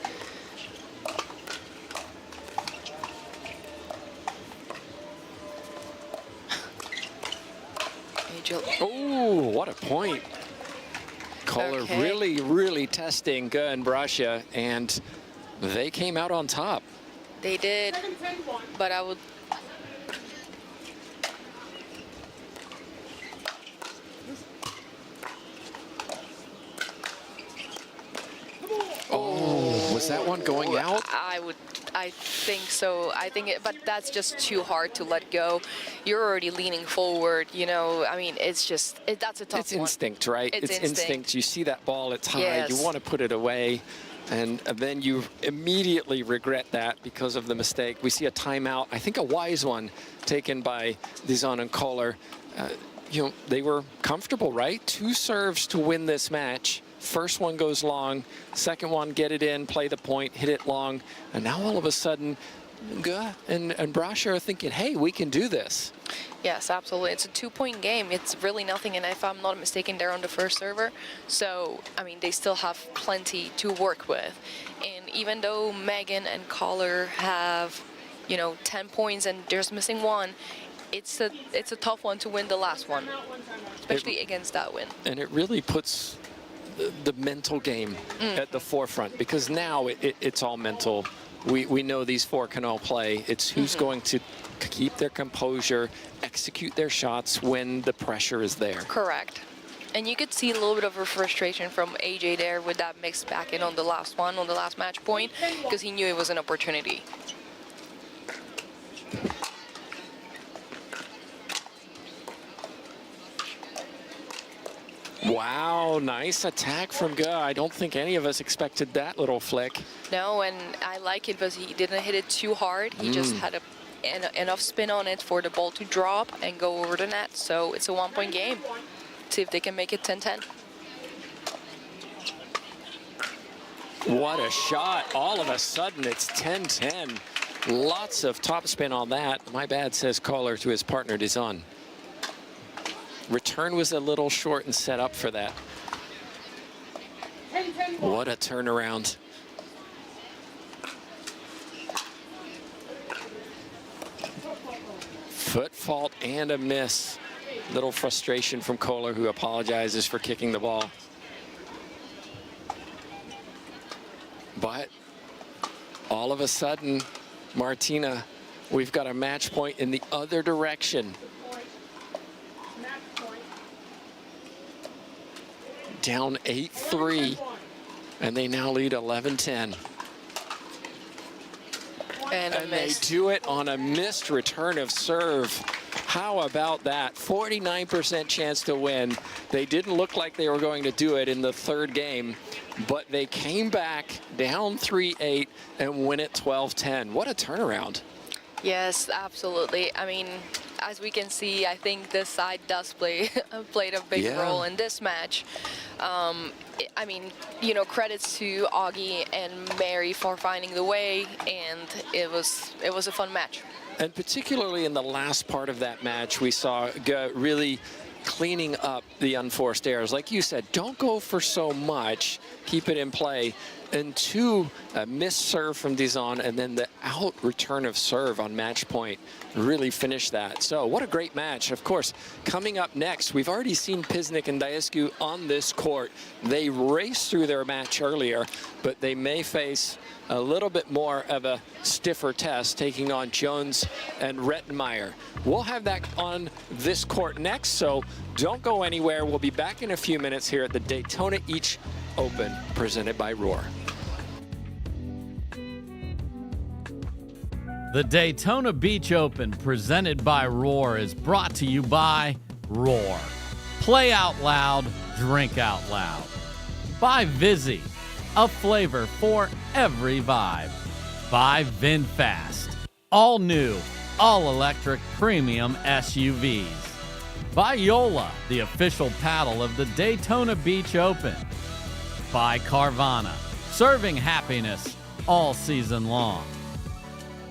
Oh, what a point. Kohler really testing Ge and Brascia, and they came out on top. They did, but I would... Oh, was that one going out? I think so. But that's just too hard to let go. You're already leaning forward, you know. I mean, it's just, that's a tough one. It's instinct, right? It's instinct. You see that ball, it's high, Yes. you want to put it away, and then you immediately regret that because of the mistake. We see a timeout, I think a wise one, taken by Dison and Kohler. You know, they were comfortable, right? 2 serves to win this match. First one goes long, second one, get it in, play the point, hit it long, and now all of a sudden, Ge and Brascia are thinking, hey, we can do this. Yes, absolutely. It's a 2-point game. It's really nothing, and if I'm not mistaken, they're on the first server. So, I mean, they still have plenty to work with. And even though Megan and Kohler have, you know, 10 points and they're just missing 1, it's a tough one to win the last one, especially against that win. And it really puts the mental game at the forefront, because now it's all mental. we know these four can all play. It's who's going to keep their composure, execute their shots when the pressure is there. Correct. And you could see a little bit of a frustration from AJ there with that mix back in on the last one, on the last match point, because he knew it was an opportunity. Wow, nice attack from Ge. I don't think any of us expected that little flick. No, and I like it because he didn't hit it too hard. He just had enough spin on it for the ball to drop and go over the net. So it's a 1-point game. See if they can make it 10-10. What a shot. All of a sudden, it's 10-10. Lots of topspin on that. My bad, says caller to his partner, Dison. Return was a little short and set up for that. What a turnaround. Foot fault and a miss. Little frustration from Kohler, who apologizes for kicking the ball. But all of a sudden, Martina, we've got a match point in the other direction. Down 8-3, and they now lead 11-10. And they do it on a missed return of serve. How about that? 49% chance to win. They didn't look like they were going to do it in the third game, but they came back down 3-8 and win it 12-10. What a turnaround. Yes, absolutely. I mean, as we can see, I think this side does played a big role in this match. I mean, you know, credits to Augie and Mary for finding the way, and it was a fun match. And particularly in the last part of that match, we saw really cleaning up the unforced errors. Like you said, don't go for so much, keep it in play. And two, a missed serve from Dison, and then the out return of serve on match point really finished that. So what a great match. Of course, coming up next, we've already seen Piznik and Dicu on this court. They raced through their match earlier, but they may face a little bit more of a stiffer test, taking on Jones and Rettenmeier. We'll have that on this court next, so don't go anywhere. We'll be back in a few minutes here at the Daytona Beach Open, presented by Roar. The Daytona Beach Open, presented by Roar, is brought to you by Roar. Play out loud, drink out loud. By Vizzy, a flavor for every vibe. By VinFast, all new, all electric premium SUVs. By Yola, the official paddle of the Daytona Beach Open. By Carvana, serving happiness all season long.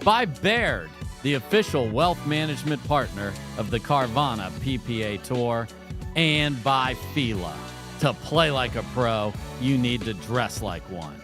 By Baird, the official wealth management partner of the Carvana PPA Tour. And by Fila. To play like a pro, you need to dress like one.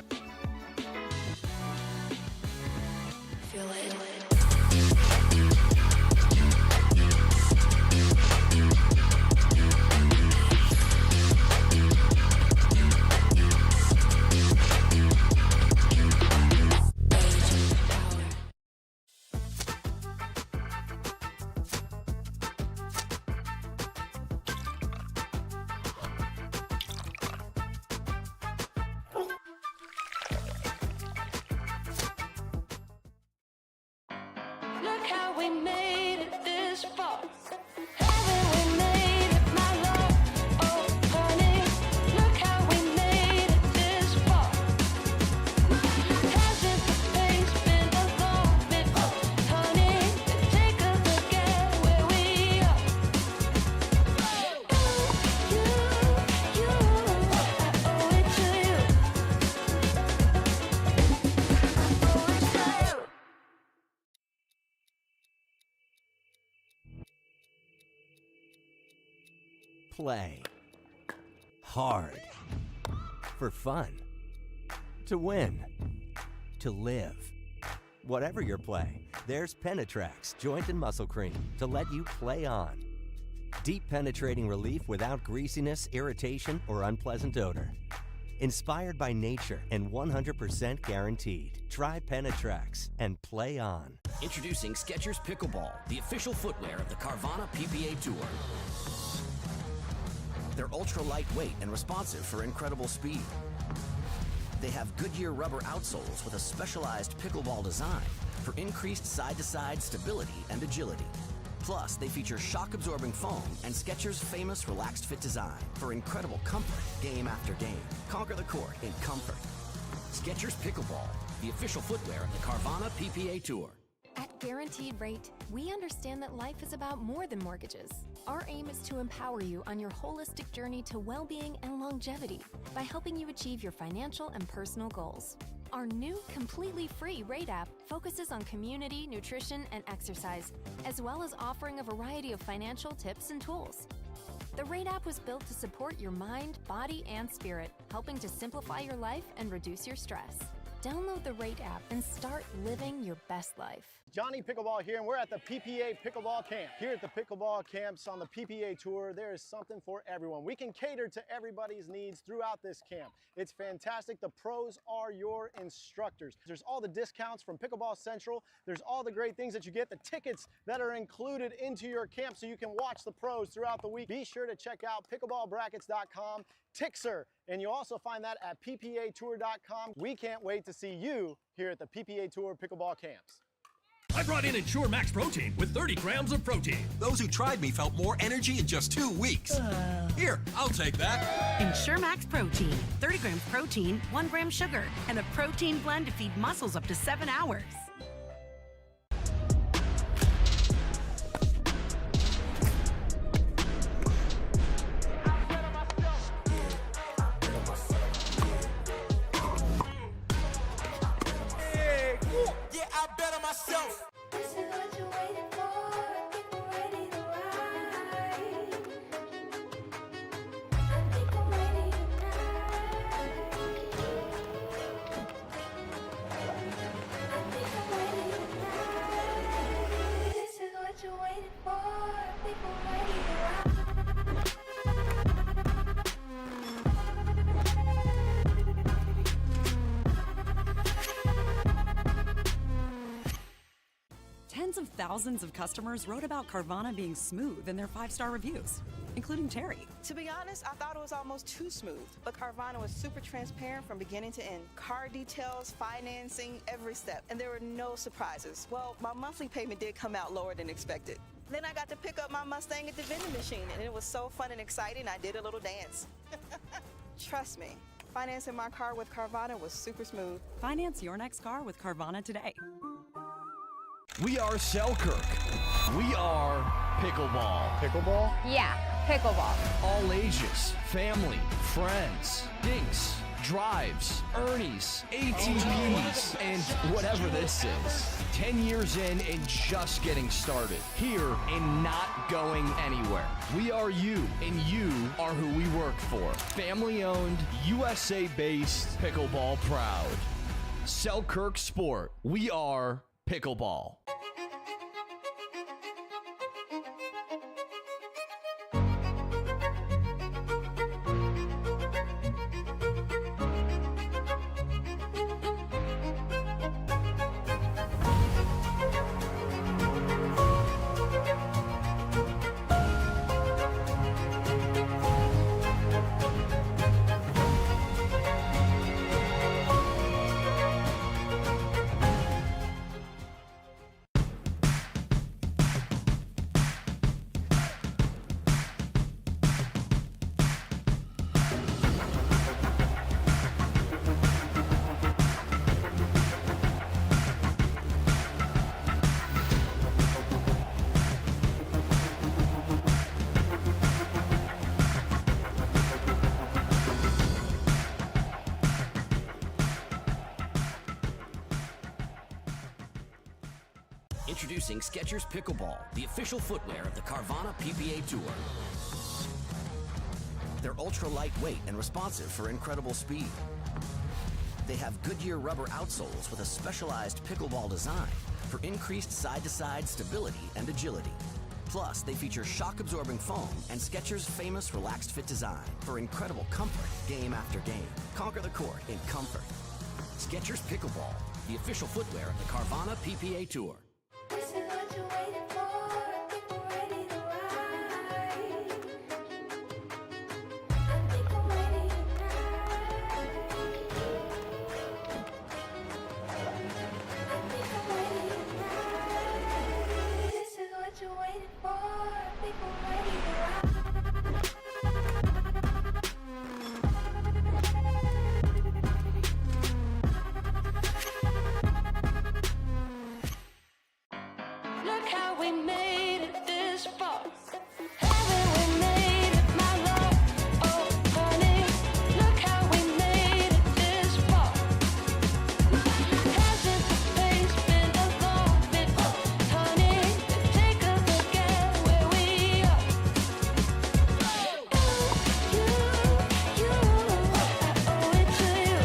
Look how we made it this far. Haven't we made it, my love? Oh, honey, look how we made it this far. Hasn't the pace been a long bit, honey? Take a look at where we are. You, I owe it to you. Play hard for fun, to win, to live. Whatever your play, there's Penetrax Joint and Muscle Cream to let you play on. Deep penetrating relief without greasiness, irritation, or unpleasant odor. Inspired by nature and 100% guaranteed. Try Penetrax and play on. Introducing Skechers Pickleball, the official footwear of the Carvana PPA Tour. They're ultra lightweight and responsive for incredible speed. They have Goodyear rubber outsoles with a specialized pickleball design for increased side-to-side stability and agility. Plus, they feature shock-absorbing foam and Skechers' famous relaxed fit design for incredible comfort game after game. Conquer the court in comfort. Skechers Pickleball, the official footwear of the Carvana PPA Tour. At Guaranteed Rate, we understand that life is about more than mortgages. Our aim is to empower you on your holistic journey to well-being and longevity by helping you achieve your financial and personal goals. Our new, completely free Rate app focuses on community, nutrition, and exercise, as well as offering a variety of financial tips and tools. The Rate app was built to support your mind, body, and spirit, helping to simplify your life and reduce your stress. Download the Rate app and start living your best life. Johnny Pickleball here, and we're at the PPA Pickleball Camp. Here at the Pickleball Camps on the PPA Tour, there is something for everyone. We can cater to everybody's needs throughout this camp. It's fantastic. The pros are your instructors. There's all the discounts from Pickleball Central. There's all the great things that you get, the tickets that are included into your camp so you can watch the pros throughout the week. Be sure to check out pickleballbrackets.com, Tixer, and you'll also find that at ppatour.com. We can't wait to see you here at the PPA Tour Pickleball Camps. I brought in Ensure Max Protein with 30 grams of protein. Those who tried me felt more energy in just 2 weeks. Here, I'll take that. Ensure Max Protein. 30 grams protein, 1 gram sugar, and a protein blend to feed muscles up to 7 hours. Yeah, I bet on myself. This is what you're waiting for. I think I'm ready to ride. I think I'm ready to ride. I think I'm ready to ride. This is what you're waiting for. I think I'm ready to ride. Tens of thousands of customers wrote about Carvana being smooth in their 5-star reviews, including Terry. To be honest, I thought it was almost too smooth, but Carvana was super transparent from beginning to end. Car details, financing, every step, and there were no surprises. Well, my monthly payment did come out lower than expected. Then I got to pick up my Mustang at the vending machine, and it was so fun and exciting, I did a little dance. Trust me, financing my car with Carvana was super smooth. Finance your next car with Carvana today. We are Selkirk. We are Pickleball. Pickleball? Yeah, pickleball. All ages, family, friends, dinks, drives, Ernies, ATVs, and whatever this is. 10 years in and just getting started. Here and not going anywhere. We are you, and you are who we work for. Family-owned, USA-based, pickleball proud. Selkirk Sport. We are Pickleball. Introducing Skechers Pickleball, the official footwear of the Carvana PPA Tour. They're ultra lightweight and responsive for incredible speed. They have Goodyear rubber outsoles with a specialized pickleball design for increased side-to-side stability and agility. Plus, they feature shock-absorbing foam and Skechers' famous Relaxed Fit design for incredible comfort game after game. Conquer the court in comfort. Skechers Pickleball, the official footwear of the Carvana PPA Tour. This is what you're waiting for. I think we're ready to ride. I think I'm ready tonight. This is what you're waiting for. I think we're ready to ride. Look how we made it this far. Haven't we made it, my love? Oh, honey, look how we made it this far. Hasn't the pace been a long bit, honey? Take a look at where we are. You, I owe it to you.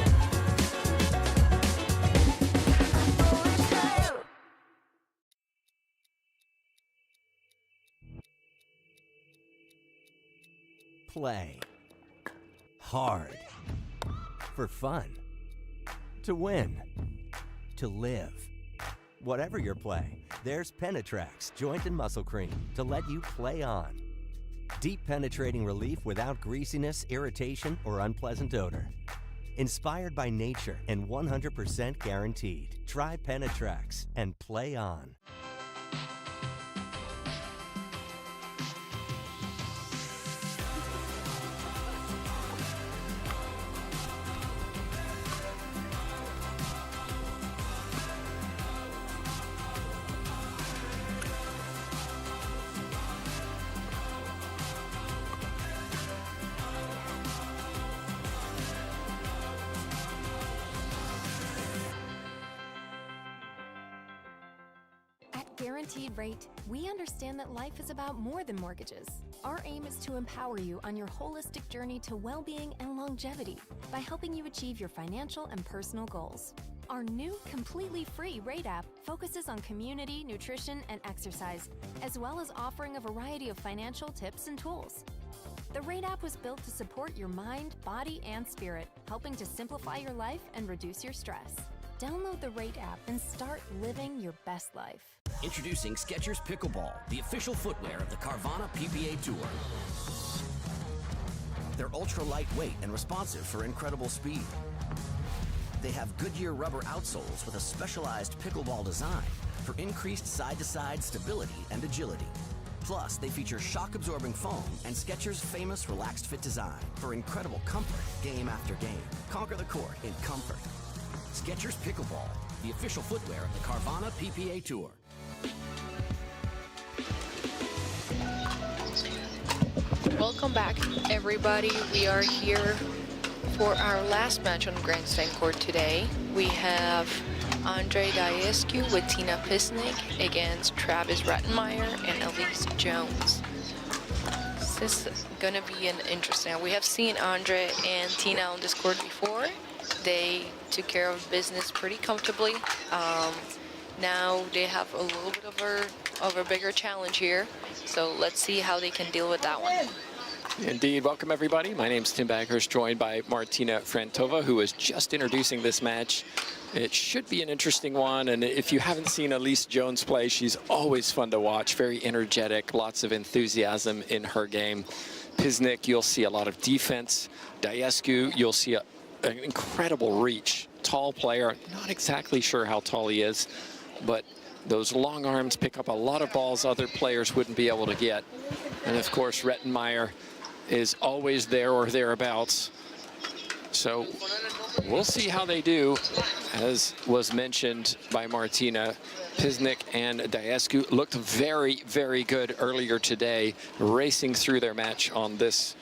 Play hard for fun, to win, to live. Whatever your play, there's Penetrax Joint and Muscle Cream to let you play on. Deep penetrating relief without greasiness, irritation, or unpleasant odor. Inspired by nature and 100% guaranteed. Try Penetrax and play on. Guaranteed Rate, we understand that life is about more than mortgages. Our aim is to empower you on your holistic journey to well-being and longevity by helping you achieve your financial and personal goals. Our new completely free Rate app focuses on community, nutrition, and exercise, as well as offering a variety of financial tips and tools. The Rate app was built to support your mind, body, and spirit, helping to simplify your life and reduce your stress. Download the Rate app and start living your best life. Introducing Skechers Pickleball, the official footwear of the Carvana PPA Tour. They're ultra lightweight and responsive for incredible speed. They have Goodyear rubber outsoles with a specialized pickleball design for increased side-to-side stability and agility. Plus, they feature shock-absorbing foam and Skechers' famous Relaxed Fit design for incredible comfort game after game. Conquer the court in comfort. Skechers Pickleball, the official footwear of the Carvana PPA Tour. Welcome back, everybody. We are here for our last match on Grandstand Court today. We have Andre Dicu with Tina Piznik against Travis Rettenmeyer and Elise Jones. This is gonna be an interesting. We have seen Andre and Tina on this court before. They took care of business pretty comfortably. Now they have a little bit of a bigger challenge here. So let's see how they can deal with that one. Indeed. Welcome, everybody. My name's Tim Baghurst, joined by Martina Frantova, who is just introducing this match. It should be an interesting one, and if you haven't seen Elise Jones play, she's always fun to watch, very energetic, lots of enthusiasm in her game. Piznik, you'll see a lot of defense. Dicu, you'll see an incredible reach. Tall player, not exactly sure how tall he is, but those long arms pick up a lot of balls other players wouldn't be able to get. And of course, Rettenmeyer is always there or thereabouts. So we'll see how they do. As was mentioned by Martina, Piznik and Dicu looked very, very good earlier today, racing through their match on this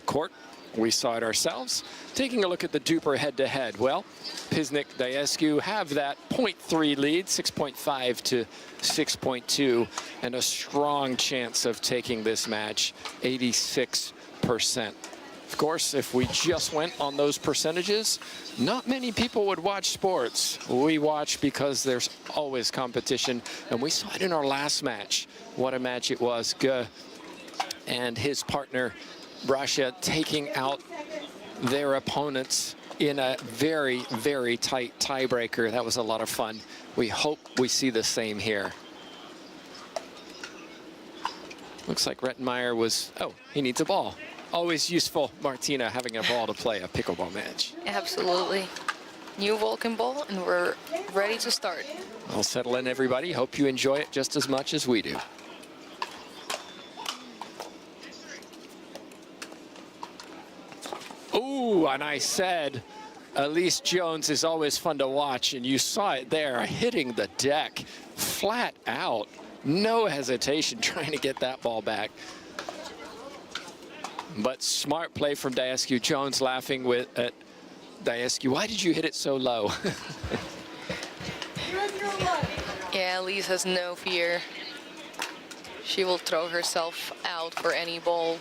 court. We saw it ourselves. Taking a look at the Duper head-to-head. Well, Piznik, Dicu have that 0.3 lead, 6.5 to 6.2, and a strong chance of taking this match, 86% Of course, if we just went on those percentages, not many people would watch sports. We watch because there's always competition, and we saw it in our last match. What a match it was. Guh and his partner, Brascia, taking out their opponents in a very, very tight tiebreaker. That was a lot of fun. We hope we see the same here. Looks like Rettenmeier was, oh, he needs a ball. Always useful, Martina, having a ball to play a pickleball match. Absolutely. New Vulcan ball, and we're ready to start. I'll settle in, everybody. Hope you enjoy it just as much as we do. Ooh, and I said, Elise Jones is always fun to watch, and you saw it there, hitting the deck flat out. No hesitation trying to get that ball back. But smart play from Dicu. Jones laughing at Dicu. Why did you hit it so low? Yeah, Elise has no fear. She will throw herself out for any ball.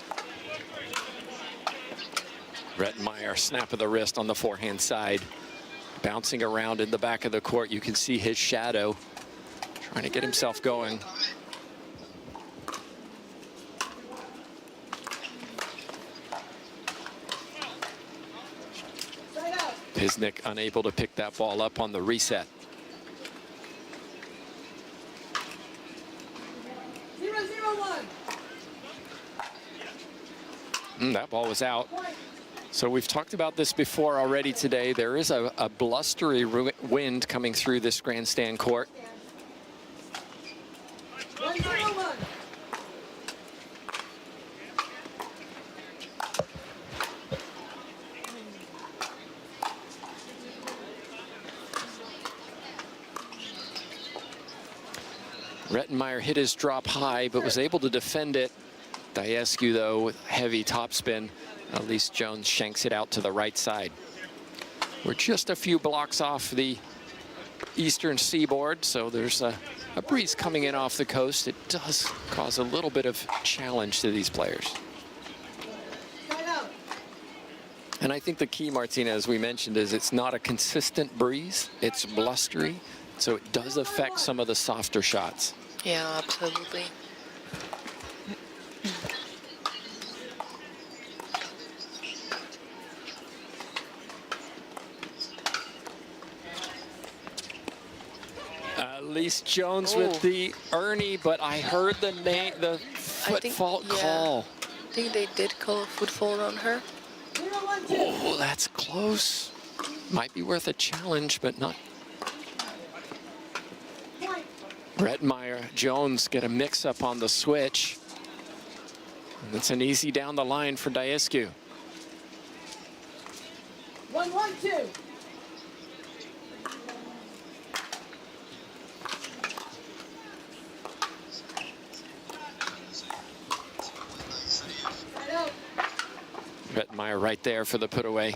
Rettenmeier, snap of the wrist on the forehand side. Bouncing around in the back of the court. You can see his shadow trying to get himself going. Piznik unable to pick that ball up on the reset. 0-0-1. That ball was out. So we've talked about this before already today. There is a blustery wind coming through this grandstand court. 1-0-1. Rettenmeier hit his drop high, but was able to defend it. Dicu, though, with heavy topspin. Elise Jones shanks it out to the right side. We're just a few blocks off the eastern seaboard, so there's a breeze coming in off the coast. It does cause a little bit of challenge to these players. And I think the key, Martina, as we mentioned, is it's not a consistent breeze. It's blustery, so it does affect some of the softer shots. Yeah, absolutely. Elise Jones with the Ernie, but I heard the name, the foot fault call. I think they did call a foot fault on her. Oh, that's close. Might be worth a challenge, but not. Rettenmeier, Jones get a mix-up on the switch. And it's an easy down the line for Dicu. 1-1-2. Rettenmeier right there for the put away.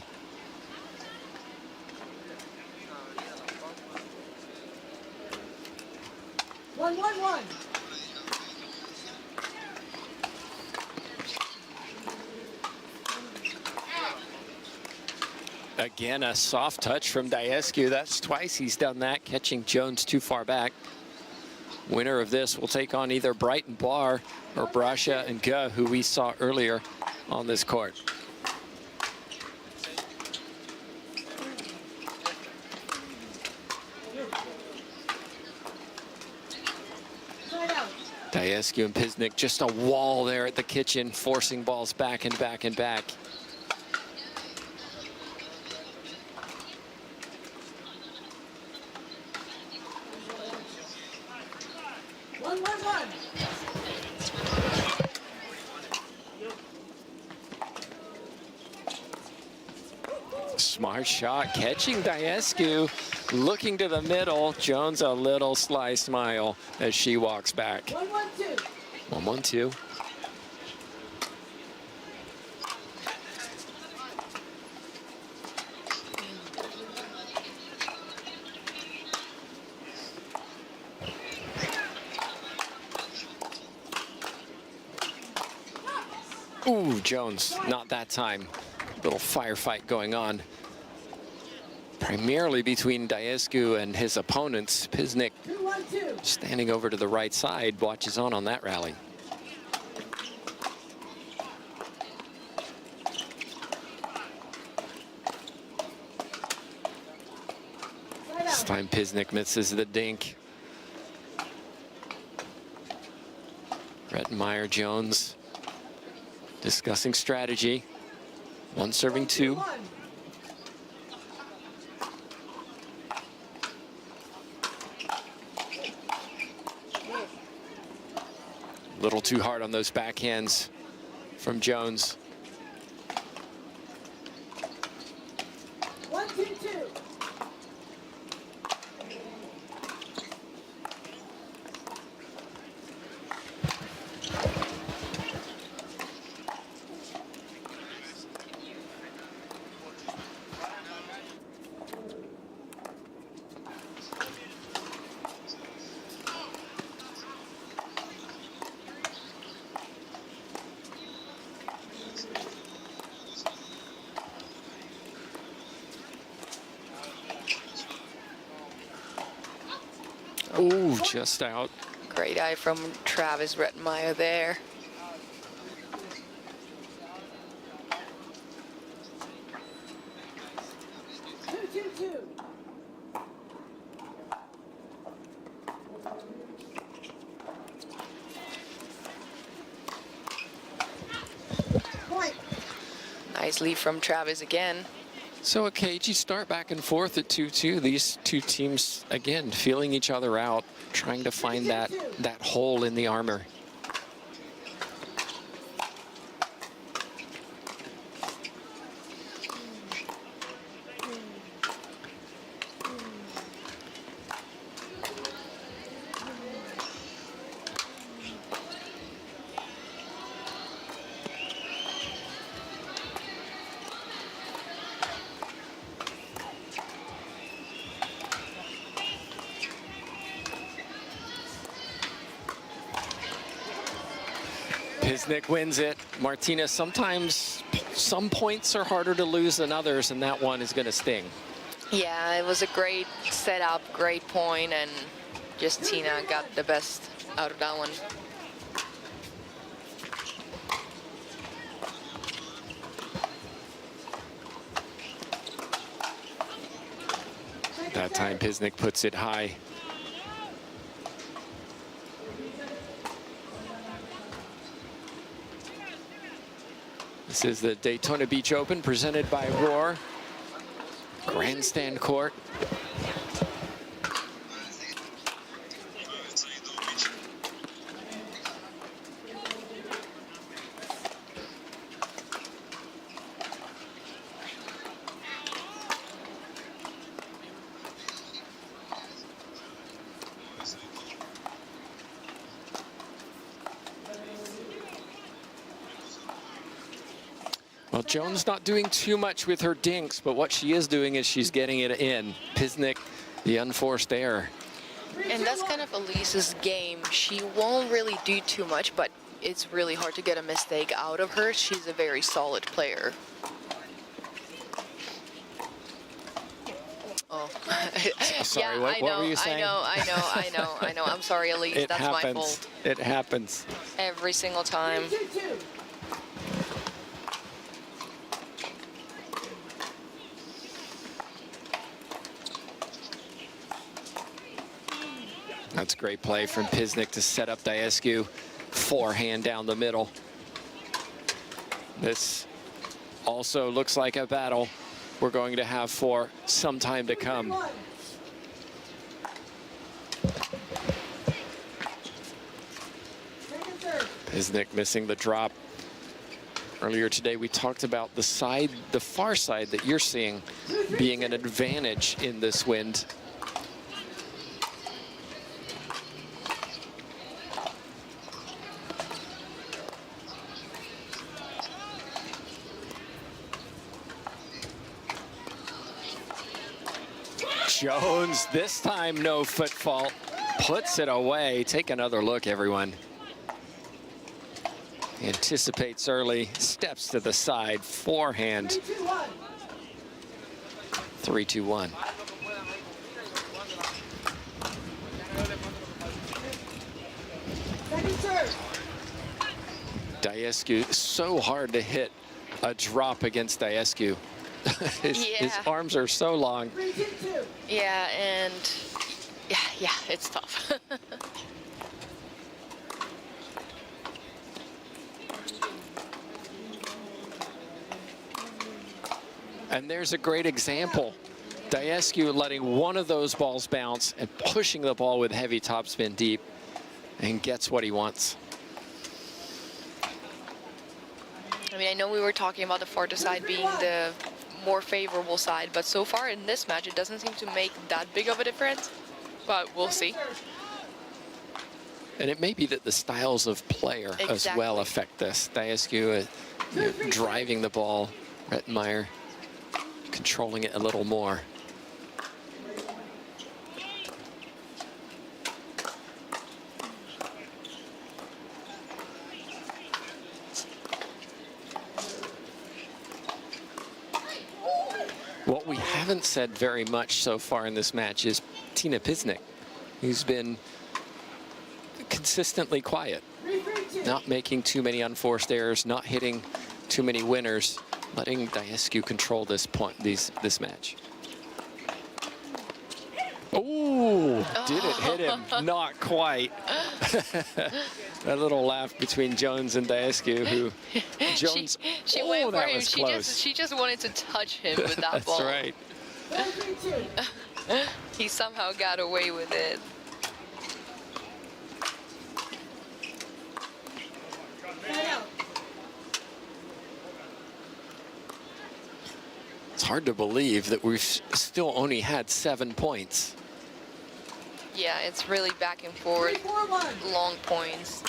Again, a soft touch from Dicu. That's twice he's done that, catching Jones too far back. Winner of this will take on either Brighton Barr or Brascia and Guh, who we saw earlier on this court. Dicu and Piznik, just a wall there at the kitchen, forcing balls back and back and back. Smart shot, catching Dicu, looking to the middle. Jones a little sly smile as she walks back. 1-1-2. 1-1-2. Ooh, Jones, not that time. Little firefight going on. Primarily between Dicu and his opponents. Piznik standing over to the right side, watches on that rally. This time Piznik misses the dink. Rettenmeyer, Jones discussing strategy. One serving two. A little too hard on those backhands from Jones. 1, 2, 2. Ooh, just out. Great eye from Travis Rettenmeyer there. Nice lead from Travis again. So a cagey start back and forth at 2-2. These two teams, again, feeling each other out, trying to find that hole in the armor. Piznik wins it. Martinez, sometimes some points are harder to lose than others, and that one is going to sting. Yeah, it was a great setup, great point, and just Tina got the best out of that one. That time Piznik puts it high. This is the Daytona Beach Open presented by Roar. Grandstand court. Well, Jones not doing too much with her dinks, but what she is doing is she's getting it in. Piznik, the unforced error. And that's kind of Elise's game. She won't really do too much, but it's really hard to get a mistake out of her. She's a very solid player. Oh, sorry, yeah, what were you saying? I know. I'm sorry, Elise. It That's happens. my fault. It happens. Every single time. That's great play from Piznik to set up Dicu. Forehand down the middle. This also looks like a battle we're going to have for some time to come. Piznik missing the drop. Earlier today we talked about the far side that you're seeing being an advantage in this wind. Jones, this time no foot fault, puts it away. Take another look, everyone. Anticipates early, steps to the side, forehand. 3-2-1. Dicu, so hard to hit a drop against Dicu. His arms are so long. Yeah, and yeah, it's tough. And there's a great example. Dicu letting one of those balls bounce and pushing the ball with heavy topspin deep and gets what he wants. I mean, I know we were talking about the farther side being the more favorable side, but so far in this match, it doesn't seem to make that big of a difference, but we'll see. And it may be that the styles of player as well affect this. Dicu driving the ball, Rettenmeier controlling it a little more. What we haven't said very much so far in this match is Tina Piznik, who's been consistently quiet, not making too many unforced errors, not hitting too many winners, letting Dicu control this match. Oh, did it hit him? Not quite. A little laugh between Jones and Dicu, who Jones. She went for him. Close. She just wanted to touch him with that ball. That's right. He somehow got away with it. It's hard to believe that we've still only had 7 points. Yeah, it's really back and forth, long points.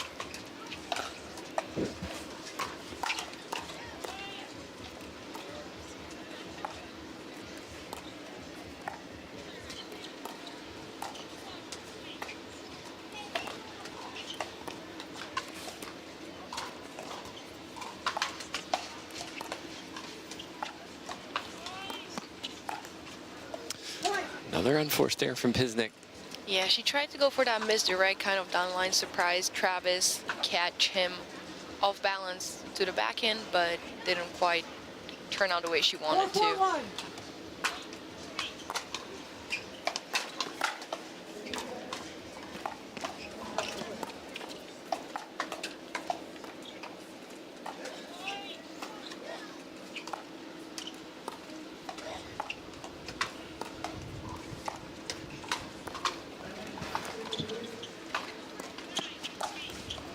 Another unforced error from Piznik. Yeah, she tried to go for that misdirect kind of downline surprise. Travis catch him off balance to the backhand, but didn't quite turn out the way she wanted to.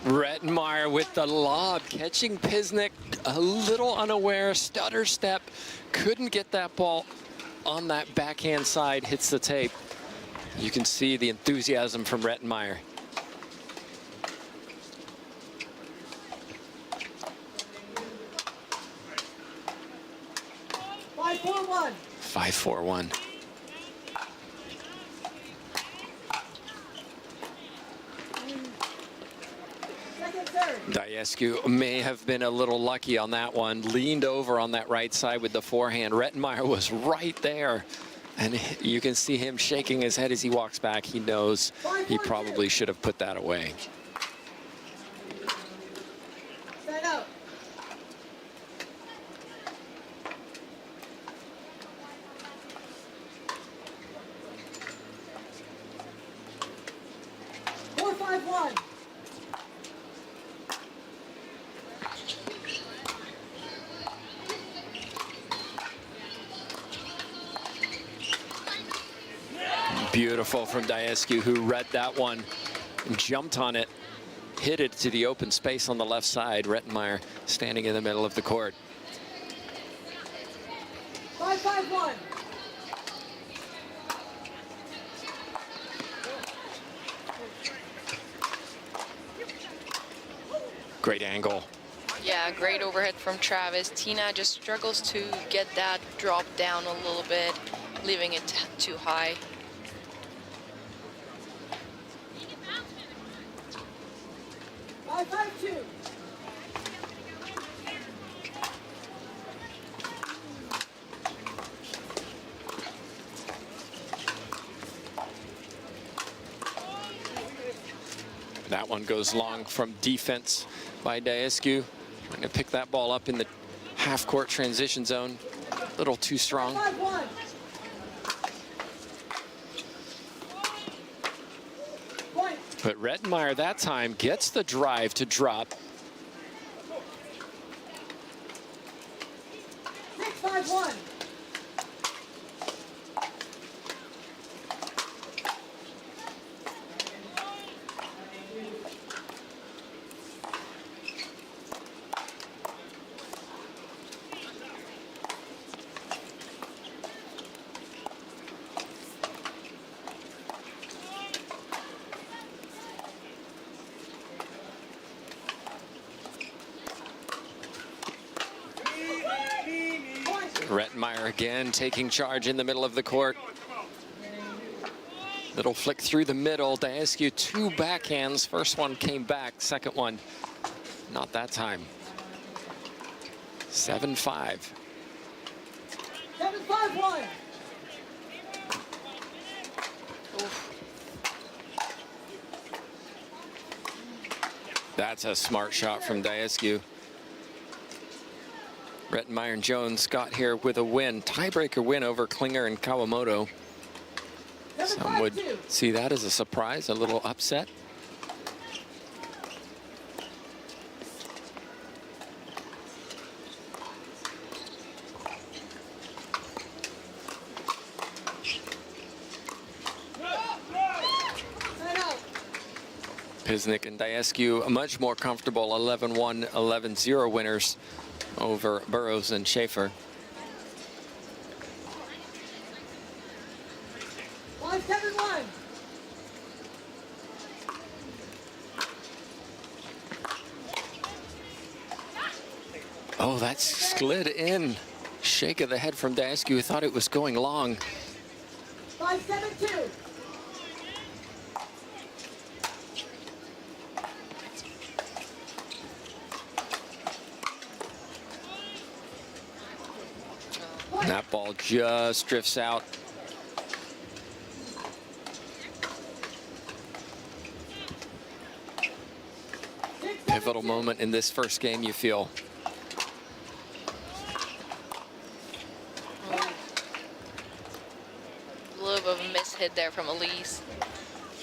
Rettenmeier with the lob, catching Piznik a little unaware, stutter step, couldn't get that ball on that backhand side, hits the tape. You can see the enthusiasm from Rettenmeier. Five, 4-1. 5-4-1. Dicu may have been a little lucky on that one. Leaned over on that right side with the forehand. Rettenmeier was right there. And you can see him shaking his head as he walks back. He knows he probably should have put that away. Stand out. Four, 5-1. Beautiful from Dicu, who read that one and jumped on it, hit it to the open space on the left side. Rettenmeier standing in the middle of the court. 5-5-1. Great angle. Yeah, great overhead from Travis. Tina just struggles to get that drop down a little bit, leaving it too high. That one goes long from defense by Dicu. Trying to pick that ball up in the half-court transition zone. A little too strong. But Rettenmeier that time gets the drive to drop. 6-5-1. Rettenmeier again taking charge in the middle of the court. Little flick through the middle. Dicu 2 backhands. First one came back. Second one, not that time. 7-5. 7-5-1. That's a smart shot from Dicu. Rettenmeier and Jones got here with a win. Tiebreaker win over Klinger and Kawamoto. Some would see that as a surprise, a little upset. Piznik and Dicu much more comfortable 11-1, 11-0 winners over Burrows and Schaefer. 5-7-1. Oh, that slid in. Shake of the head from Dicu. Thought it was going long. 5-7-2. That ball just drifts out. Pivotal moment in this first game, you feel. A little bit of a mishit there from Elise.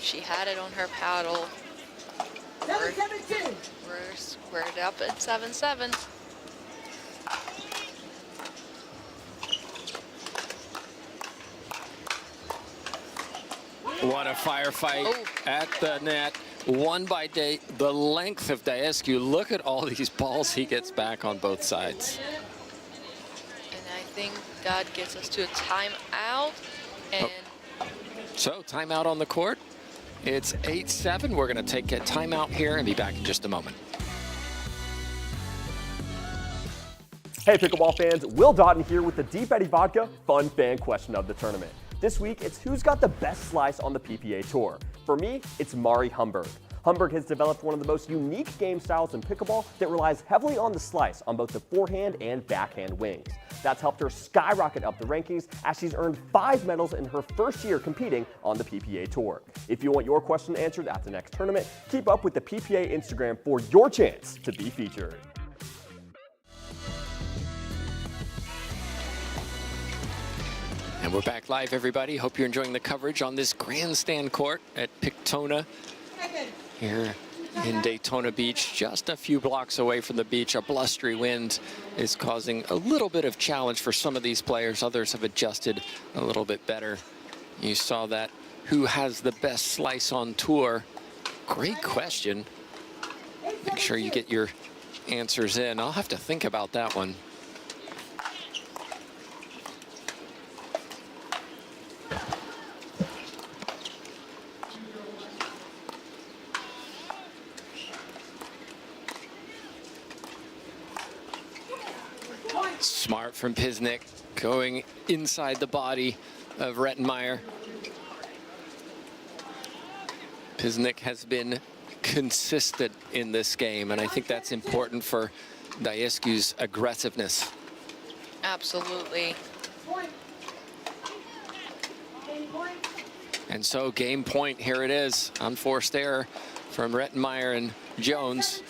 She had it on her paddle. 7-7-2. We're squared up at 7-7. What a firefight at the net. Won by the length of Dicu. Look at all these balls he gets back on both sides. And I think that gets us to a timeout. And So timeout on the court. It's 8-7. We're going to take a timeout here and be back in just a moment. Hey pickleball fans, Will Doughton here with the Deep Eddy Vodka Fun Fan Question of the Tournament. This week, it's who's got the best slice on the PPA Tour. For me, it's Mari Humberg. Humberg has developed one of the most unique game styles in pickleball that relies heavily on the slice on both the forehand and backhand wings. That's helped her skyrocket up the rankings as she's earned 5 medals in her first year competing on the PPA Tour. If you want your question answered at the next tournament, keep up with the PPA Instagram for your chance to be featured. And we're back live, everybody. Hope you're enjoying the coverage on this grandstand court at Pictona here in Daytona Beach, just a few blocks away from the beach. A blustery wind is causing a little bit of challenge for some of these players. Others have adjusted a little bit better. You saw that. Who has the best slice on tour? Great question. Make sure you get your answers in. I'll have to think about that one. Smart from Piznik, going inside the body of Rettenmeier. Piznik has been consistent in this game, and I think that's important for Dicu's aggressiveness. absolutely. And so game point, here it is. Unforced error from Rettenmeier and Jones.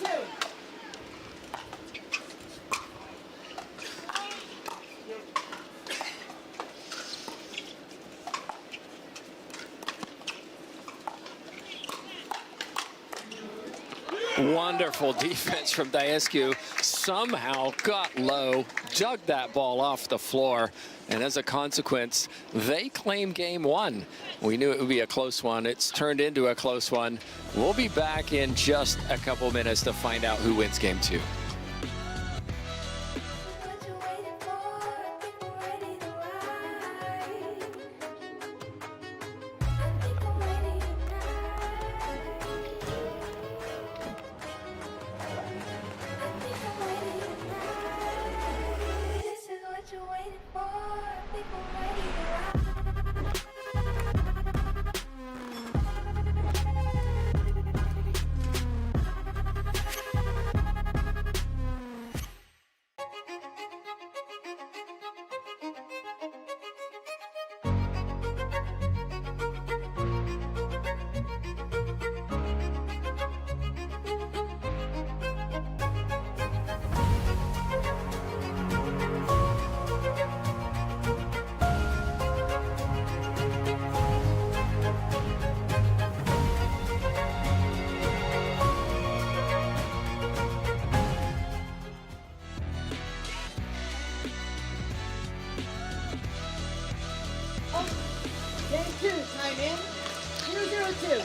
Wonderful defense from Dicu. Somehow got low, dug that ball off the floor, and as a consequence, they claim game one. We knew it would be a close one. It's turned into a close one. We'll be back in just a couple minutes to find out who wins game two.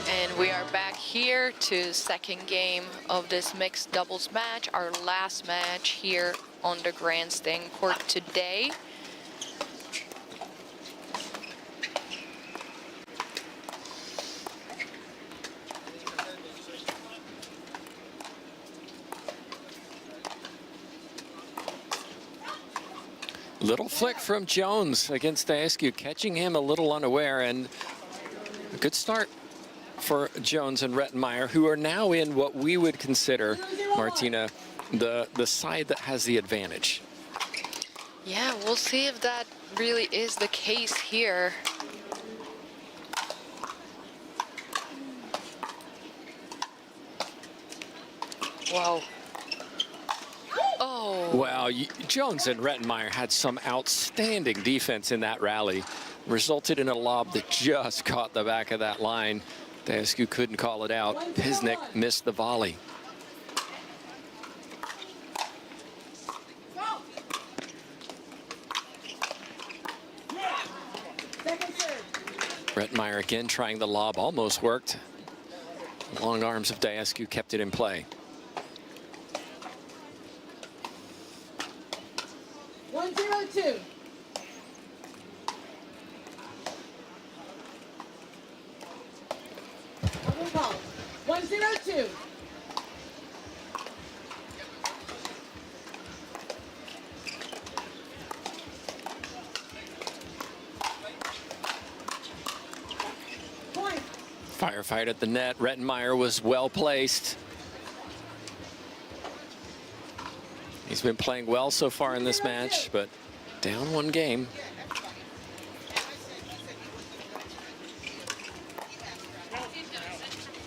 And we are back here to second game of this mixed doubles match, our last match here on the Grandstand court today. Little flick from Jones against Dicu, catching him a little unaware, and a good start for Jones and Rettenmeier, who are now in what we would consider, Martina, the side that has the advantage. Yeah, we'll see if that really is the case here. Wow. Oh. Wow, Jones and Rettenmeier had some outstanding defense in that rally. Resulted in a lob that just caught the back of that line. Dicu couldn't call it out. Piznik missed the volley. Rettenmeier again trying the lob, almost worked. Long arms of Dicu kept it in play. 1-0-2. Double ball. 1-0-2. Point. Firefight at the net. Rettenmeier was well placed. He's been playing well so far in this match, but down one game.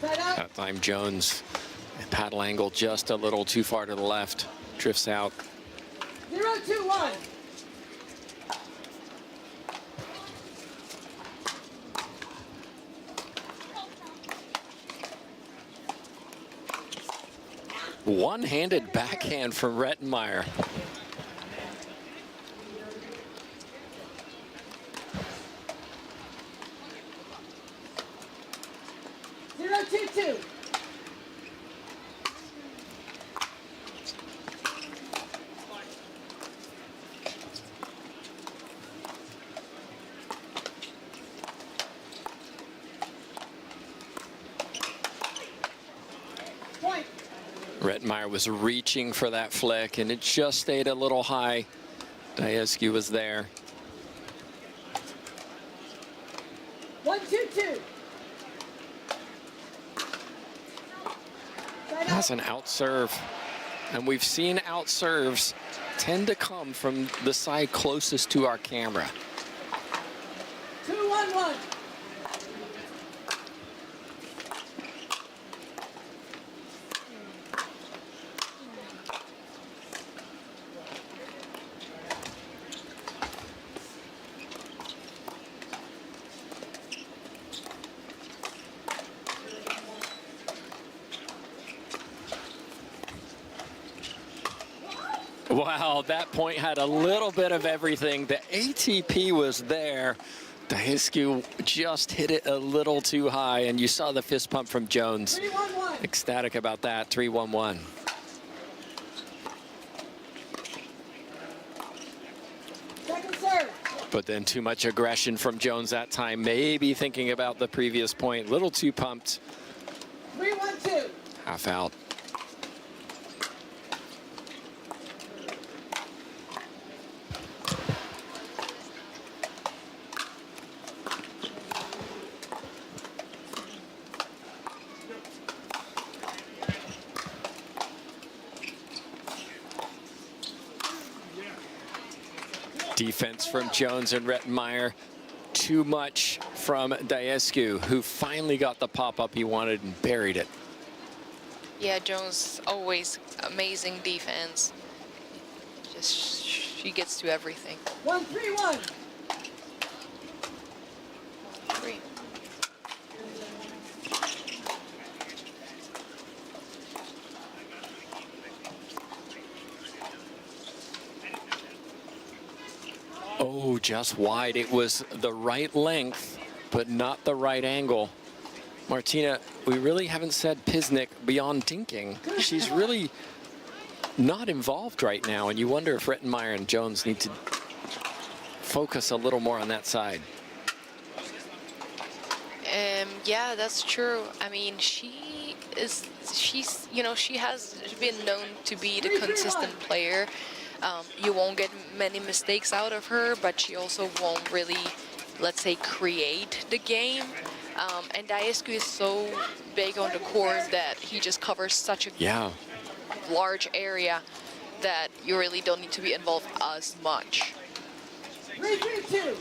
That time Jones, paddle angle just a little too far to the left, drifts out. 0-2-1. One-handed backhand from Rettenmeier. Rettenmeier was reaching for that flick, and it just stayed a little high. Dicu was there. 1-2-2. That's an out serve, and we've seen out serves tend to come from the side closest to our camera. 2-1-1. Wow, that point had a little bit of everything. The ATP was there. Dicu just hit it a little too high, and you saw the fist pump from Jones. 3-1-1. Ecstatic about that, 3-1-1. Second serve. But then too much aggression from Jones that time. Maybe thinking about the previous point. Little too pumped. 3-1-2. Half out. Defense from Jones and Rettenmeier. Too much from Dicu, who finally got the pop-up he wanted and buried it. Yeah, Jones, always amazing defense. Just, she gets to everything. 1-3-1. 3. Oh, just wide. It was the right length, but not the right angle. Martina, we really haven't said Piznik beyond dinking. She's really not involved right now, and you wonder if Rettenmeier and Jones need to focus a little more on that side. Yeah, that's true. I mean, she's, you know, she has been known to be the consistent player. You won't get many mistakes out of her, but she also won't really, let's say, create the game. And Dicu is so big on the court that he just covers such a large area that you really don't need to be involved as much. 3-3-2.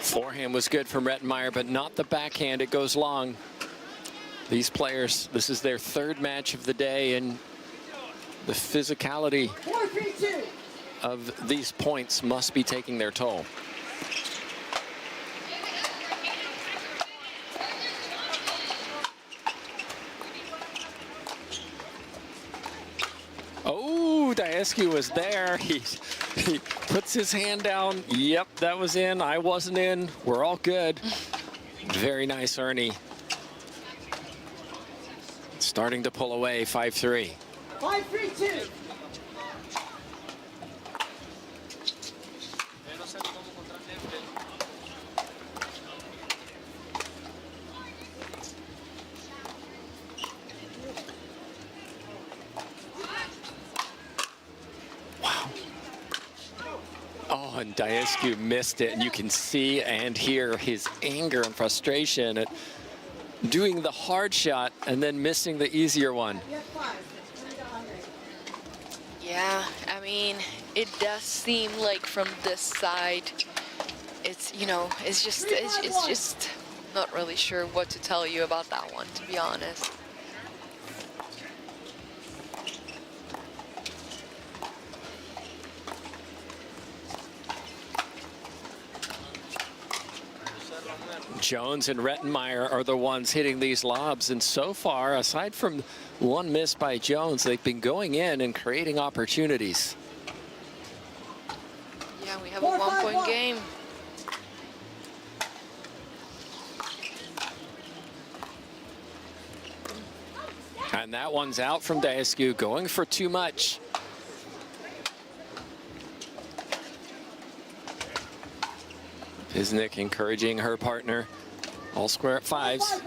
Forehand was good from Rettenmeier, but not the backhand. It goes long. These players, this is their third match of the day, and the physicality 4-3-2. of these points must be taking their toll. Oh, Dicu was there. He puts his hand down. Yep, that was in. I wasn't in. We're all good. Very nice, Ernie. Starting to pull away, 5-3. 5-3-2. Oh, and Dicu missed it, and you can see and hear his anger and frustration at doing the hard shot and then missing the easier one. Yeah, I mean, it does seem like from this side, it's, you know, it's just not really sure what to tell you about that one, to be honest. Jones and Rettenmeier are the ones hitting these lobs, and so far, aside from one miss by Jones, they've been going in and creating opportunities. Yeah, we have a 1-point game. And that one's out from Dicu, going for too much. Piznik encouraging her partner. All square at 5s.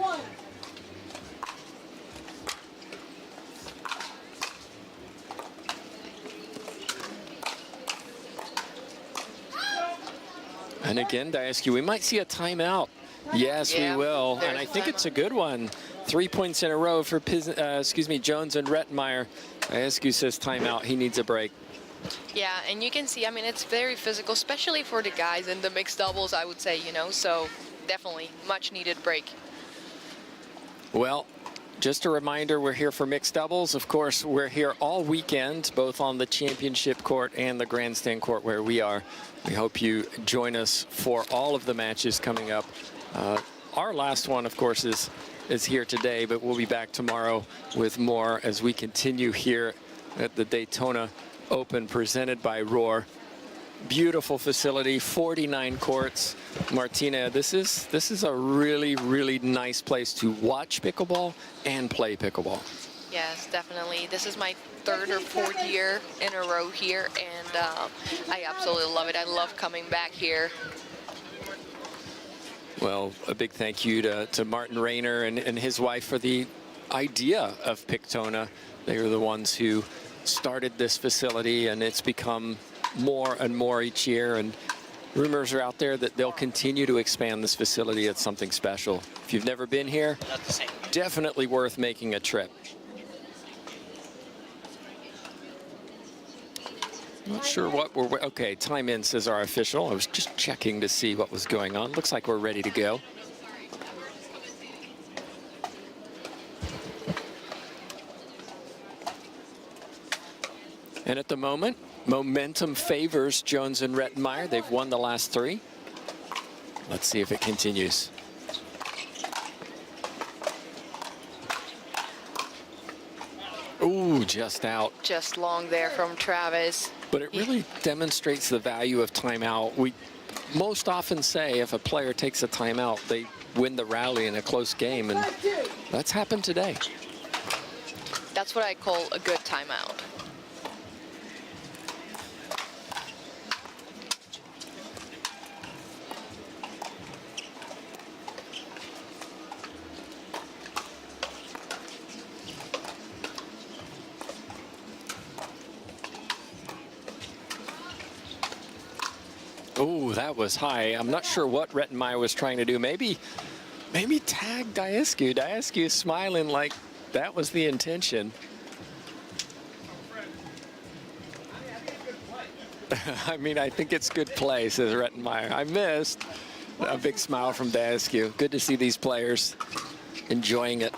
And again, Dicu, we might see a timeout. Yes, Yeah, we will. there's And I a think it's a timeout. good one. 3 points in a row for Jones and Rettenmeier. Dicu says timeout. He needs a break. Yeah, and you can see, I mean, it's very physical, especially for the guys in the mixed doubles, I would say, you know, so definitely much needed break. Well, just a reminder, we're here for mixed doubles. Of course, we're here all weekend, both on the championship court and the grandstand court where we are. We hope you join us for all of the matches coming up. Our last one, of course, is here today, but we'll be back tomorrow with more as we continue here at the Daytona Open presented by Roar. Beautiful facility, 49 courts. Martina, this is a really, really nice place to watch pickleball and play pickleball. Yes, definitely. This is my 3rd or 4th year in a row here, and I absolutely love it. I love coming back here. Well, a big thank you to Martin Rayner and his wife for the idea of Pictona. They were the ones who started this facility, and it's become more and more each year, and rumors are out there that they'll continue to expand this facility. It's something special. If you've never been here, definitely worth making a trip. Not sure what we're, okay, time in, says our official. I was just checking to see what was going on. Looks like we're ready to go. And at the moment, momentum favors Jones and Rettenmeier. They've won the last 3. Let's see if it continues. Ooh, just out. Just long there from Travis. But it really demonstrates the value of timeout. We most often say if a player takes a timeout, they win the rally in a close game, and that's happened today. That's what I call a good timeout. Oh, that was high. I'm not sure what Rettenmeier was trying to do. Maybe tag Dicu. Dicu is smiling like that was the intention. I mean, I think it's good play, says Rettenmeier. I missed. A big smile from Dicu. Good to see these players enjoying it.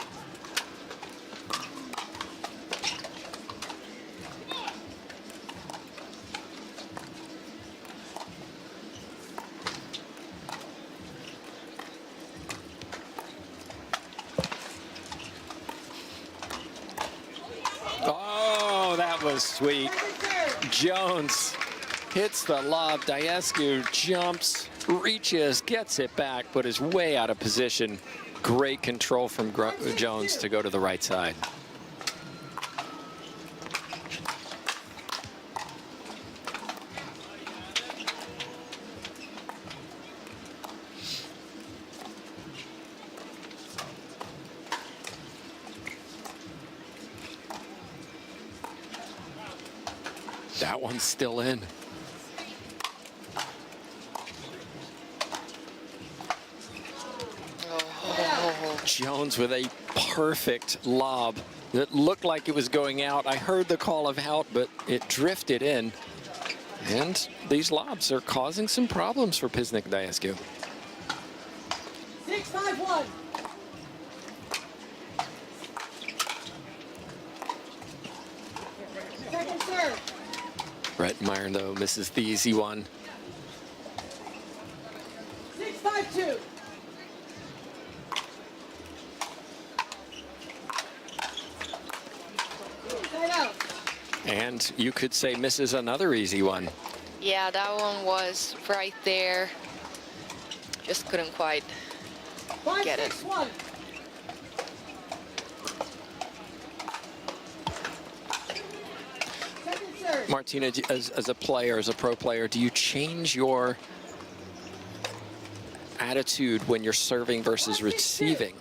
Sweet. Jones hits the lob. Dicu jumps, reaches, gets it back, but is way out of position. Great control from Jones to go to the right side. That one's still in. Jones with a perfect lob that looked like it was going out. I heard the call of out, but it drifted in. And these lobs are causing some problems for Piznik Dicu. 6-5-1. Second serve. Rettenmeier, though, misses the easy one. 6-5-2. And you could say misses another easy one. Yeah, that one was right there. Just couldn't quite get it. 5-6-1. Martina, as a player, as a pro player, do you change your attitude when you're serving versus receiving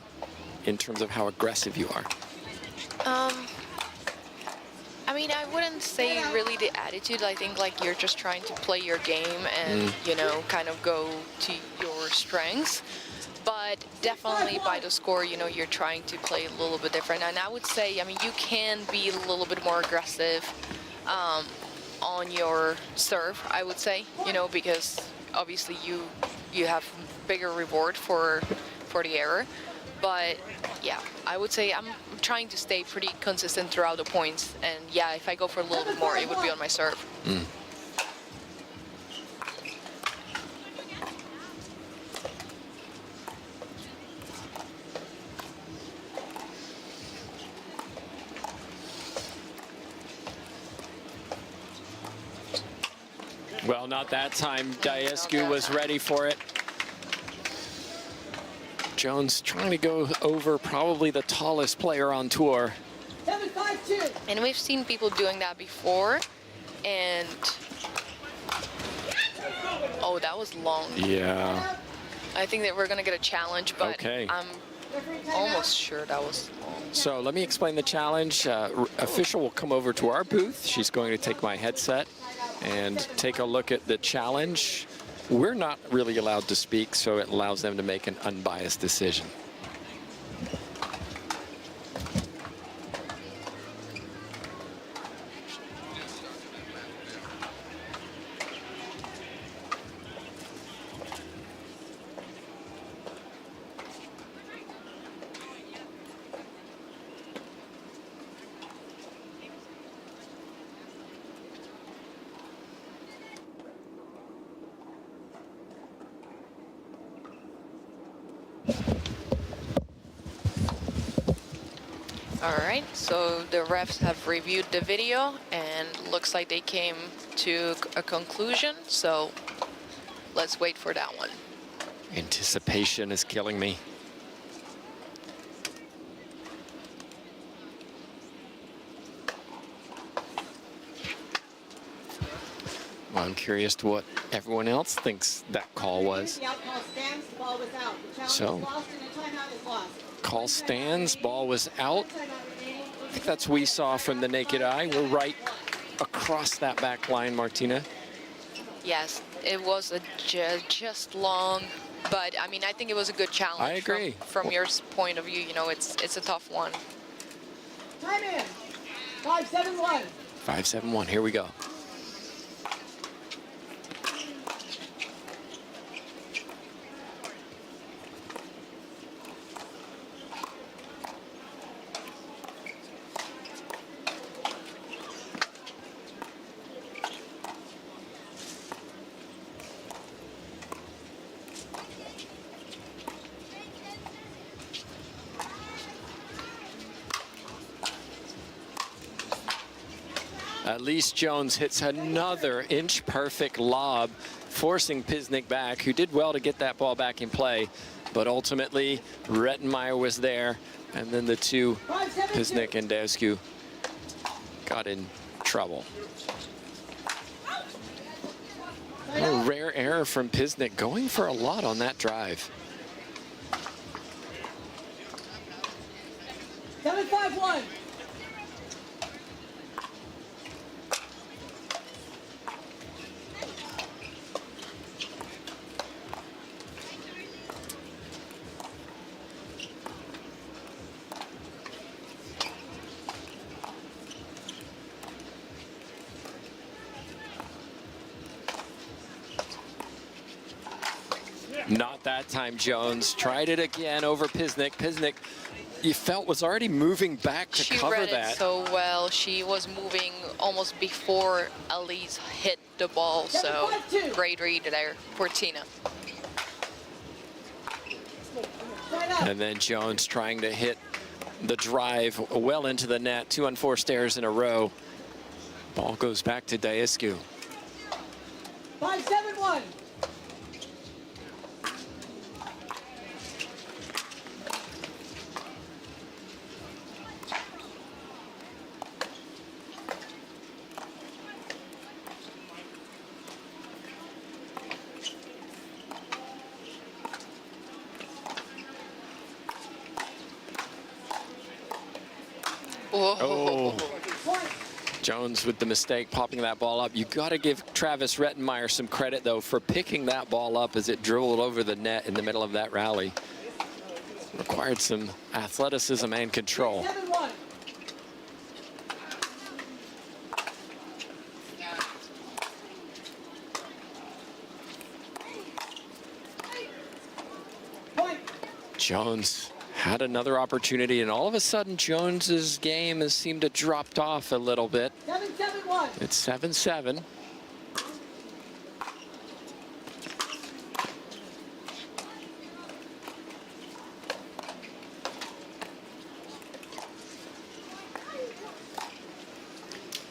in terms of how aggressive you are? I mean, I wouldn't say really the attitude. I think like you're just trying to play your game and, you know, kind of go to your strengths. But definitely by the score, you know, you're trying to play a little bit different. And I would say, I mean, you can be a little bit more aggressive on your serve, I would say, you know, because obviously you have bigger reward for the error. But yeah, I would say I'm trying to stay pretty consistent throughout the points. And yeah, if I go for a little bit more, it would be on my serve. Well, not that time. Dicu was ready for it. Jones trying to go over probably the tallest player on tour. 7-5-2. And we've seen people doing that before. And oh, that was long. Yeah. I think that we're gonna get a challenge, but Okay. I'm almost sure that was long. So let me explain the challenge. Official will come over to our booth. She's going to take my headset and take a look at the challenge. We're not really allowed to speak, so it allows them to make an unbiased decision. All right, so the refs have reviewed the video and looks like they came to a conclusion. So let's wait for that one. Anticipation is killing me. Well, I'm curious to what everyone else thinks that call was. The out call stands, the ball was out. The challenge So, is lost and the timeout is lost. Call stands, ball was out. I think that's what we saw from the naked eye. We're right across that back line, Martina. Yes, it was a just long, but I mean, I think it was a good challenge. I agree. From your point of view, you know, it's a tough one. Time in. 5-7-1. 5-7-1, here we go. Elise Jones hits another inch-perfect lob, forcing Piznik back, who did well to get that ball back in play. But ultimately, Rettenmeier was there, and then the two, Piznik and Dicu, got in trouble. A rare error from Piznik, going for a lot on that drive. 7-5-1. Not that time, Jones. Tried it again over Piznik. Piznik, you felt, was already moving back to cover that. She read it so well. She was moving almost before Elise hit the ball. So great read there for Tina. And then Jones trying to hit the drive well into the net. 2-on-4 stairs in a row. Ball goes back to Dicu. 5-7-1. Oh. Jones with the mistake, popping that ball up. You got to give Travis Rettenmeier some credit, though, for picking that ball up as it dribbled over the net in the middle of that rally. Required some athleticism and control. 7-1. Jones had another opportunity, and all of a sudden Jones's game has seemed to dropped off a little bit. 7-7-1. It's 7-7.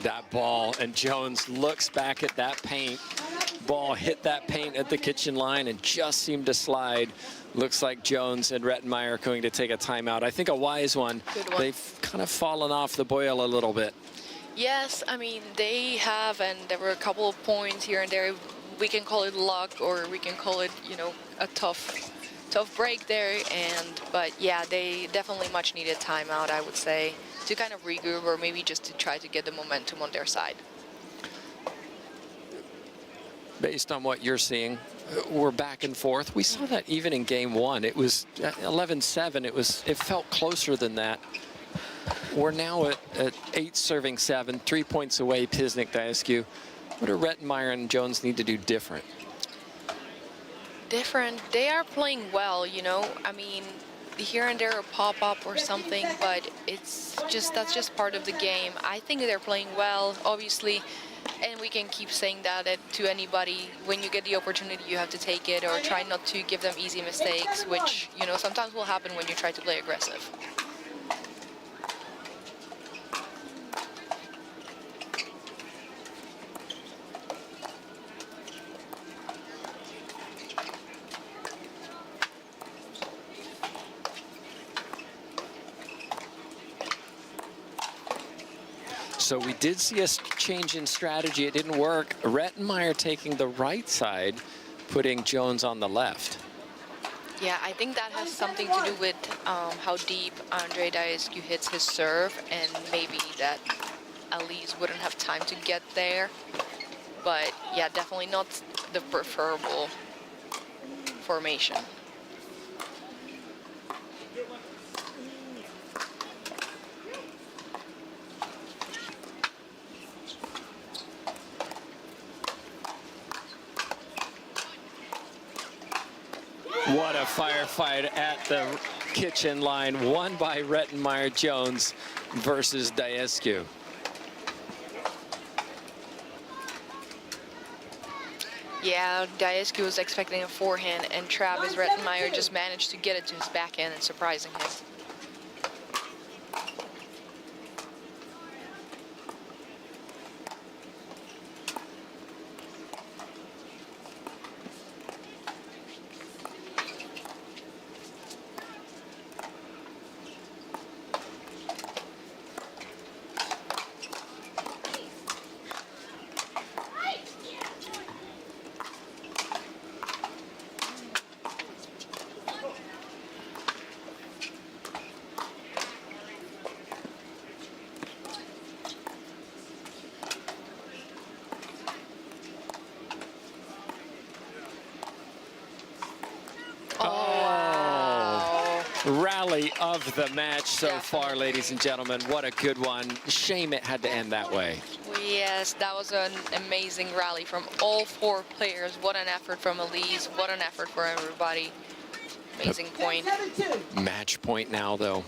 That ball, and Jones looks back at that paint. Ball hit that paint at the kitchen line and just seemed to slide. Looks like Jones and Rettenmeier are going to take a timeout. I think a wise one. Good one. They've kind of fallen off the boil a little bit. Yes, I mean, they have, and there were a couple of points here and there. We can call it luck, or we can call it, you know, a tough break there. But yeah, they definitely much needed timeout, I would say, to kind of regroup, or maybe just to try to get the momentum on their side. Based on what you're seeing, we're back and forth. We saw that even in game one. It was 11-7. It felt closer than that. We're now at 8 serving 7, 3 points away, Piznik, Dicu. What do Rettenmeier and Jones need to do different? Different. They are playing well, you know. I mean, here and there a pop-up or something, but that's just part of the game. I think they're playing well, obviously, and we can keep saying that to anybody. When you get the opportunity, you have to take it, or try not to give them easy mistakes, which, you know, sometimes will happen when you try to play aggressive. So we did see a change in strategy. It didn't work. Rettenmeier taking the right side, putting Jones on the left. Yeah, I think that has something to do with how deep Andre Dicu hits his serve, and maybe that Elise wouldn't have time to get there. But yeah, definitely not the preferable formation. What a firefight at the kitchen line, won by Rettenmeier Jones versus Dicu. Yeah, Dicu was expecting a forehand, and Travis Rettenmeier just managed to get it to his backhand and surprising him. Rally of the match so far, ladies and gentlemen. What a good one. Shame it had to end that way. Yes, that was an amazing rally from all 4 players. What an effort from Elise. What an effort for everybody. Amazing point. Match point now, though.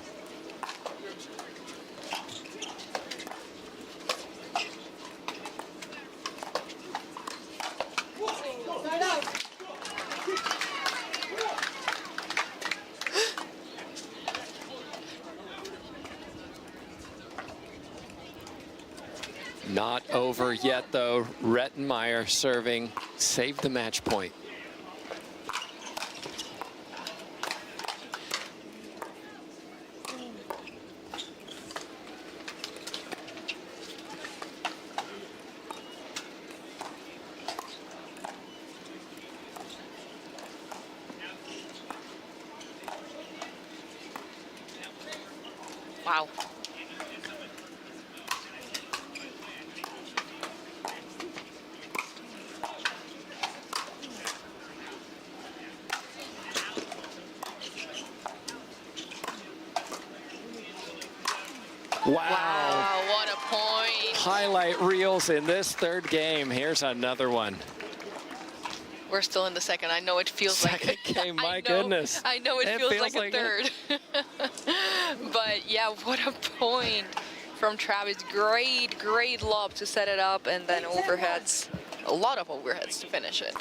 Not over yet, though. Rettenmeier serving, saved the match point. Wow. Wow, what a point. Highlight reels in this third game. Here's another one. We're still in the second. I know it feels Second like game, my I know, goodness. I know it feels like a third. But yeah, what a point from Travis. Great lob to set it up, and then overheads. A lot of overheads to finish it.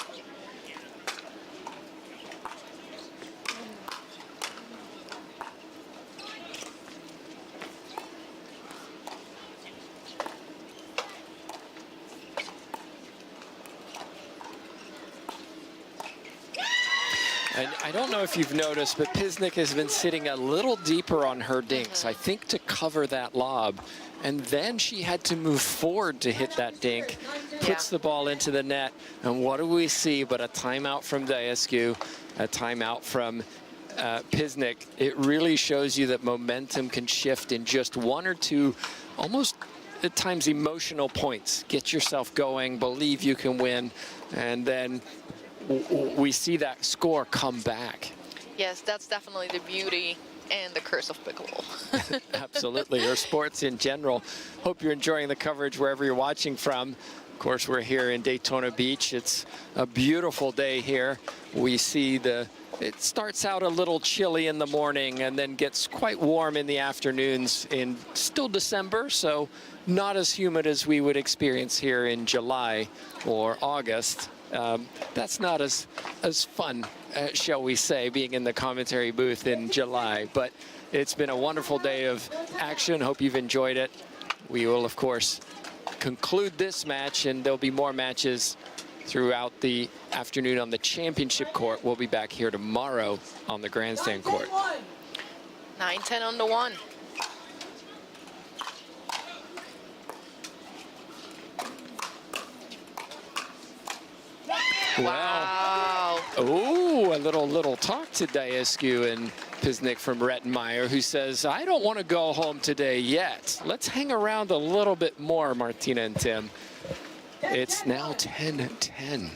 And I don't know if you've noticed, but Piznik has been sitting a little deeper on her dinks, I think to cover that lob. And then she had to move forward to hit that dink, puts the ball into the net. And what do we see but a timeout from Dicu, a timeout from Piznik. It really shows you that momentum can shift in just one or two, almost at times emotional points. Get yourself going, believe you can win, and then we see that score come back. Yes, that's definitely the beauty and the curse of pickleball. Absolutely, or sports in general. Hope you're enjoying the coverage wherever you're watching from. Of course, we're here in Daytona Beach. It's a beautiful day here. We see it starts out a little chilly in the morning and then gets quite warm in the afternoons in still December, so not as humid as we would experience here in July or August. That's not as fun, shall we say, being in the commentary booth in July. But it's been a wonderful day of action. Hope you've enjoyed it. We will, of course, conclude this match, and there'll be more matches throughout the afternoon on the championship court. We'll be back here tomorrow on the grandstand court. 9-10 on the one. Wow. Oh, a little talk to Dicu and Piznik from Rettenmeier, who says, I don't want to go home today yet. Let's hang around a little bit more, Martina and Tim. It's now 10-10.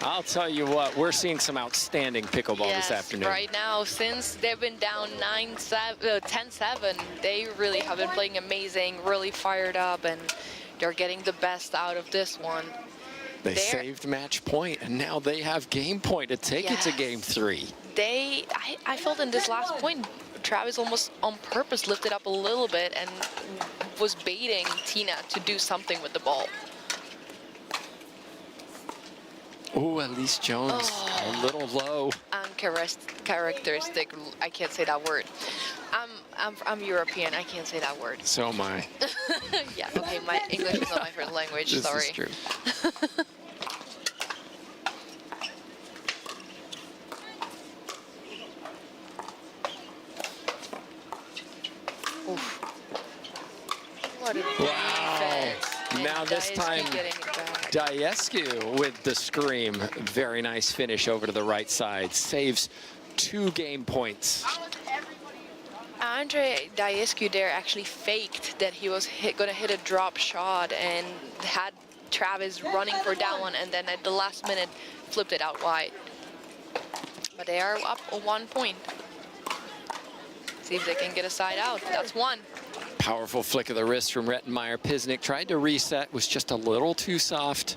I'll tell you what, we're seeing some outstanding pickleball this afternoon. Right now, since they've been down 10-7, they really have been playing amazing, really fired up, and they're getting the best out of this one. They saved match point, and now they have game point to take it to game 3. I felt in this last point, Travis almost on purpose lifted up a little bit and was baiting Tina to do something with the ball. Oh, Elise Jones, a little low. Uncharacteristic. I can't say that word. I'm European. I can't say that word. So am I. Yeah. Okay. My English is not my first language. This Sorry. is true. Oof. What a defense. Now this time, Dicu with the scream. Very nice finish over to the right side. Saves 2 game points. Andre Dicu there actually faked that he was going to hit a drop shot and had Travis running for that one, and then at the last minute flipped it out wide. But they are up 1 point. See if they can get a side out. That's 1. Powerful flick of the wrist from Rettenmeier. Piznik tried to reset, was just a little too soft.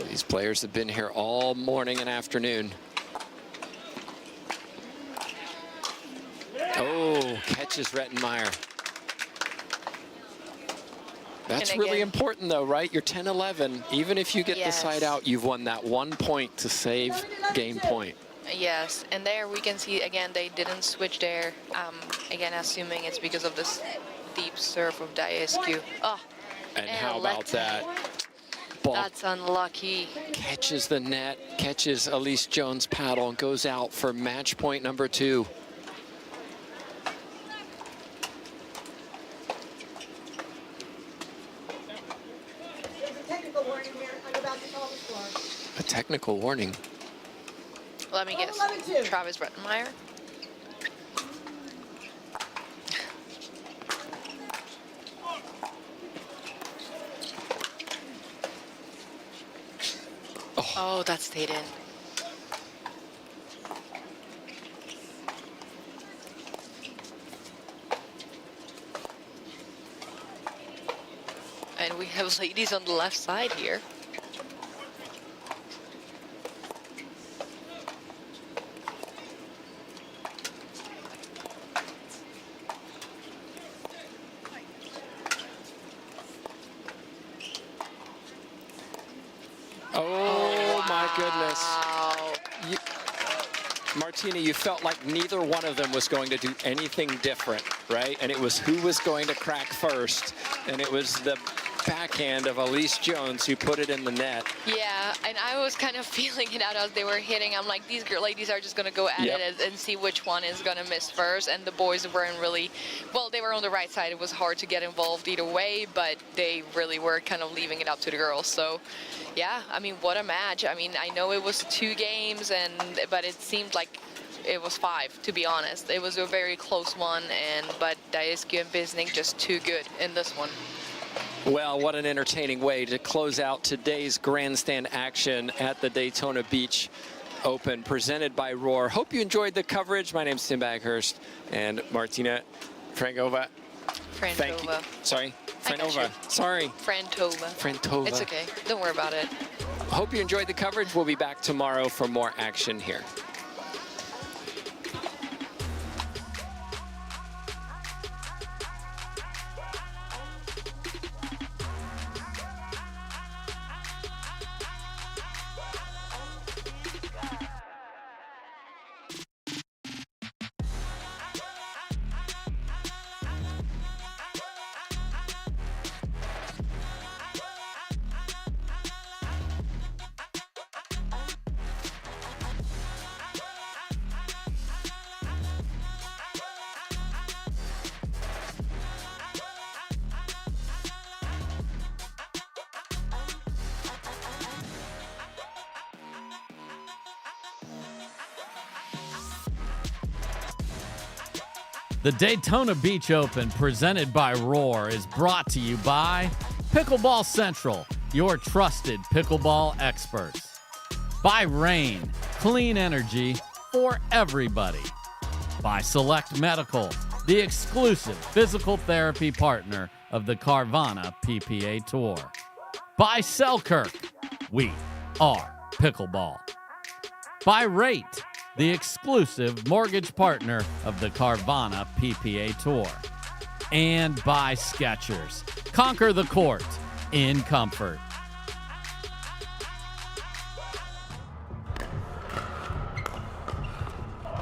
These players have been here all morning and afternoon. Oh, catches Rettenmeier. That's really important though, right? You're 10-11. Even if you get the side out, you've won that 1 point to save game point. Yes, and there we can see again they didn't switch there. Again, assuming it's because of this deep serve of Dicu. Oh, and how about that? Ball That's unlucky. catches the net, catches Elise Jones' paddle, and goes out for match point number 2. There's a technical warning here. I'm about to call the score. A technical warning. Let me guess. 11-2. Travis Brettenmeyer. Oh, that stayed in. And we have ladies on the left side here. Oh my goodness. Martina, you felt like neither one of them was going to do anything different, right? And it was who was going to crack first. And it was the backhand of Elise Jones who put it in the net. Yeah, and I was kind of feeling it out as they were hitting. I'm like, these ladies are just going to go at Yep. it and see which one is going to miss first. And the boys weren't really, well, they were on the right side. It was hard to get involved either way, but they really were kind of leaving it up to the girls. So, yeah, I mean, what a match. I mean, I know it was 2 games, but it seemed like it was 5, to be honest. It was a very close one, but Dicu and Piznik just too good in this one. Well, what an entertaining way to close out today's grandstand action at the Daytona Beach Open, presented by Roar. Hope you enjoyed the coverage. My name's Tim Baghurst and Martina Frankova. Thank you. Frantova. Sorry, I got Frantova. you. Sorry. Frantova. Frantova. It's okay. Don't worry about it. Hope you enjoyed the coverage. We'll be back tomorrow for more action here. The Daytona Beach Open, presented by Roar, is brought to you by Pickleball Central, your trusted pickleball experts. By Rain, clean energy for everybody. By Select Medical, the exclusive physical therapy partner of the Carvana PPA Tour. By Selkirk, we are pickleball. By Rate, the exclusive mortgage partner of the Carvana PPA Tour. And by Skechers. Conquer the court in comfort.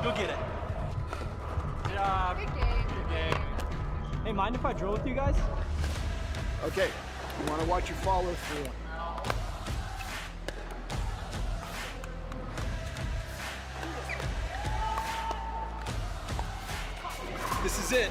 Go get it. Good job. Good game. Hey, mind if I drill with you guys? Okay, you want to watch your follow through. This is it.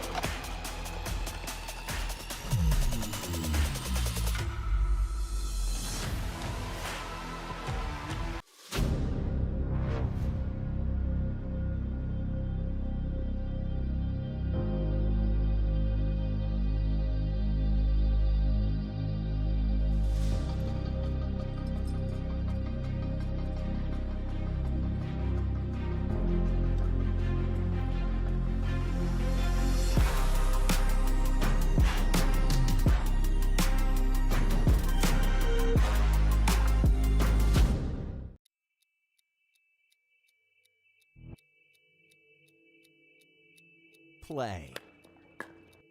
Play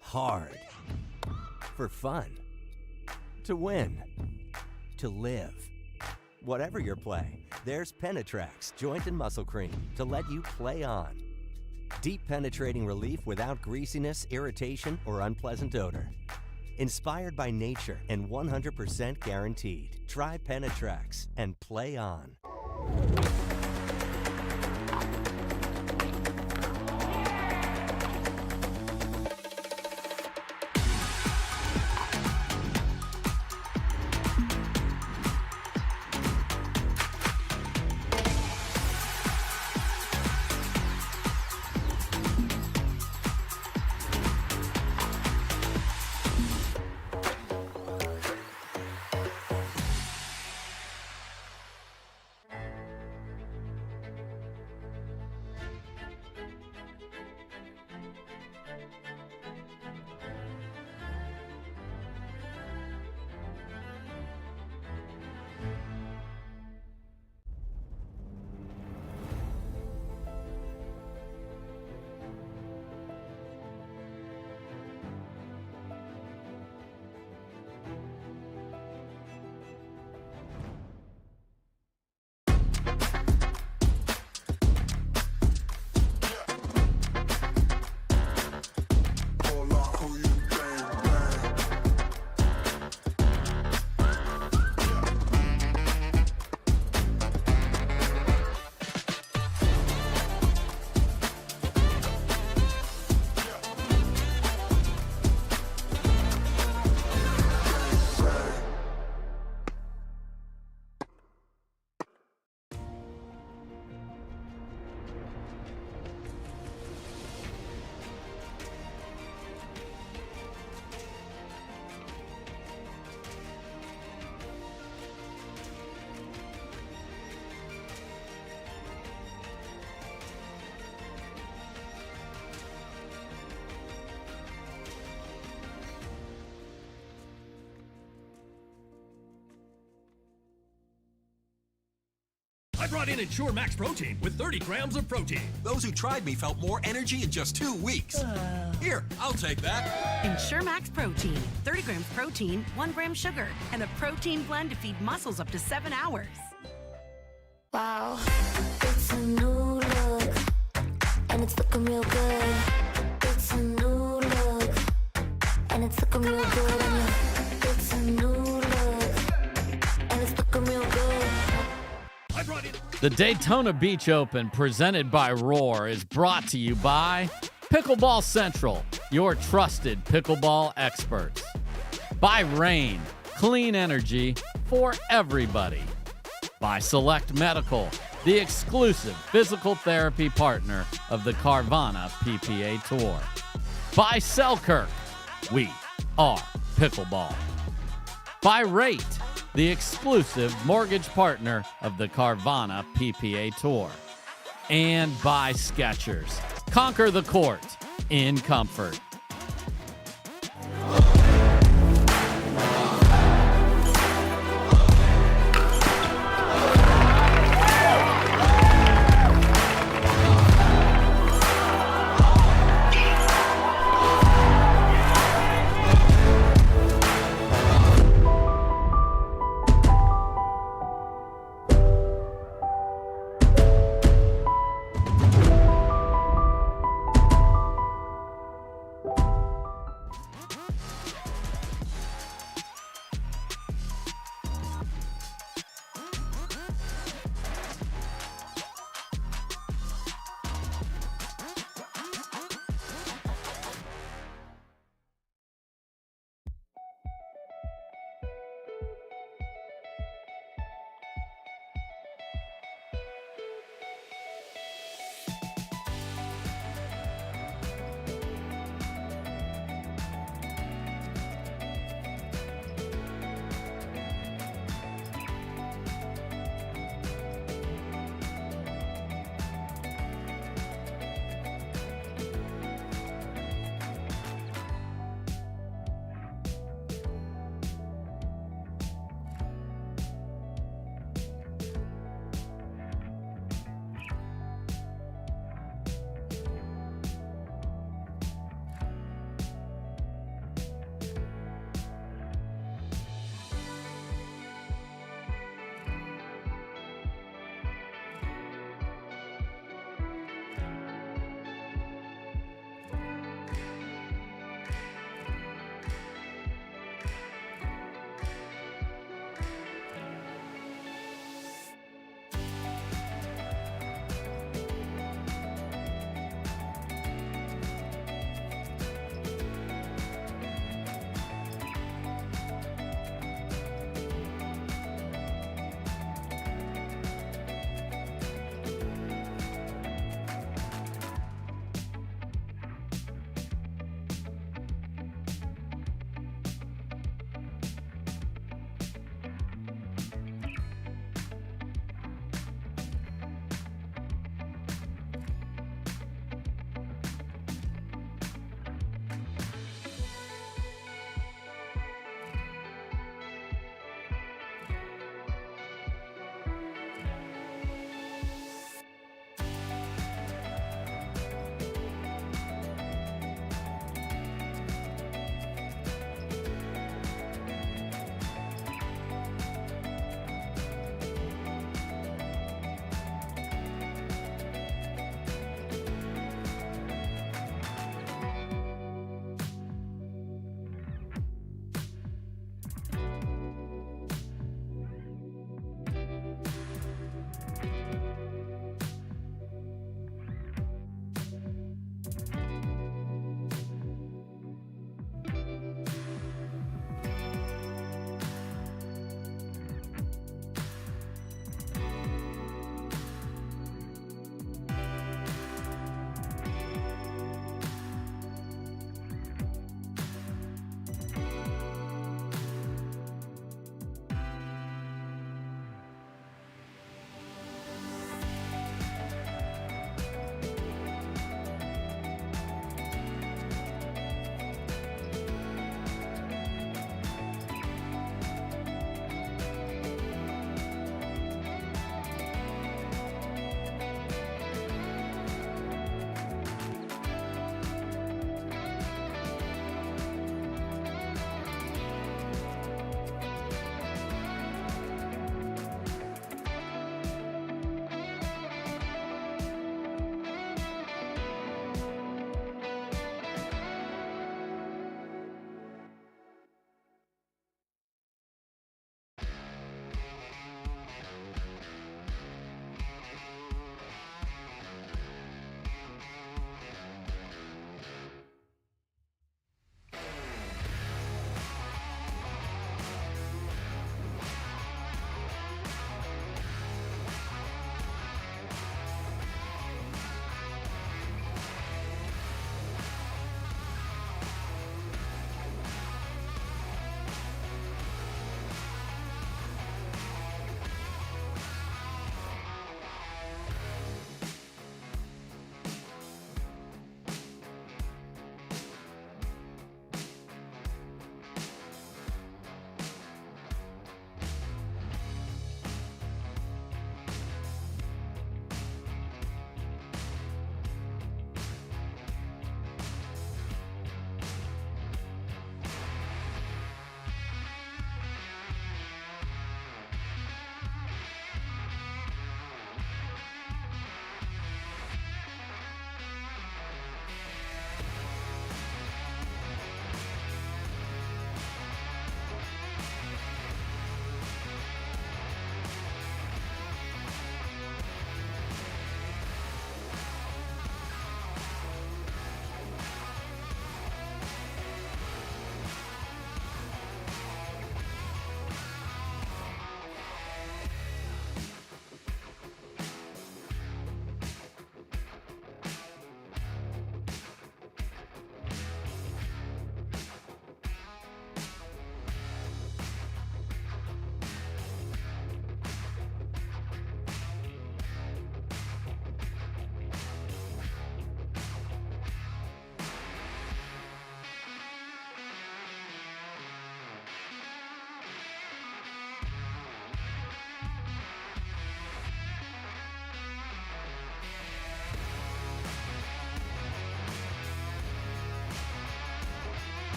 hard for fun, to win, to live. Whatever your play, there's Penetrax Joint and Muscle Cream to let you play on. Deep penetrating relief without greasiness, irritation, or unpleasant odor. Inspired by nature and 100% guaranteed. Try Penetrax and play on. I brought in Ensure Max Protein with 30 grams of protein. Those who tried me felt more energy in just 2 weeks. Here, I'll take that. Ensure Max Protein. 30 grams protein, 1 gram sugar, and a protein blend to feed muscles up to 7 hours. Wow, it's a new look, and it's looking real good. It's a new look, and it's looking real good on you. It's a new look, and it's looking real good. The Daytona Beach Open, presented by Roar, is brought to you by Pickleball Central, your trusted pickleball experts. By Rain, clean energy for everybody. By Select Medical, the exclusive physical therapy partner of the Carvana PPA Tour. By Selkirk, we are pickleball. By Rate, the exclusive mortgage partner of the Carvana PPA Tour. And by Skechers, conquer the court in comfort.